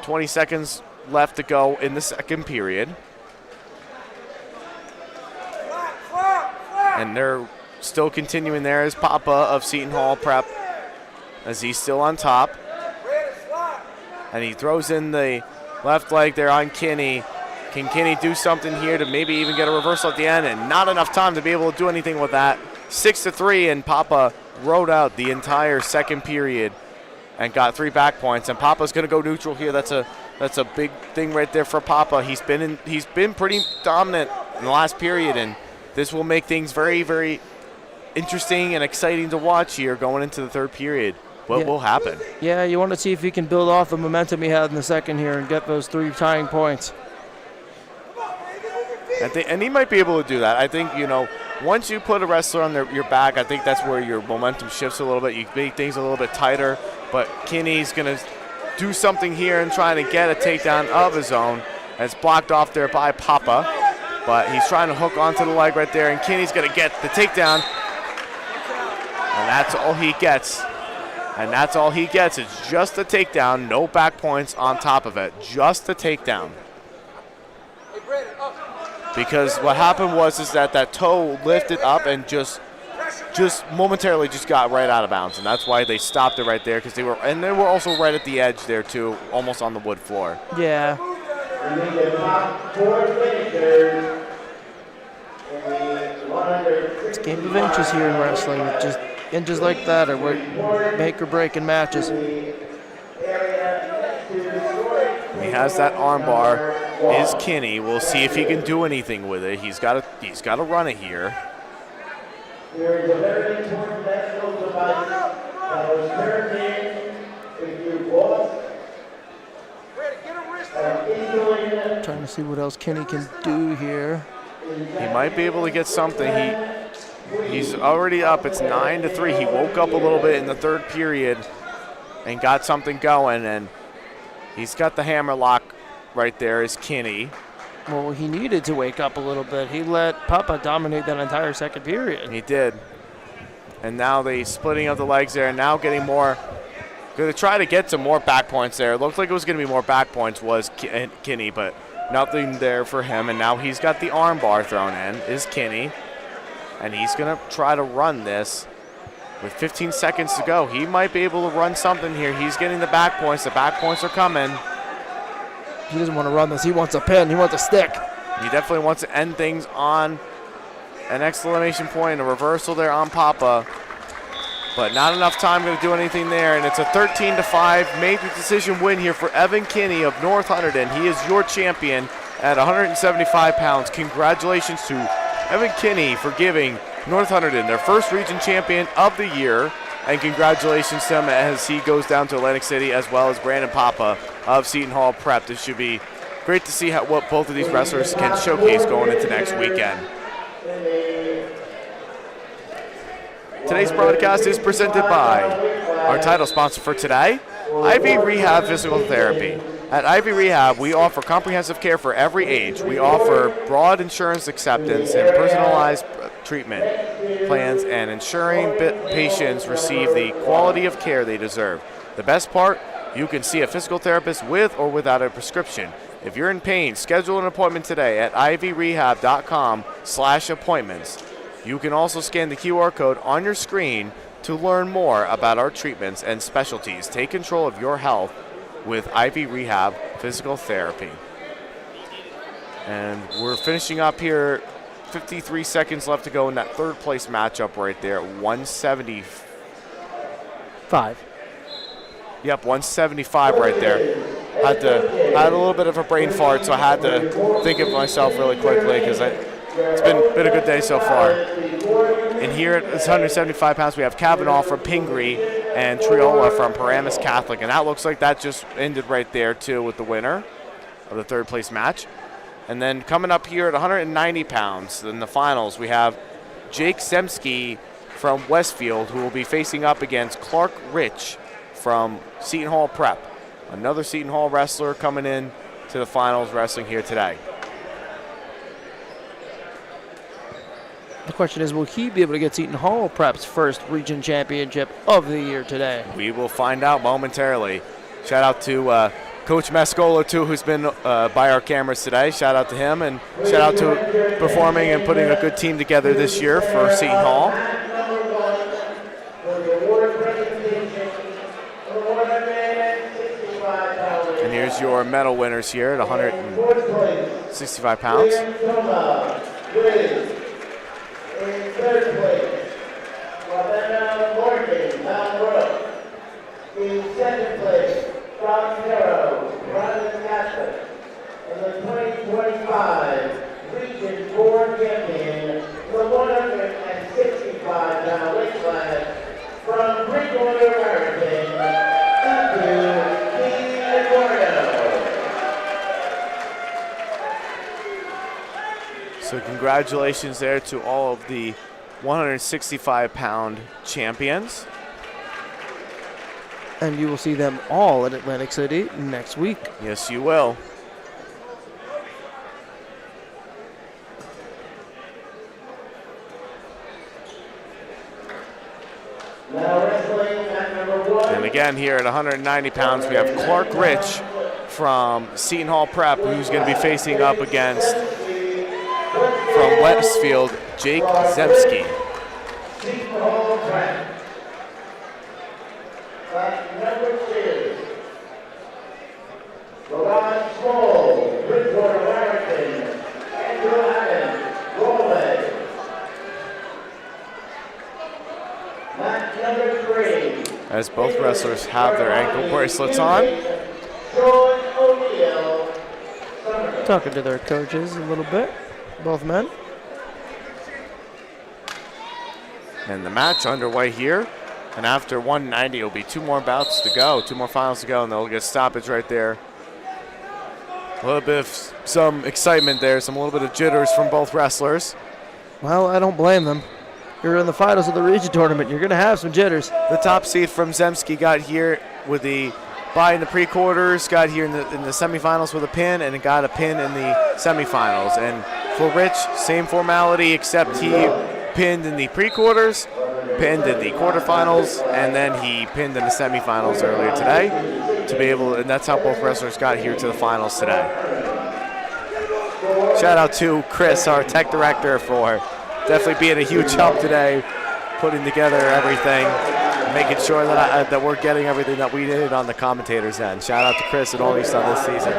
20 seconds left to go in the second period. And they're still continuing there as Papa of Seton Hall Prep, as he's still on top. And he throws in the left leg there on Kinney. Can Kinney do something here to maybe even get a reversal at the end? And not enough time to be able to do anything with that. 6-3, and Papa rode out the entire second period and got 3 back points. And Papa's going to go neutral here. That's a big thing right there for Papa. He's been pretty dominant in the last period, and this will make things very, very interesting and exciting to watch here going into the third period. What will happen? Yeah, you want to see if he can build off the momentum he had in the second here and get those 3 tying points. And he might be able to do that. I think, once you put a wrestler on your back, I think that's where your momentum shifts a little bit. You make things a little bit tighter. But Kinney's going to do something here and trying to get a takedown of his own. It's blocked off there by Papa. But he's trying to hook onto the leg right there, and Kinney's going to get the takedown. And that's all he gets. And that's all he gets. It's just a takedown, no back points on top of it. Just a takedown. Because what happened was that toe lifted up and just momentarily just got right out of bounds, and that's why they stopped it right there, because they were also right at the edge there too, almost on the wood floor. Yeah. It's a game of inches here in wrestling. Just inches like that are what make or break in matches. He has that arm bar. Is Kinney. We'll see if he can do anything with it. He's got to run it here. There is a very important medical device that was turned in if you bought Trying to see what else Kinney can do here. He might be able to get something. He's already up. It's 9-3. He woke up a little bit in the third period and got something going, and he's got the hammer lock right there is Kinney. Well, he needed to wake up a little bit. He let Papa dominate that entire second period. He did. And now they splitting up the legs there, and now getting more. Going to try to get some more back points there. It looked like it was going to be more back points was Kinney, but nothing there for him. And now he's got the arm bar thrown in, is Kinney. And he's going to try to run this. with 15 seconds to go. He might be able to run something here. He's getting the back points. The back points are coming. He doesn't want to run this. He wants a pin. He wants a stick. He definitely wants to end things on an exclamation point, a reversal there on Papa. But not enough time to do anything there, and it's a 13-5 major decision win here for Evan Kinney of North Hunterdon. He is your champion at 175 pounds. Congratulations to Evan Kinney for giving North Hunterdon their first region champion of the year, and congratulations to him as he goes down to Atlantic City, as well as Brandon Papa of Seton Hall Prep. This should be great to see what both of these wrestlers can showcase going into next weekend. Today's broadcast is presented by our title sponsor for today, Ivy Rehab Physical Therapy. At Ivy Rehab, we offer comprehensive care for every age. We offer broad insurance acceptance and personalized treatment plans, and ensuring patients receive the quality of care they deserve. The best part, you can see a physical therapist with or without a prescription. If you're in pain, schedule an appointment today at ivyrehab.com/appointments. You can also scan the QR code on your screen to learn more about our treatments and specialties. Take control of your health with Ivy Rehab Physical Therapy. And we're finishing up here. 53 seconds left to go in that third place matchup right there. 175. Yep, 175 right there. Had a little bit of a brain fart, so I had to think of myself really quickly because it's been a good day so far. And here at 175 pounds, we have Kavanaugh from Pingree and Triola from Paramus Catholic. And that looks like that just ended right there, too, with the winner of the third place match. And then coming up here at 190 pounds in the finals, we have Jake Zemski from Westfield, who will be facing up against Clarke Rich from Seton Hall Prep. Another Seton Hall wrestler coming in to the finals wrestling here today. The question is, will he be able to get Seton Hall Prep's first region championship of the year today? We will find out momentarily. Shout out to Coach Mascola, too, who's been by our cameras today. Shout out to him, and shout out to performing and putting a good team together this year for Seton Hall. And here's your medal winners here at 165 pounds. In third place, Wabena Morgan, Mount Brook. In second place, John Harrow, Brandon Catholic. And the 2025 Region 4 champion, the 165-pound weight class from Bridgewater, American, Eduardo. So congratulations there to all of the 165-pound champions. And you will see them all at Atlantic City next week. Yes, you will. Now wrestling at number 1. And again, here at 190 pounds, we have Clarke Rich from Seton Hall Prep, who's going to be facing up against, from Westfield, Jake Zemski. Seton Hall Prep. At number 2, the Ron Small, Bridgewater American, Andrew Adams, Galway. At number 3, As both wrestlers have their ankle bracelets on. Sean O'Neill, Somerville. Talking to their coaches a little bit, both men. And the match underway here. And after 190, it'll be 2 more bouts to go, 2 more finals to go, and they'll get stoppage right there. A little bit of some excitement there, a little bit of jitters from both wrestlers. Well, I don't blame them. You're in the finals of the region tournament. You're going to have some jitters. The top seed from Zemski got here with the bye in the pre-quarters, got here in the semifinals with a pin, and got a pin in the semifinals. And for Rich, same formality, except he pinned in the pre-quarters, pinned in the quarterfinals, and then he pinned in the semifinals earlier today to be able, and that's how both wrestlers got here to the finals today. Shout out to Chris, our tech director, for definitely being a huge help today putting together everything, making sure that that we're getting everything that we needed on the commentators' end. Shout out to Chris and all he's done this season.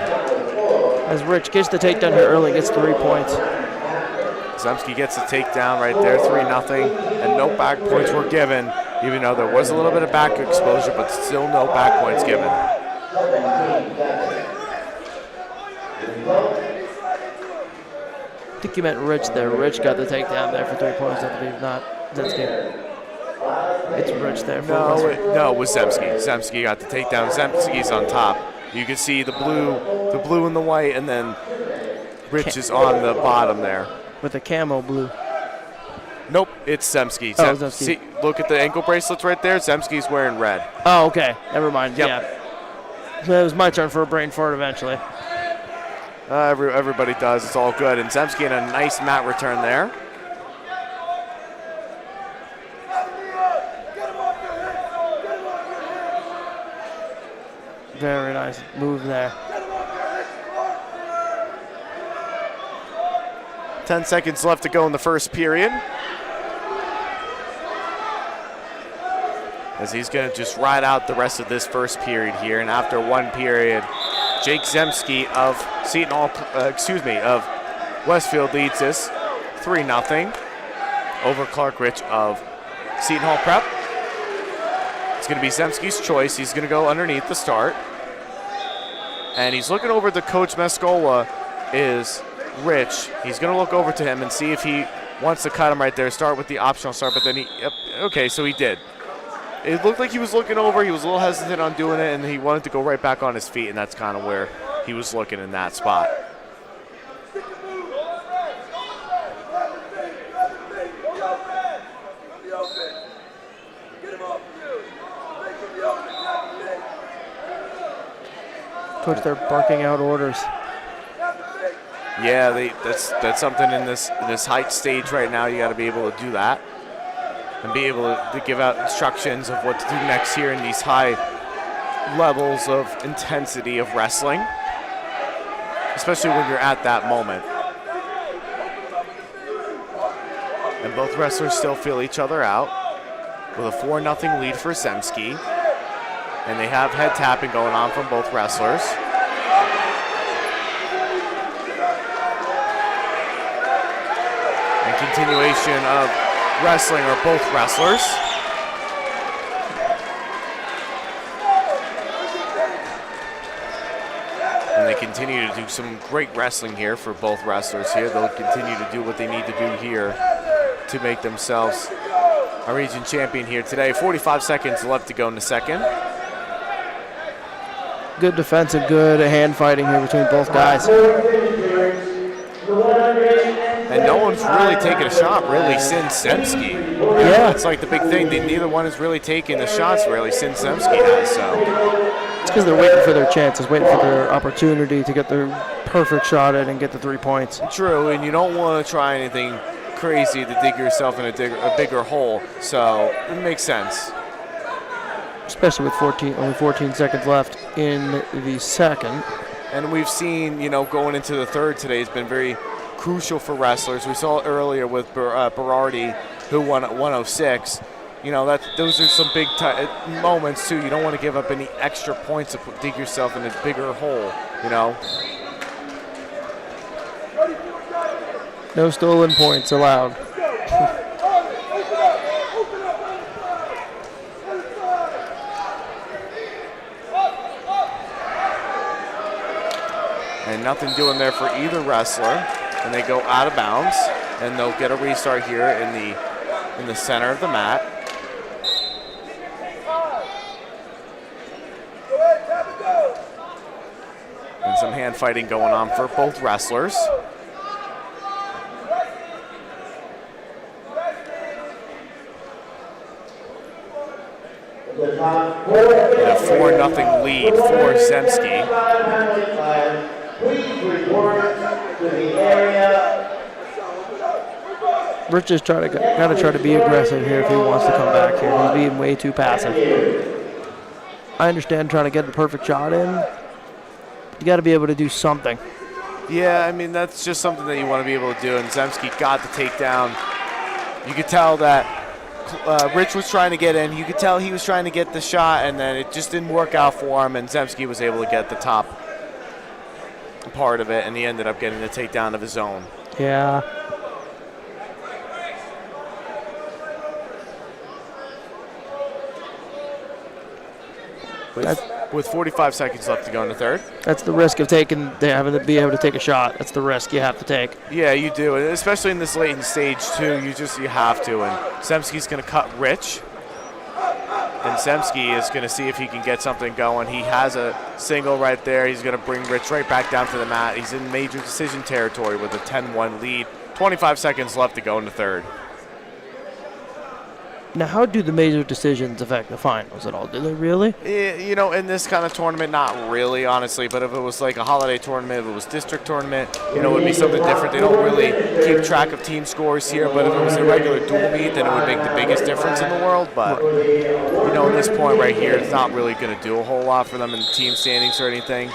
As Rich gets the takedown here early, gets 3 points. Zemski gets the takedown right there, 3-0, and no back points were given, even though there was a little bit of back exposure, but still no back points given. I think you meant Rich there. Rich got the takedown there for 3 points, I believe, not Zemski. It's Rich there. No, it was Zemski. Zemski got the takedown. Zemski's on top. You can see the blue and the white, and then Rich is on the bottom there. With the camo blue. Nope, it's Zemski. Zemski. See, look at the ankle bracelets right there. Zemski's wearing red. Oh, okay. Never mind. Yep. Yeah. So it was my turn for a brain fart eventually. Everybody does. It's all good. And Zemski in a nice mat return there. Very nice move there. 10 seconds left to go in the first period. As he's going to just ride out the rest of this first period here. And after one period, Jake Zemski of of Westfield leads this 3-0 over Clarke Rich of Seton Hall Prep. It's going to be Zemski's choice. He's going to go underneath the start. And he's looking over to Coach Mescola is Rich. He's going to look over to him and see if he wants to cut him right there. Start with the optional start, but then okay, so he did. It looked like he was looking over. He was a little hesitant on doing it, and he wanted to go right back on his feet, and that's kind of where he was looking in that spot. Coach, they're barking out orders. Yeah, that's something in this height stage right now. You got to be able to do that and be able to give out instructions of what to do next here in these high levels of intensity of wrestling, especially when you're at that moment. And both wrestlers still feel each other out with a 4-0 lead for Zemski. And they have head tapping going on from both wrestlers. And continuation of wrestling are both wrestlers. And they continue to do some great wrestling here for both wrestlers here. They'll continue to do what they need to do here to make themselves a region champion here today. 45 seconds left to go in the second. Good defense and good hand fighting here between both guys. And no one's really taken a shot really since Zemski. Yeah. That's like the big thing. Neither one has really taken the shots really since Zemski has. So it's because they're waiting for their chances, waiting for their opportunity to get their perfect shot in and get the 3 points. True, and you don't want to try anything crazy to dig yourself in a bigger hole. So it makes sense. Especially with only 14 seconds left in the second. And we've seen, going into the third today has been very crucial for wrestlers. We saw it earlier with Berardi, who won at 106. Those are some big moments too. You don't want to give up any extra points to dig yourself in a bigger hole. No stolen points allowed. And nothing doing there for either wrestler, and they go out of bounds, and they'll get a restart here in the center of the mat. And some hand fighting going on for both wrestlers. And a 4-0 lead for Zemski. Please report to the area. Rich is got to try to be aggressive here if he wants to come back here. He's being way too passive. I understand trying to get the perfect shot in. You got to be able to do something. Yeah, I mean, that's just something that you want to be able to do, and Zemski got the takedown. You could tell that Rich was trying to get in. You could tell he was trying to get the shot, and then it just didn't work out for him, and Zemski was able to get the top part of it, and he ended up getting the takedown of his own. Yeah. With 45 seconds left to go in the third. That's the risk of having to be able to take a shot. That's the risk you have to take. Yeah, you do, and especially in this late in stage too. You have to. And Zemski's going to cut Rich, and Zemski is going to see if he can get something going. He has a single right there. He's going to bring Rich right back down to the mat. He's in major decision territory with a 10-1 lead. 25 seconds left to go in the third. Now, how do the major decisions affect the finals at all? Do they really? You know, in this kind of tournament, not really, honestly. But if it was like a holiday tournament, if it was district tournament, you know, it would be something different. They don't really keep track of team scores here. But if it was a regular dual meet, then it would make the biggest difference in the world. But, you know, at this point right here, it's not really going to do a whole lot for them in the team standings or anything.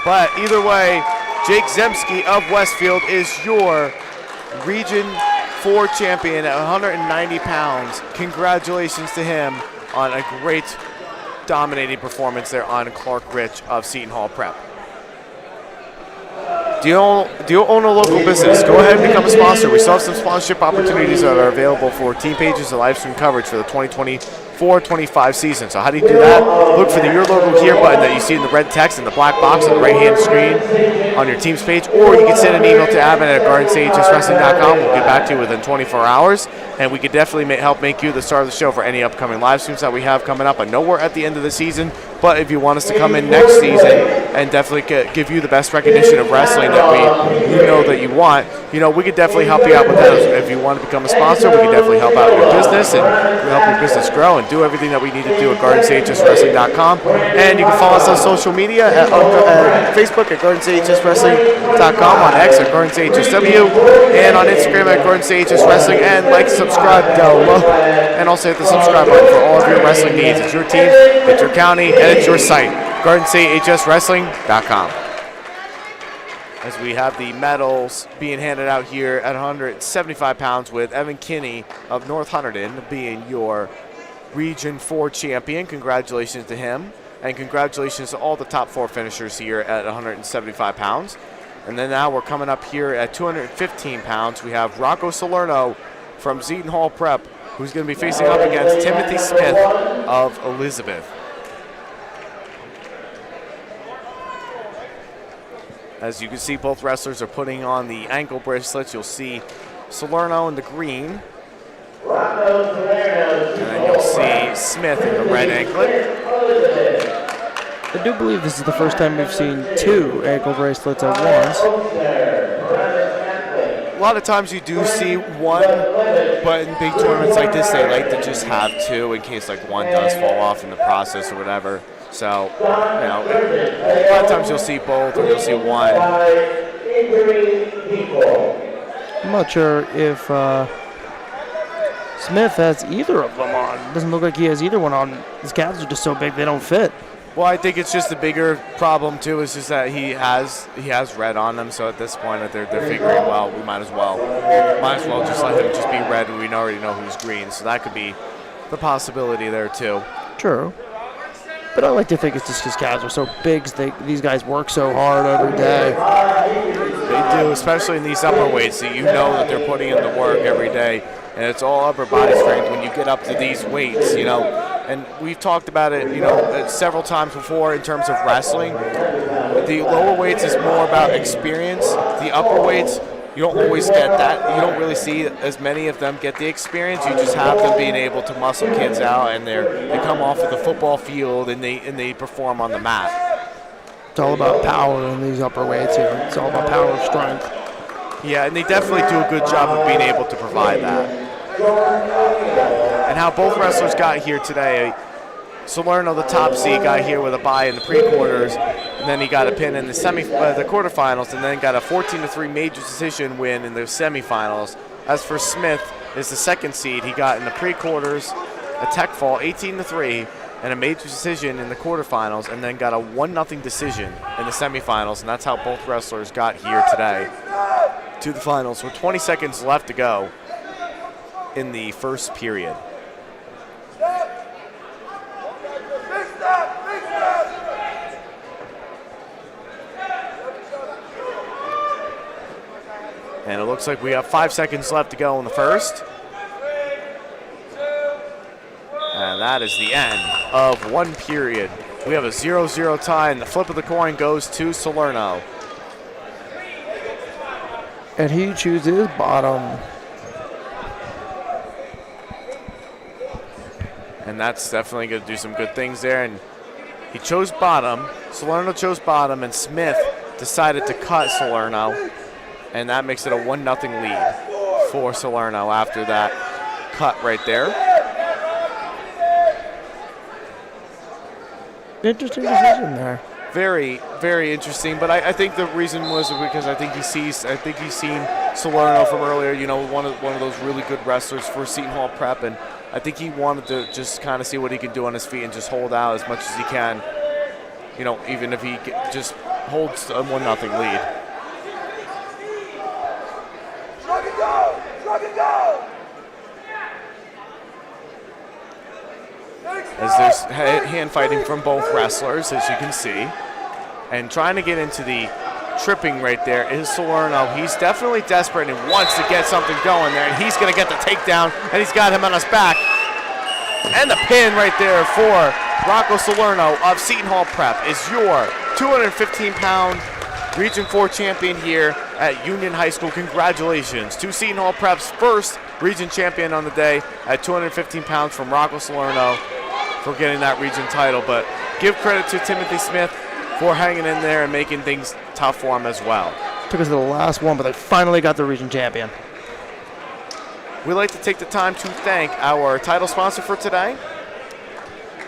But either way, Jake Zemski of Westfield is your Region 4 champion at 190 pounds. Congratulations to him on a great dominating performance there on Clarke Rich of Seton Hall Prep. Do you own a local business? Go ahead and become a sponsor. We still have some sponsorship opportunities that are available for team pages and live stream coverage for the 2024-25 season. So how do you do that? Look for the Your Logo Here button that you see in the red text in the black box on the right-hand screen on your team's page, or you can send an email to admin@GardenStateHSWrestling.com. We'll get back to you within 24 hours, and we could definitely help make you the star of the show for any upcoming live streams that we have coming up. I know we're at the end of the season, but if you want us to come in next season and definitely give you the best recognition of wrestling that we know that you want, you know, we could definitely help you out with that. If you want to become a sponsor, we can definitely help out your business and help your business grow and do everything that we need to do at GardenStateHSWrestling.com. And you can follow us on social media at Facebook at GardenStateHSWrestling.com, on X at GardenStateHSW, and on Instagram at GardenStateHSWrestling. And like, subscribe down below, and also hit the subscribe button for all of your wrestling needs. It's your team, it's your county, and it's your site. GardenStateHSWrestling.com. As we have the medals being handed out here at 175 pounds, with Evan Kinney of North Hunterdon being your Region 4 champion. Congratulations to him, and congratulations to all the top 4 finishers here at 175 pounds. And then now we're coming up here at 215 pounds. We have Rocco Salerno from Seton Hall Prep, who's going to be facing up against Timothy Smith of Elizabeth. As you can see, both wrestlers are putting on the ankle bracelets. You'll see Salerno in the green, and then you'll see Smith in the red anklet. I do believe this is the first time we've seen 2 ankle bracelets at once. A lot of times you do see one, but in big tournaments like this, they like to just have 2 in case like one does fall off in the process or whatever. So, you know, a lot of times you'll see both or you'll see one. I'm not sure if Smith has either of them on. Doesn't look like he has either one on. His calves are just so big they don't fit. Well, I think it's just the bigger problem too. Is just that he has red on them. So at this point, they're figuring, well, we might as well just let him just be red, and we already know who's green. So that could be the possibility there too. True. But I like to think it's just his calves are so big. These guys work so hard every day. They do, especially in these upper weights. So you know that they're putting in the work every day, and it's all upper body strength when you get up to these weights, you know. And we've talked about it, you know, several times before in terms of wrestling. The lower weights is more about experience. The upper weights, you don't always get that. You don't really see as many of them get the experience. You just have them being able to muscle kids out, and they come off of the football field and they perform on the mat. It's all about power in these upper weights here. It's all about power and strength. Yeah, and they definitely do a good job of being able to provide that. And how both wrestlers got here today. Salerno, the top seed, got here with a bye in the pre-quarters, and then he got a pin in the the quarterfinals, and then got a 14-3 major decision win in the semifinals. As for Smith, is the second seed. He got in the pre-quarters a tech fall, 18-3, and a major decision in the quarterfinals, and then got a 1-0 decision in the semifinals, and that's how both wrestlers got here today to the finals with 20 seconds left to go in the first period. And it looks like we have 5 seconds left to go in the first. And that is the end of one period. We have a 0-0 tie, and the flip of the coin goes to Salerno. And he chooses bottom. And that's definitely going to do some good things there. And he chose bottom. Salerno chose bottom, and Smith decided to cut Salerno. And that makes it a 1-0 lead for Salerno after that cut right there. Interesting decision there. Very, very interesting. But I think the reason was because I think he's seen Salerno from earlier. You know, one of those really good wrestlers for Seton Hall Prep, and I think he wanted to just kind of see what he can do on his feet and just hold out as much as he can. You know, even if he just holds a 1-0 lead. As there's hand fighting from both wrestlers, as you can see. And trying to get into the tripping right there is Salerno. He's definitely desperate and wants to get something going there. And he's going to get the takedown, and he's got him on his back. And the pin right there for Rocco Salerno of Seton Hall Prep is your 215-pound Region 4 champion here at Union High School. Congratulations to Seton Hall Prep's first region champion on the day at 215 pounds from Rocco Salerno for getting that region title. But give credit to Timothy Smith for hanging in there and making things tough for him as well. Took us to the last one, but they finally got the region champion. We'd like to take the time to thank our title sponsor for today,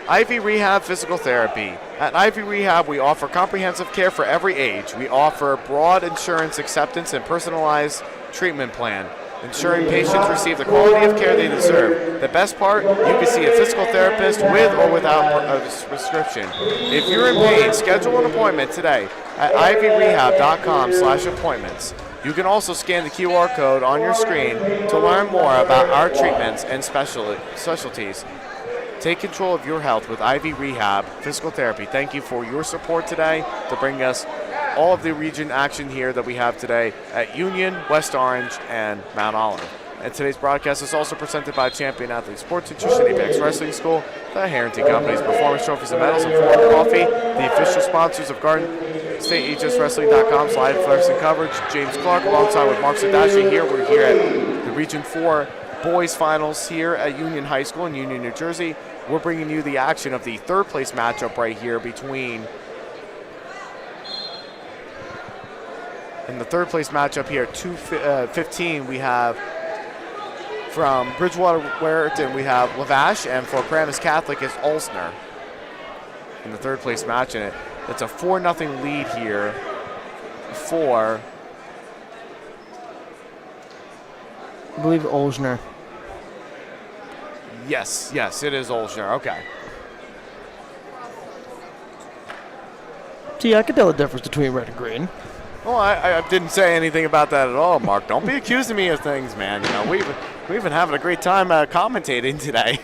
Ivy Rehab Physical Therapy. At Ivy Rehab, we offer comprehensive care for every age. We offer broad insurance acceptance and personalized treatment plan, ensuring patients receive the quality of care they deserve. The best part, you can see a physical therapist with or without a prescription. If you're in pain, schedule an appointment today at ivyrehab.com/appointments. You can also scan the QR code on your screen to learn more about our treatments and specialties. Take control of your health with Ivy Rehab Physical Therapy. Thank you for your support today to bring us all of the region action here that we have today at Union, West Orange, and Mount Olive. And today's broadcast is also presented by Champion Athlete Sports Nutrition, Apex Wrestling School, the Harrington Company's Performance Trophies and Medals, and Florida Coffee, the official sponsors of Garden State HSWrestling.com's live Infraction coverage. James Clarke alongside with Mark Sirdashney here. We're here at the Region 4 Boys Finals here at Union High School in Union, New Jersey. We're bringing you the action of the third place matchup right here between, in the third place matchup here at 2:15 we have from Bridgewater Wereton we have Lavash, and for Paramus Catholic is Olsner in the third place match, and it's a 4-0 lead here for, I believe, Olsner. Yes, it is Olsner. Okay. See, I can tell the difference between red and green. Well, I didn't say anything about that at all, Mark. Don't be accusing me of things, man. You know, we've been having a great time commentating today.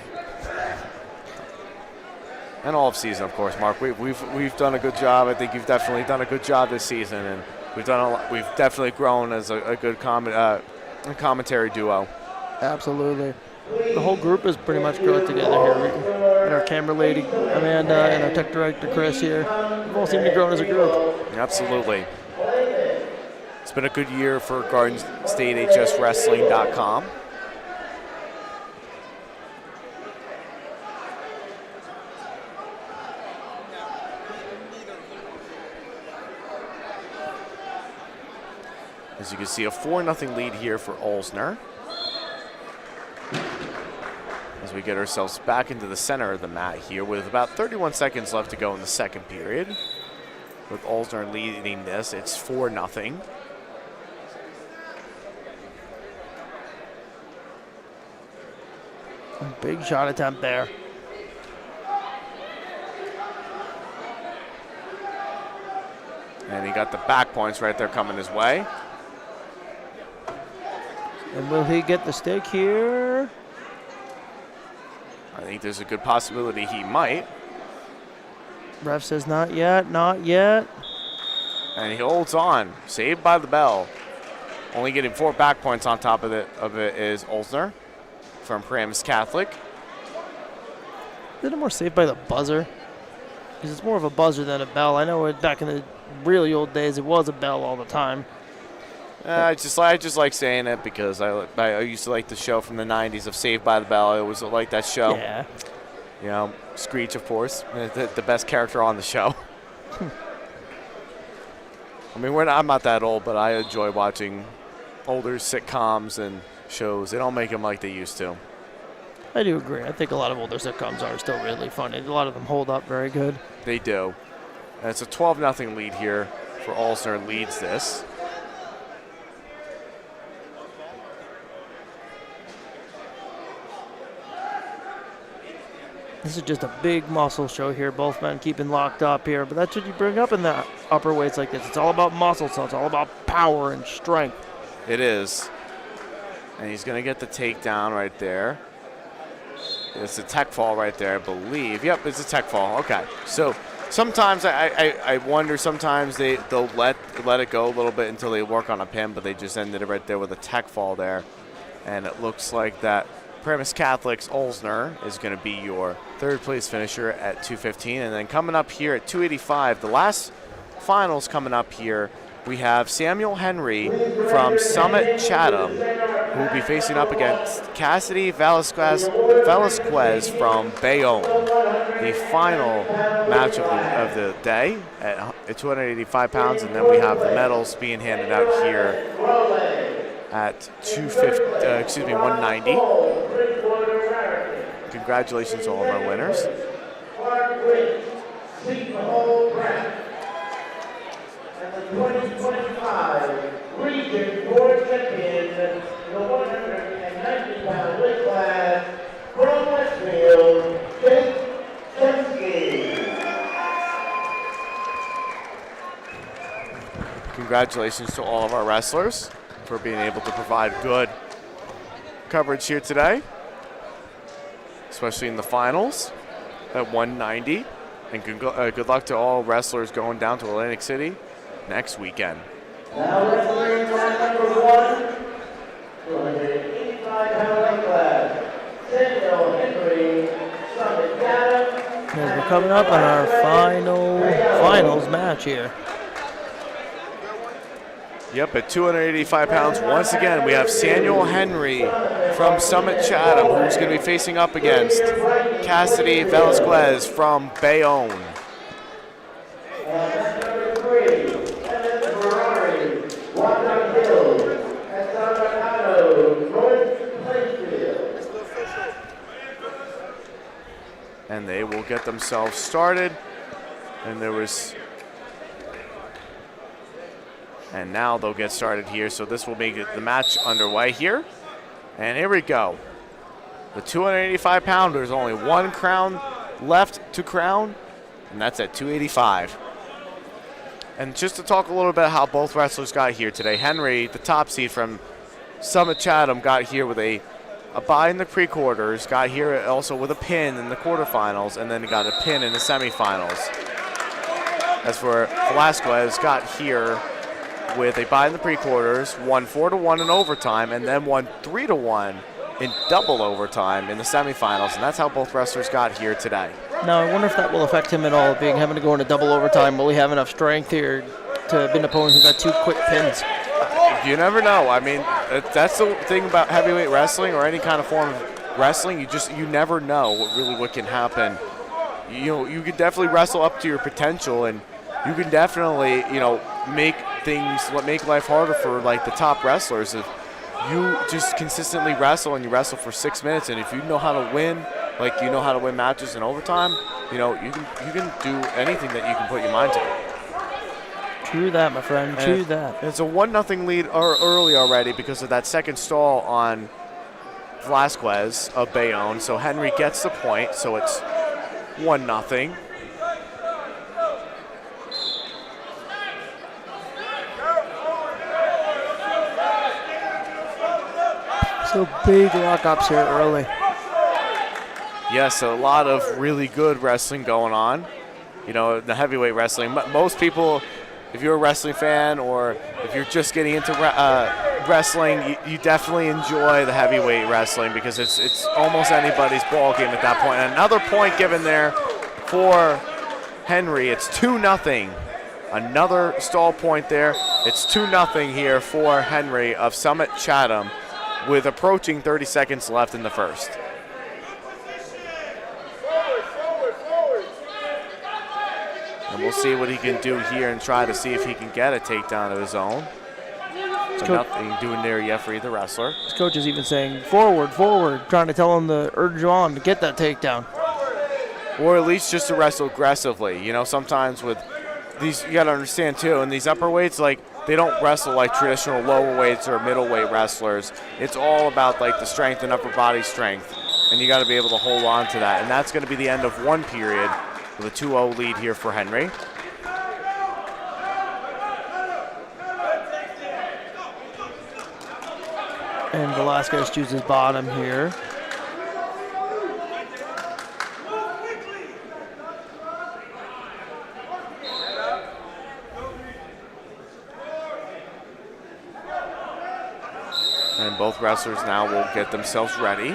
And all of season, of course, Mark. We've done a good job. I think you've definitely done a good job this season, and we've definitely grown as a good commentary duo. Absolutely. The whole group is pretty much growing together here. And our camera lady, Amanda, and our tech director, Chris, here. We've all seemed to grow as a group. Absolutely. It's been a good year for Garden State HSWrestling.com. As you can see, a 4-0 lead here for Olsner. As we get ourselves back into the center of the mat here with about 31 seconds left to go in the second period. With Olsner leading this, it's 4-0. Big shot attempt there. And he got the back points right there coming his way. And will he get the stick here? I think there's a good possibility he might. Ref says not yet, not yet. And he holds on, saved by the bell. Only getting 4 back points on top of it is Olsner from Paramus Catholic. Isn't it more safe by the buzzer? Because it's more of a buzzer than a bell. I know back in the really old days it was a bell all the time. I just like saying it because I used to like the show from the 90s of Saved by the Bell. I always liked that show. Yeah. You know, Screech, of course, the best character on the show. I mean, I'm not that old, but I enjoy watching older sitcoms and shows. They don't make them like they used to. I do agree. I think a lot of older sitcoms are still really funny. A lot of them hold up very good. They do. And it's a 12-0 lead here for Olsner leads this. This is just a big muscle show here. Both men keeping locked up here. But that's what you bring up in the upper weights like this. It's all about muscle, so it's all about power and strength. It is. And he's going to get the takedown right there. It's a tech fall right there, I believe. Yep, it's a tech fall. Okay. So sometimes I wonder, sometimes they'll let it go a little bit until they work on a pin, but they just ended it right there with a tech fall there. And it looks like that Paramus Catholic's Olsner is going to be your third place finisher at 215. And then coming up here at 285, the last finals coming up here, we have Samuel Henry from Summit Chatham, who will be facing up against Cassidy Velasquez from Bayonne. The final match of the day at 285 pounds, and then we have the medals being handed out here at 190. Congratulations to all of our winners. And the 2025 Region Board Champion, the 190-pound weight class from Westfield, GSHSW. Congratulations to all of our wrestlers for being able to provide good coverage here today, especially in the finals at 190. And good luck to all wrestlers going down to Atlantic City next weekend. Now wrestling match number 1, 285-pound weight class, Samuel Henry, Summit Chatham. As we're coming up on our finals match here. Yep, at 285 pounds, once again, we have Samuel Henry from Summit Chatham, who's going to be facing up against Cassidy Velasquez from Bayonne. And number 3, Evan Ferrari, Wanda Hills, and Salvador, North Plainfield. And they will get themselves started. And now they'll get started here. So this will make the match underway here. And here we go. The 285 pounders, only one crown left to crown, and that's at 285. And just to talk a little bit how both wrestlers got here today. Henry, the top seed from Summit Chatham, got here with a bye in the pre-quarters, got here also with a pin in the quarterfinals, and then got a pin in the semifinals. As for Velasquez, got here with a bye in the pre-quarters, won 4-1 in overtime, and then won 3-1 in double overtime in the semifinals, and that's how both wrestlers got here today. Now, I wonder if that will affect him at all, having to go into double overtime. Will he have enough strength here to beat an opponent who got 2 quick pins? You never know. I mean, that's the thing about heavyweight wrestling or any kind of form of wrestling. You never know what can happen. You can definitely wrestle up to your potential, and you can definitely make life harder for like the top wrestlers. If you just consistently wrestle and you wrestle for 6 minutes, and if you know how to win, like you know how to win matches in overtime, you can do anything that you can put your mind to. True that, my friend. True that. It's a 1-0 lead early already because of that second stall on Velasquez of Bayonne. So Henry gets the point, so it's 1-0. So big lockups here early. Yes, a lot of really good wrestling going on. The heavyweight wrestling. Most people, if you're a wrestling fan or if you're just getting into wrestling, you definitely enjoy the heavyweight wrestling because it's almost anybody's ball game at that point. And another point given there for Henry. It's 2-0. Another stall point there. It's 2-0 here for Henry of Summit Chatham with approaching 30 seconds left in the first. And we'll see what he can do here and try to see if he can get a takedown of his own. So nothing doing there yet for either wrestler. His coach is even saying, forward, forward, trying to tell him to urge you on to get that takedown. Or at least just to wrestle aggressively. You know, sometimes with these, you got to understand too, in these upper weights, like, they don't wrestle like traditional lower weights or middleweight wrestlers. It's all about like the strength and upper body strength. And you got to be able to hold on to that. And that's going to be the end of one period with a 2-0 lead here for Henry. And Velasquez chooses bottom here. And both wrestlers now will get themselves ready.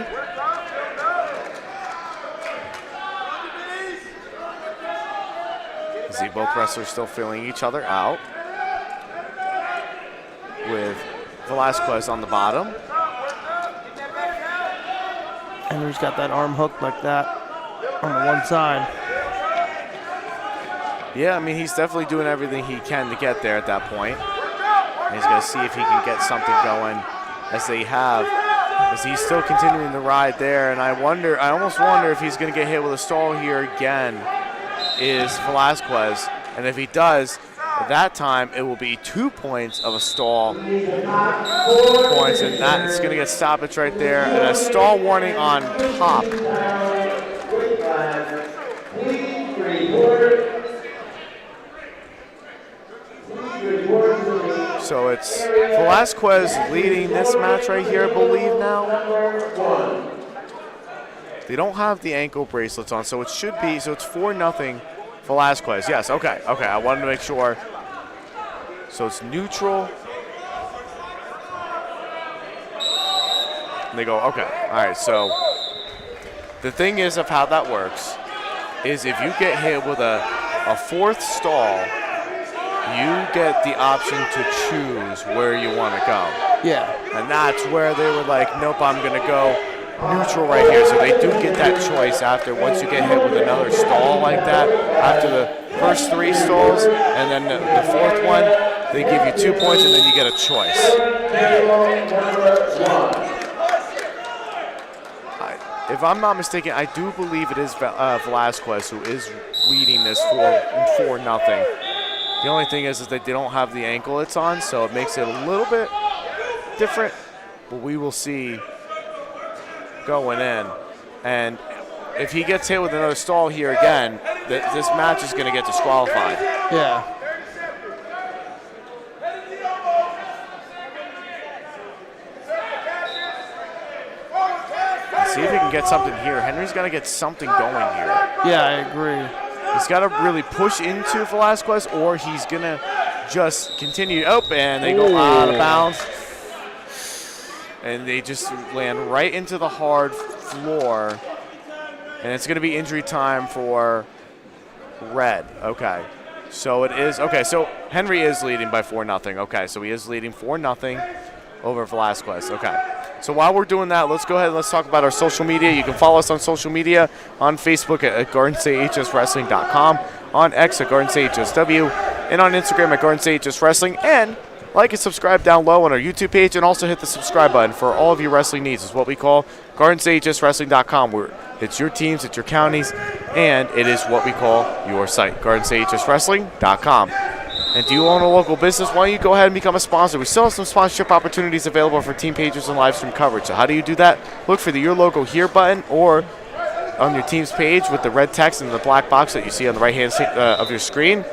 You see both wrestlers still feeling each other out. With Velasquez on the bottom. Henry's got that arm hooked like that on the one side. Yeah, I mean, he's definitely doing everything he can to get there at that point. And he's going to see if he can get something going as they have, as he's still continuing the ride there. And I almost wonder if he's going to get hit with a stall here again, is Velasquez. And if he does, at that time, it will be 2 points of a stall points, and that is going to get stoppage right there. And a stall warning on top. So it's Velasquez leading this match right here, I believe now. They don't have the ankle bracelets on, so it should be, so it's 4-0 Velasquez. Yes, okay, I wanted to make sure. So it's neutral. And they go, okay, all right, so the thing is of how that works is if you get hit with a fourth stall, you get the option to choose where you want to go. Yeah. And that's where they were like, nope, I'm going to go neutral right here. So they do get that choice after, once you get hit with another stall like that, after the first 3 stalls, and then the fourth one, they give you 2 points, and then you get a choice. If I'm not mistaken, I do believe it is Velasquez who is leading this 4-0. The only thing is that they don't have the ankle it's on, so it makes it a little bit different. But we will see going in. And if he gets hit with another stall here again, this match is going to get disqualified. Yeah. Let's see if he can get something here. Henry's got to get something going here. Yeah, I agree. He's got to really push into Velasquez, or he's going to just continue. Oh, and they go out of bounds. And they just land right into the hard floor. And it's going to be injury time for Red. Okay. So it is. Okay, so Henry is leading by 4-0. Okay, so he is leading 4-0 over Velasquez. Okay. So while we're doing that, let's go ahead and let's talk about our social media. You can follow us on social media on Facebook at GardenStateHSWrestling.com, on X at GardenStateHSW, and on Instagram at GardenStateHSWrestling. And like and subscribe down low on our YouTube page, and also hit the subscribe button for all of your wrestling needs. It's what we call GardenStateHSWrestling.com, where it's your teams, it's your counties, and it is what we call your site, GardenStateHSWrestling.com. And do you own a local business? Why don't you go ahead and become a sponsor? We still have some sponsorship opportunities available for team pages and live stream coverage. So how do you do that? Look for the Your Logo Here button, or on your team's page with the red text and the black box that you see on the right-hand of your screen.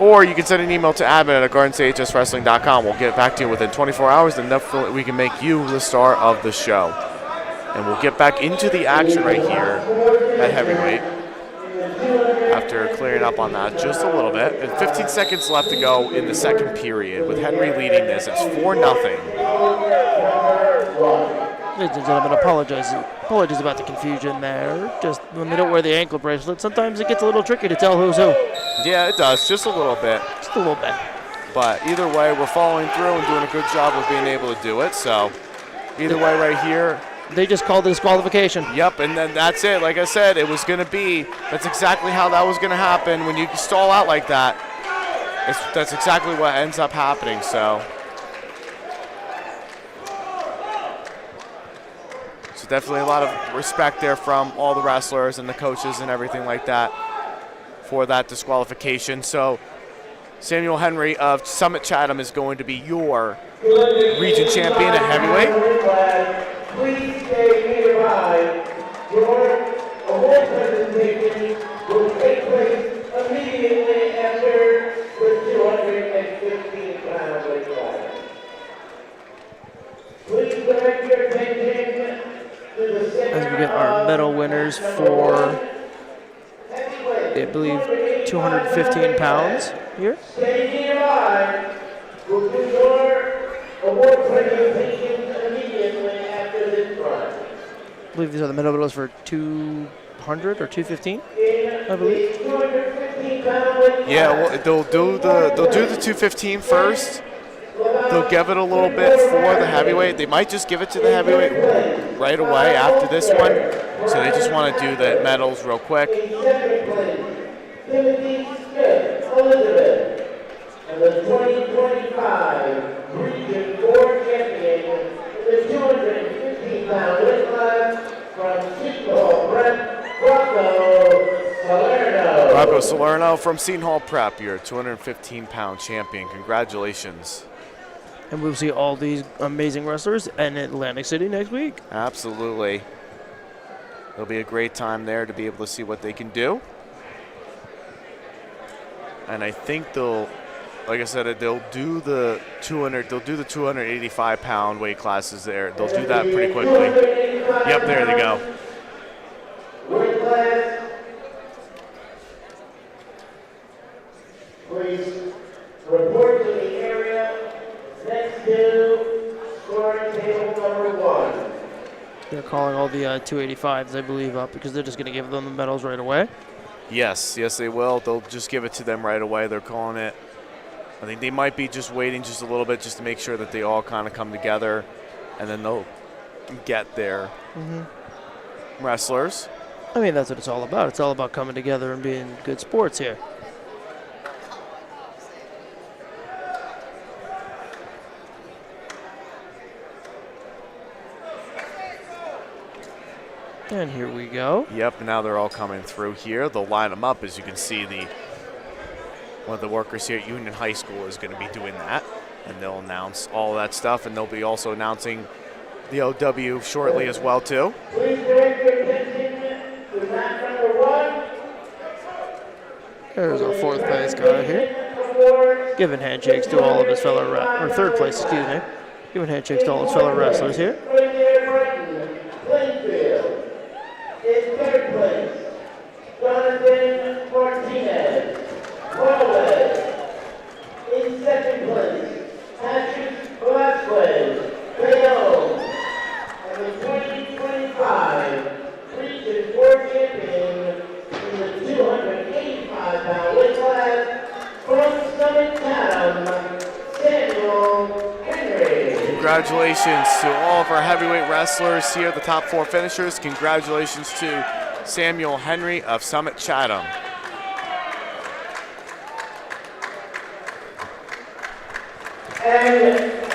Or you can send an email to admin at GardenStateHSWrestling.com. We'll get back to you within 24 hours, and we can make you the star of the show. And we'll get back into the action right here at heavyweight after clearing up on that just a little bit. And 15 seconds left to go in the second period with Henry leading this as 4-0. Ladies and gentlemen, apologies about the confusion there. Just when they don't wear the ankle bracelet, sometimes it gets a little tricky to tell who's who. Yeah, it does, just a little bit. Just a little bit. But either way, we're following through and doing a good job of being able to do it. So either way right here. They just called the disqualification. Yep, and then that's it. Like I said, it was going to be, that's exactly how that was going to happen. When you stall out like that, that's exactly what ends up happening. So definitely a lot of respect there from all the wrestlers and the coaches and everything like that for that disqualification. So Samuel Henry of Summit Chatham is going to be your region champion at heavyweight. Please stay nearby. Your award presentation will take place immediately after the 215-pound weight class. Please direct your attention to the center. As we get our medal winners for, I believe, 215 pounds here. Stay nearby. We'll do your award presentation immediately after this run. I believe these are the medal winners for 200 or 215, I believe. Yeah, well, they'll do the 215 first. They'll give it a little bit for the heavyweight. They might just give it to the heavyweight right away after this one. So they just want to do the medals real quick. Timothy Smith Elizabeth, and the 2025 Region 4 champion in the 215-pound weight class from Seton Hall Prep, Rocco Salerno. Rocco Salerno from Seton Hall Prep, your 215-pound champion. Congratulations. And we'll see all these amazing wrestlers in Atlantic City next week. Absolutely. It'll be a great time there to be able to see what they can do. And I think they'll, like I said, they'll do the 285-pound weight classes there. They'll do that pretty quickly. Yep, there they go. Weight class. Please report to the area next to scoring table number 1. They're calling all the 285s, I believe, up because they're just going to give them the medals right away. Yes, they will. They'll just give it to them right away. They're calling it. I think they might be just waiting just a little bit just to make sure that they all kind of come together, and then they'll get their wrestlers. I mean, that's what it's all about. It's all about coming together and being good sports here. And here we go. Yep, now they're all coming through here. They'll line them up. As you can see, one of the workers here at Union High School is going to be doing that. And they'll announce all that stuff. And they'll be also announcing the OW shortly as well, too. Please direct your attention to match number 1. There's our fourth place guy here. Giving handshakes to all of his fellow, or third place, excuse me. Giving handshakes to all his fellow wrestlers here. In third place, Jonathan Martinez, Robles. In second place, Patrick Velasquez, Bayonne. And the 2025 Region 4 champion in the 285-pound weight class from Summit Chatham, Samuel Henry. Congratulations to all of our heavyweight wrestlers here, the top 4 finishers. Congratulations to Samuel Henry of Summit Chatham.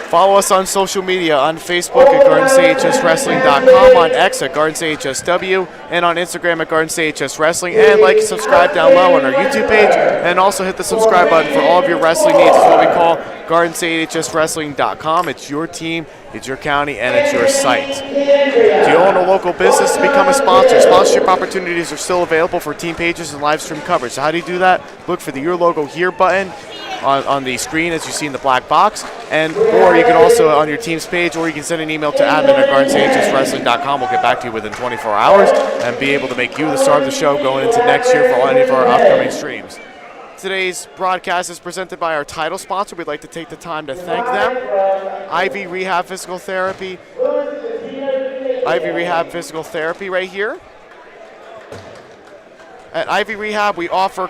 Follow us on social media, on Facebook at GardenCHSWrestling.com, on X at GardenCHSW, and on Instagram at GardenCHSWrestling. And like and subscribe down low on our YouTube page, and also hit the subscribe button for all of your wrestling needs. It's what we call GardenCHSWrestling.com. It's your team, it's your county, and it's your site. Do you own a local business? Become a sponsor. Sponsorship opportunities are still available for team pages and live stream coverage. So how do you do that? Look for the Your Logo Here button. on the screen as you see in the black box, or you can also on your team's page, or you can send an email to admin@GSHSWrestling.com. We'll get back to you within 24 hours and be able to make you the star of the show going into next year for any of our upcoming streams. Today's broadcast is presented by our title sponsor. We'd like to take the time to thank them, Ivy Rehab Physical Therapy. Ivy Rehab Physical Therapy right here. At Ivy Rehab, we offer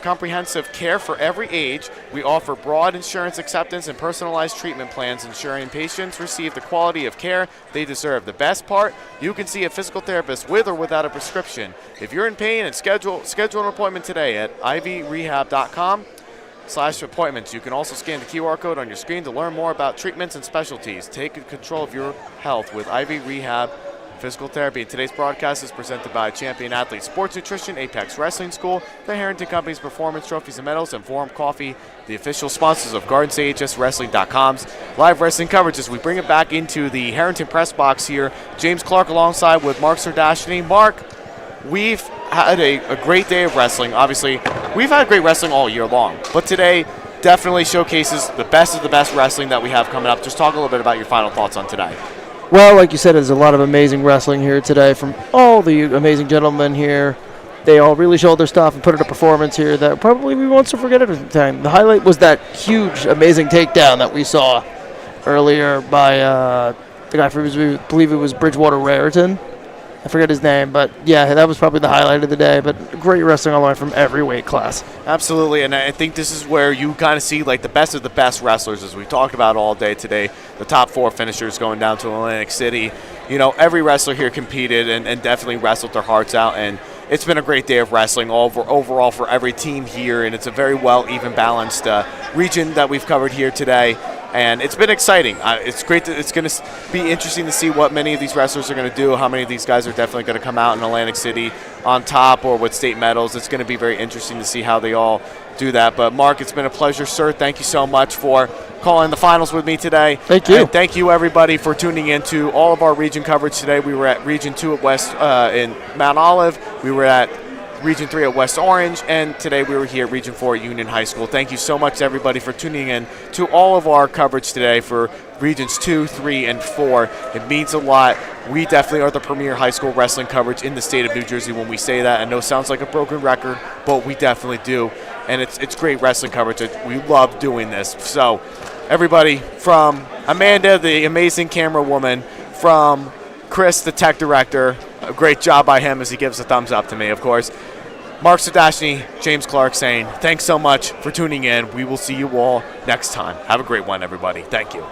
comprehensive care for every age. We offer broad insurance acceptance and personalized treatment plans, ensuring patients receive the quality of care they deserve. The best part, you can see a physical therapist with or without a prescription. If you're in pain, and schedule an appointment today at ivyrehab.com/appointments. You can also scan the QR code on your screen to learn more about treatments and specialties. Take control of your health with Ivy Rehab Physical Therapy. And today's broadcast is presented by Champion Athlete Sports Nutrition, Apex Wrestling School, the Harrington Company's Performance Trophies and Medals, and Forum Coffee, the official sponsors of GardensAHSWrestling.com's live wrestling coverage. As we bring it back into the Harrington press box here, James Clarke alongside with Mark Sirdashney. Mark, we've had a great day of wrestling. Obviously, we've had great wrestling all year long, but today definitely showcases the best of the best wrestling that we have coming up. Just talk a little bit about your final thoughts on today. Well, like you said, there's a lot of amazing wrestling here today from all the amazing gentlemen here. They all really showed their stuff and put in a performance here that probably we won't forget at the time. The highlight was that huge, amazing takedown that we saw earlier by the guy from, I believe it was Bridgewater Raritan. I forget his name, but yeah, that was probably the highlight of the day. But great wrestling all the way from every weight class. Absolutely, and I think this is where you kind of see like the best of the best wrestlers, as we talked about all day today. The top 4 finishers going down to Atlantic City. You know, every wrestler here competed and definitely wrestled their hearts out, and it's been a great day of wrestling overall for every team here, and it's a very well, even balanced region that we've covered here today. And it's been exciting. It's great. It's going to be interesting to see what many of these wrestlers are going to do, how many of these guys are definitely going to come out in Atlantic City on top or with state medals. It's going to be very interesting to see how they all do that. But, Mark, it's been a pleasure, sir. Thank you so much for calling the finals with me today. Thank you. And thank you, everybody, for tuning in to all of our region coverage today. We were at Region 2 at West in Mount Olive. We were at Region 3 at West Orange, and today we were here at Region 4 at Union High School. Thank you so much, everybody, for tuning in to all of our coverage today for Regions 2, 3, and 4. It means a lot. We definitely are the premier high school wrestling coverage in the state of New Jersey when we say that. I know it sounds like a broken record, but we definitely do, and it's great wrestling coverage. We love doing this. So, everybody, from Amanda, the amazing camera woman, from Chris, the tech director, a great job by him as he gives a thumbs up to me, of course. Mark Sirdashney, James Clarke saying, thanks so much for tuning in. We will see you all next time. Have a great one, everybody. Thank you.